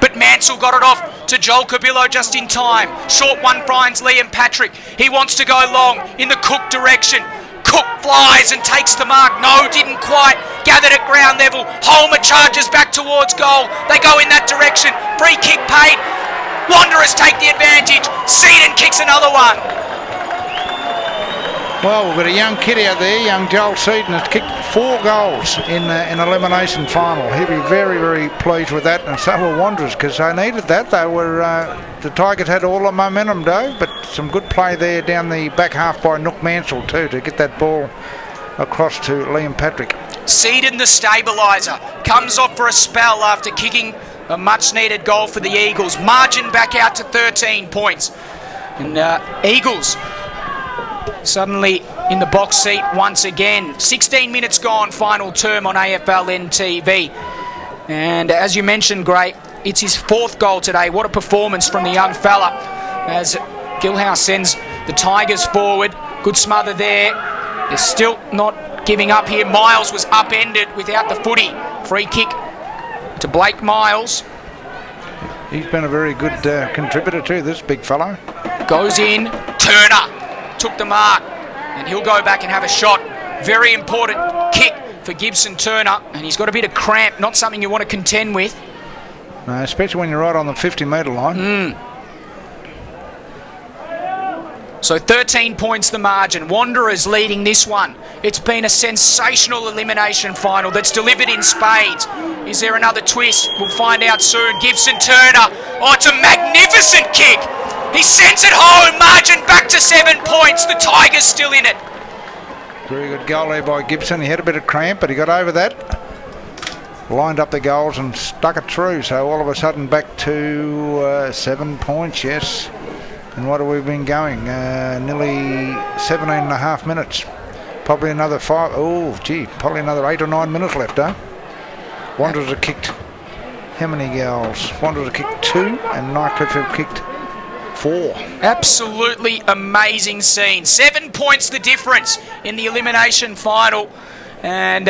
But Mansell got it off to Joel Cabillo just in time. Short one finds Liam Patrick. He wants to go long in the Cook direction. Cook flies and takes the mark. No, didn't quite. Gathered at ground level. Holmer charges back towards goal. They go in that direction. Free kick paid. Wanderers take the advantage. Seaton kicks another one. Well, we've got a young kid out there, young Joel Seaton, has kicked 4 goals in an elimination final. He'll be very, very pleased with that, and so will Wanderers, because they needed that. They were the Tigers had all the momentum, Dave, but some good play there down the back half by Nook Mansell too to get that ball across to Liam Patrick. Seaton, the stabiliser, comes off for a spell after kicking a much-needed goal for the Eagles. Margin back out to 13 points. And Eagles suddenly in the box seat once again. 16 minutes gone, final term on AFL NTV. And as you mentioned, Gray, it's his 4th goal today. What a performance from the young fella as Gilhouse sends the Tigers forward. Good smother there. They're still not giving up here. Miles was upended without the footy. Free kick to Blake Miles. He's been a very good contributor too, this big fellow. Goes in. Turner took the mark, and he'll go back and have a shot. Very important kick for Gibson Turner, and he's got a bit of cramp, not something you want to contend with. No, especially when you're right on the 50-metre line. So 13 points the margin. Wanderers leading this one. It's been a sensational elimination final that's delivered in spades. Is there another twist? We'll find out soon. Gibson Turner. Oh, it's a magnificent kick. He sends it home. Margin back to 7 points. The Tigers still in it. Very good goal there by Gibson. He had a bit of cramp, but he got over that. Lined up the goals and stuck it through. So all of a sudden back to 7 points, yes. And what have we been going? Nearly 17 and a half minutes. Probably another 5. Oh, gee, probably another 8 or 9 minutes left, eh? Wanderers have kicked how many goals? Wanderers have kicked 2 and Nightcliff have kicked 4. Absolutely amazing scene. 7 points the difference in the elimination final. And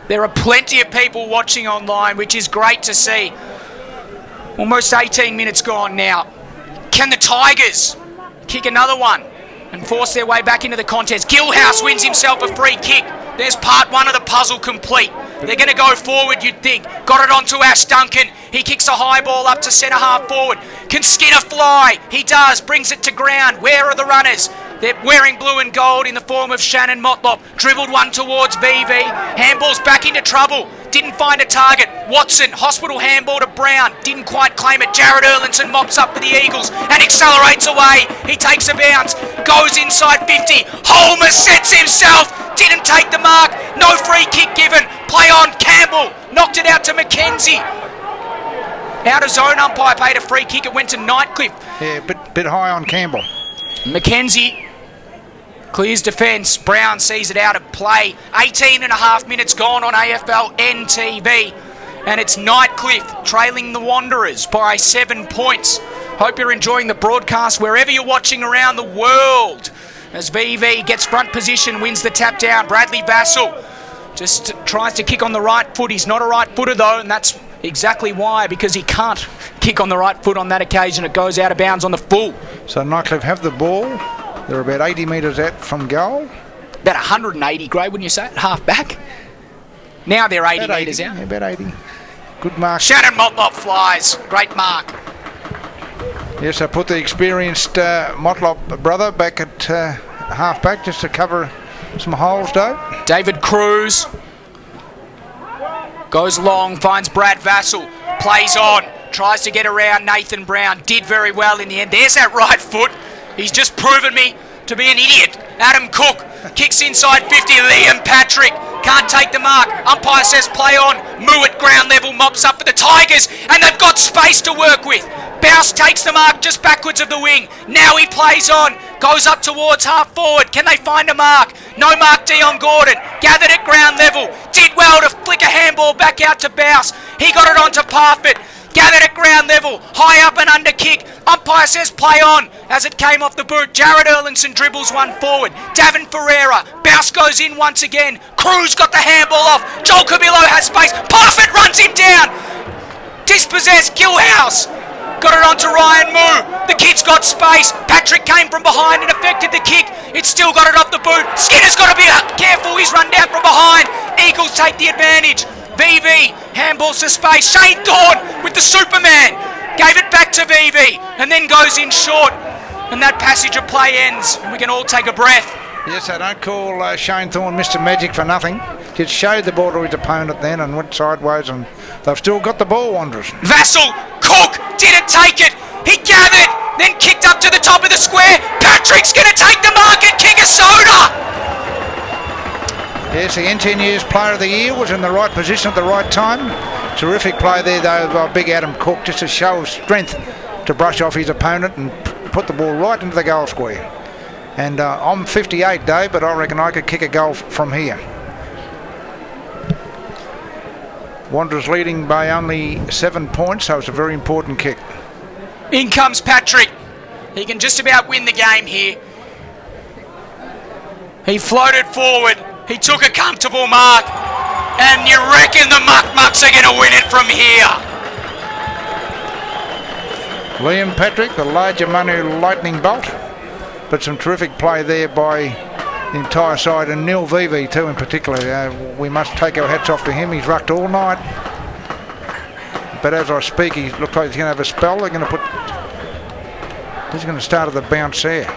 there are plenty of people watching online, which is great to see. Almost 18 minutes gone now. Can the Tigers kick another one and force their way back into the contest? Gilhouse wins himself a free kick. There's part 1 of the puzzle complete. They're going to go forward, you'd think. Got it onto Ash Duncan. He kicks a high ball up to centre half forward. Can Skinner fly? He does. Brings it to ground. Where are the runners? They're wearing blue and gold in the form of Shannon Motlop. Dribbled one towards VV. Handball's back into trouble. Didn't find a target. Watson, hospital handball to Brown. Didn't quite claim it. Jared Erlinson mops up for the Eagles and accelerates away. He takes a bounce. Goes inside 50. Holmes sets himself. Didn't take the mark. No free kick given. Play on. Campbell knocked it out to McKenzie. Out of zone umpire paid a free kick. It went to Nightcliff. Yeah, bit high on Campbell. McKenzie clears defence. Brown sees it out of play. 18 and a half minutes gone on AFL NTV. And it's Nightcliff trailing the Wanderers by 7 points. Hope you're enjoying the broadcast wherever you're watching around the world. As VV gets front position, wins the tap down. Bradley Vassell just tries to kick on the right foot. He's not a right footer though, and that's exactly why, because he can't kick on the right foot on that occasion. It goes out of bounds on the full. So Nightcliff have the ball. They're about 80 metres out from goal. About 180, Gray, wouldn't you say? Half back. Now they're 80 metres out. Yeah, about 80. Good mark. Shannon Motlop flies. Great mark. Yes, I put the experienced Motlop brother back at half back just to cover some holes, Dave. David Cruz goes long, finds Brad Vassell, plays on, tries to get around Nathan Brown. Did very well in the end. There's that right foot. He's just proven me to be an idiot. Adam Cook kicks inside 50. Liam Patrick can't take the mark. Umpire says play on. Moo at ground level mops up for the Tigers, and they've got space to work with. Bouse takes the mark just backwards of the wing. Now he plays on. Goes up towards half forward. Can they find a mark? No mark. Dion Gordon gathered at ground level. Did well to flick a handball back out to Bouse. He got it onto Parfitt. Gathered at ground level, high up and under kick. Umpire says play on as it came off the boot. Jared Erlinson dribbles one forward. Davin Ferreira, Bouse goes in once again. Cruz got the handball off. Joel Cabillo has space. Parfitt runs him down. Dispossessed Gilhouse. Got it onto Ryan Moo. The kid's got space. Patrick came from behind and affected the kick. It's still got it off the boot. Skinner's got to be careful. He's run down from behind. Eagles take the advantage. VV handballs to space. Shane Thorne with the Superman gave it back to VV and then goes in short, and that passage of play ends and we can all take a breath. Yes, I don't call Shane Thorne Mr. Magic for nothing. Just showed the ball to his opponent then and went sideways, and they've still got the ball, Wanderers. Vassell, Cook didn't take it. He gathered, then kicked up to the top of the square. Patrick's going to take the mark and kick a soda. Yes, the NTNU's Player of the Year was in the right position at the right time. Terrific play there, though, by big Adam Cook, just a show of strength to brush off his opponent and put the ball right into the goal square. And I'm 58, Dave, but I reckon I could kick a goal from here. Wanderers leading by only 7 points, so it's a very important kick. In comes Patrick. He can just about win the game here. He floated forward. He took a comfortable mark, and you reckon the Muck-Mucks are going to win it from here? Liam Patrick, the larger Manu lightning bolt, but some terrific play there by the entire side, and Neil Vivi too in particular. We must take our hats off to him. He's rucked all night, but as I speak, he looks like he's going to have a spell. He's going to start at the bounce there.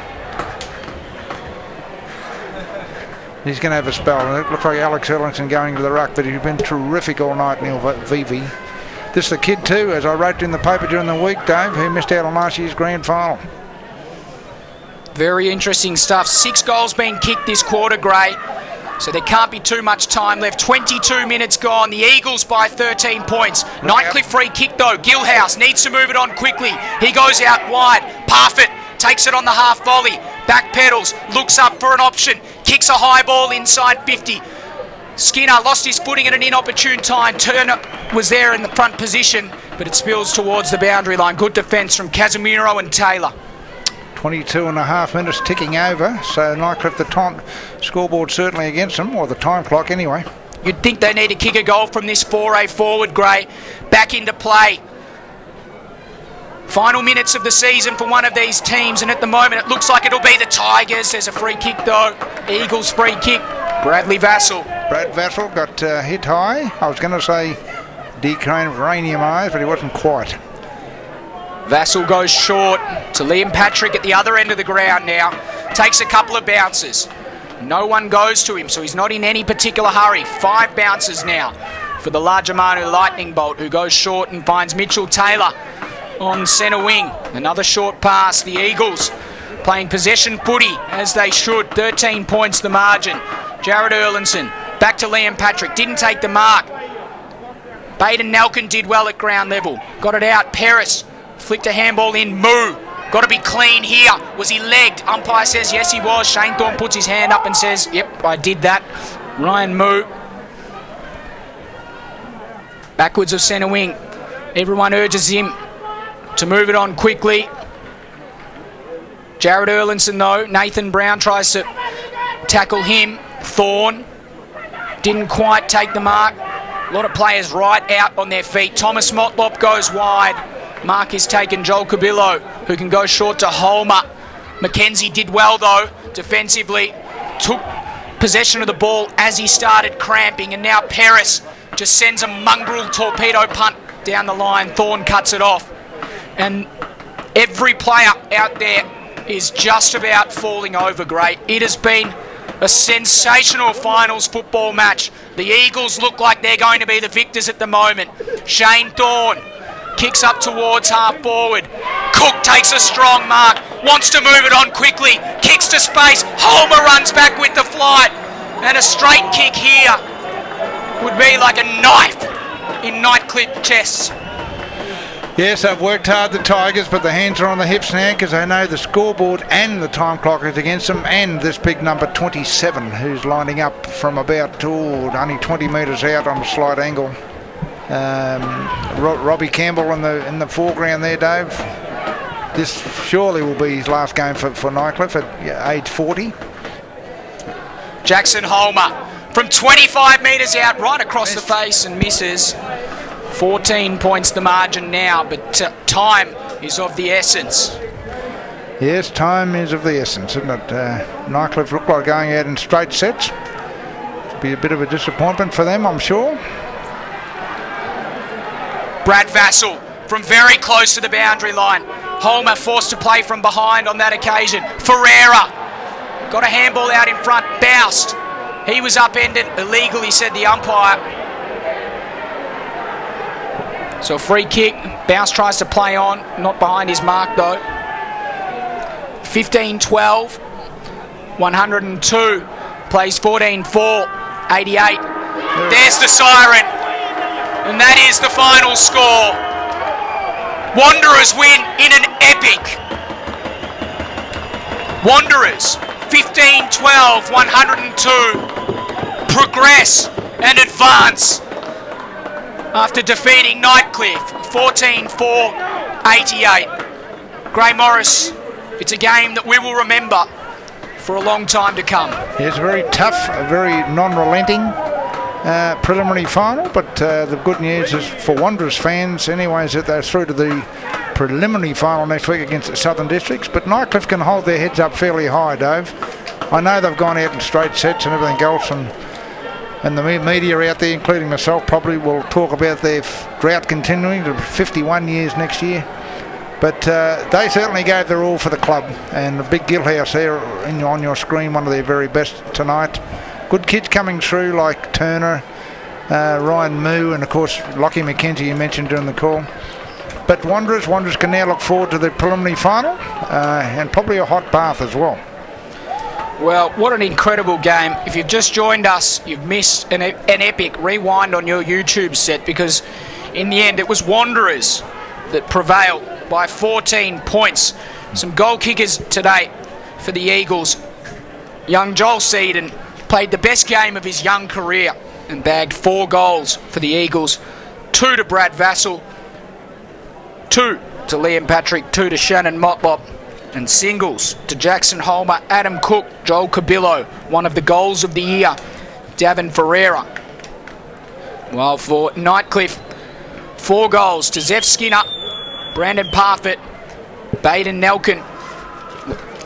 He's going to have a spell, and it looks like Alex Erlinson going to the ruck, but he's been terrific all night, Neil Vivi. This is the kid too, as I wrote in the paper during the week, Dave, who missed out on last year's grand final. Very interesting stuff. 6 goals being kicked this quarter, Gray. So there can't be too much time left. 22 minutes gone. The Eagles by 13 points. Nightcliff free kick though. Gilhouse needs to move it on quickly. He goes out wide. Parfitt takes it on the half volley, backpedals, looks up for an option, kicks a high ball inside 50. Skinner lost his footing at an inopportune time. Turner was there in the front position, but it spills towards the boundary line. Good defence from Casemiro and Taylor. 22 and a half minutes ticking over, so Nightcliff, the time scoreboard certainly against them, or the time clock anyway. You'd think they need to kick a goal from this foray forward, Gray. Back into play. Final minutes of the season for one of these teams, and at the moment it looks like it'll be the Tigers. There's a free kick though. Eagles free kick. Bradley Vassell. Brad Vassell got hit high. I was going to say decranium, but he wasn't quite. Vassell goes short to Liam Patrick at the other end of the ground now. Takes a couple of bounces. No one goes to him, so he's not in any particular hurry. 5 bounces now for the larger Manu Lightning Bolt, who goes short and finds Mitchell Taylor on centre wing. Another short pass. The Eagles playing possession footy as they should. 13 points the margin. Jared Erlinson back to Liam Patrick. Didn't take the mark. Baden Nelkin did well at ground level. Got it out. Paris flicked a handball in. Moo. Got to be clean here. Was he legged? Umpire says yes, he was. Shane Thorne puts his hand up and says, yep, I did that. Ryan Moo. Backwards of centre wing. Everyone urges him to move it on quickly. Jared Erlinson though. Nathan Brown tries to tackle him. Thorne didn't quite take the mark. A lot of players right out on their feet. Thomas Motlop goes wide. Mark is taken. Joel Cabillo, who can go short to Holmer. McKenzie did well though defensively. Took possession of the ball as he started cramping, and now Paris just sends a mongrel torpedo punt down the line. Thorne cuts it off, and every player out there is just about falling over, Gray. It has been a sensational finals football match. The Eagles look like they're going to be the victors at the moment. Shane Thorne kicks up towards half forward. Cook takes a strong mark, wants to move it on quickly, kicks to space. Holmer runs back with the flight, and a straight kick here would be like a knife in Nightcliff chests. Yes, they've worked hard, the Tigers, but the hands are on the hips now because they know the scoreboard and the time clock is against them, and this big number 27 who's lining up from about only 20 metres out on a slight angle. Robbie Campbell in the foreground there, Dave. This surely will be his last game for Nightcliff at age 40. Jackson Holmer from 25 metres out, right across the face, and misses. 14 points the margin now, but time is of the essence. Yes, time is of the essence, isn't it? Nightcliff look like going out in straight sets. It'll be a bit of a disappointment for them, I'm sure. Brad Vassell from very close to the boundary line. Holmer forced to play from behind on that occasion. Ferreira got a handball out in front, bounced. He was upended illegally, said the umpire. So a free kick. Bounce tries to play on, not behind his mark though. 15-12, 102, plays 14-4, 88. There's the siren, and that is the final score. Wanderers win in an epic. Wanderers, 15-12, 102, progress and advance after defeating Nightcliff 14-4, 88. Gray Morris, it's a game that we will remember for a long time to come. It's very tough, a very non-relenting preliminary final, but the good news is for Wanderers fans anyways that they're through to the preliminary final next week against the Southern Districts, but Nightcliff can hold their heads up fairly high, Dave. I know they've gone out in straight sets and everything else, and the media out there, including myself, probably will talk about their drought continuing to 51 years next year. But they certainly gave their all for the club, and the big Gilhouse there on your screen, one of their very best tonight. Good kids coming through like Turner, Ryan Moo, and of course Lockie McKenzie you mentioned during the call. But Wanderers can now look forward to the preliminary final and probably a hot bath as well. Well, what an incredible game. If you've just joined us, you've missed an epic rewind on your YouTube set, because in the end it was Wanderers that prevailed by 14 points Some goal kickers today for the Eagles. Young Joel Seedon played the best game of his young career and bagged 4 goals for the Eagles. 2 to Brad Vassell, 2 to Liam Patrick, 2 to Shannon Motlop, and singles to Jackson Holmer, Adam Cook, Joel Cabillo. One of the goals of the year, Davin Ferreira. While for Nightcliff, 4 goals to Zeph Skinner, Brandon Parfitt, Baden Nelkin.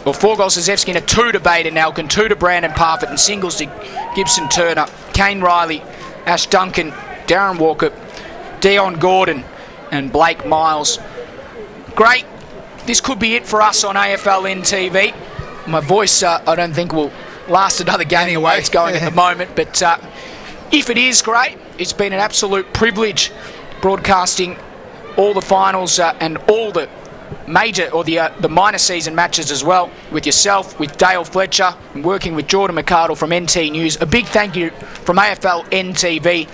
Well, 4 goals to Zeph Skinner, 2 to Baden Nelkin, 2 to Brandon Parfitt, and singles to Gibson Turner, Kane Riley, Ash Duncan, Darren Walker, Dion Gordon, and Blake Miles. Great. This could be it for us on AFLN TV. My voice, I don't think will last another game the way it's going at the moment, but if it is, great. It's been an absolute privilege broadcasting all the finals and all the major or the minor season matches as well, with yourself, with Dale Fletcher, and working with Jordan McArdle from NT News. A big thank you from AFLN TV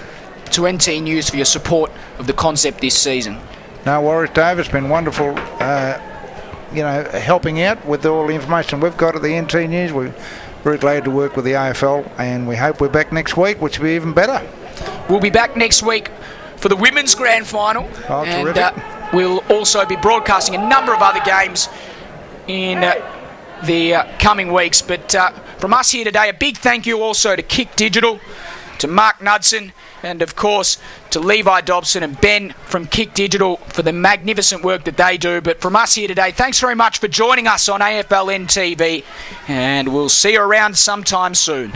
to NT News for your support of the concept this season. No worries, Dave. It's been wonderful, helping out with all the information we've got at the NT News. We're very glad to work with the AFL, and we hope we're back next week, which will be even better. We'll be back next week for the women's grand final. Oh, and terrific. We'll also be broadcasting a number of other games in the coming weeks. But from us here today, a big thank you also to Kick Digital, to Mark Knudsen, and of course to Levi Dobson and Ben from Kick Digital for the magnificent work that they do. But from us here today, thanks very much for joining us on AFLN TV, and we'll see you around sometime soon.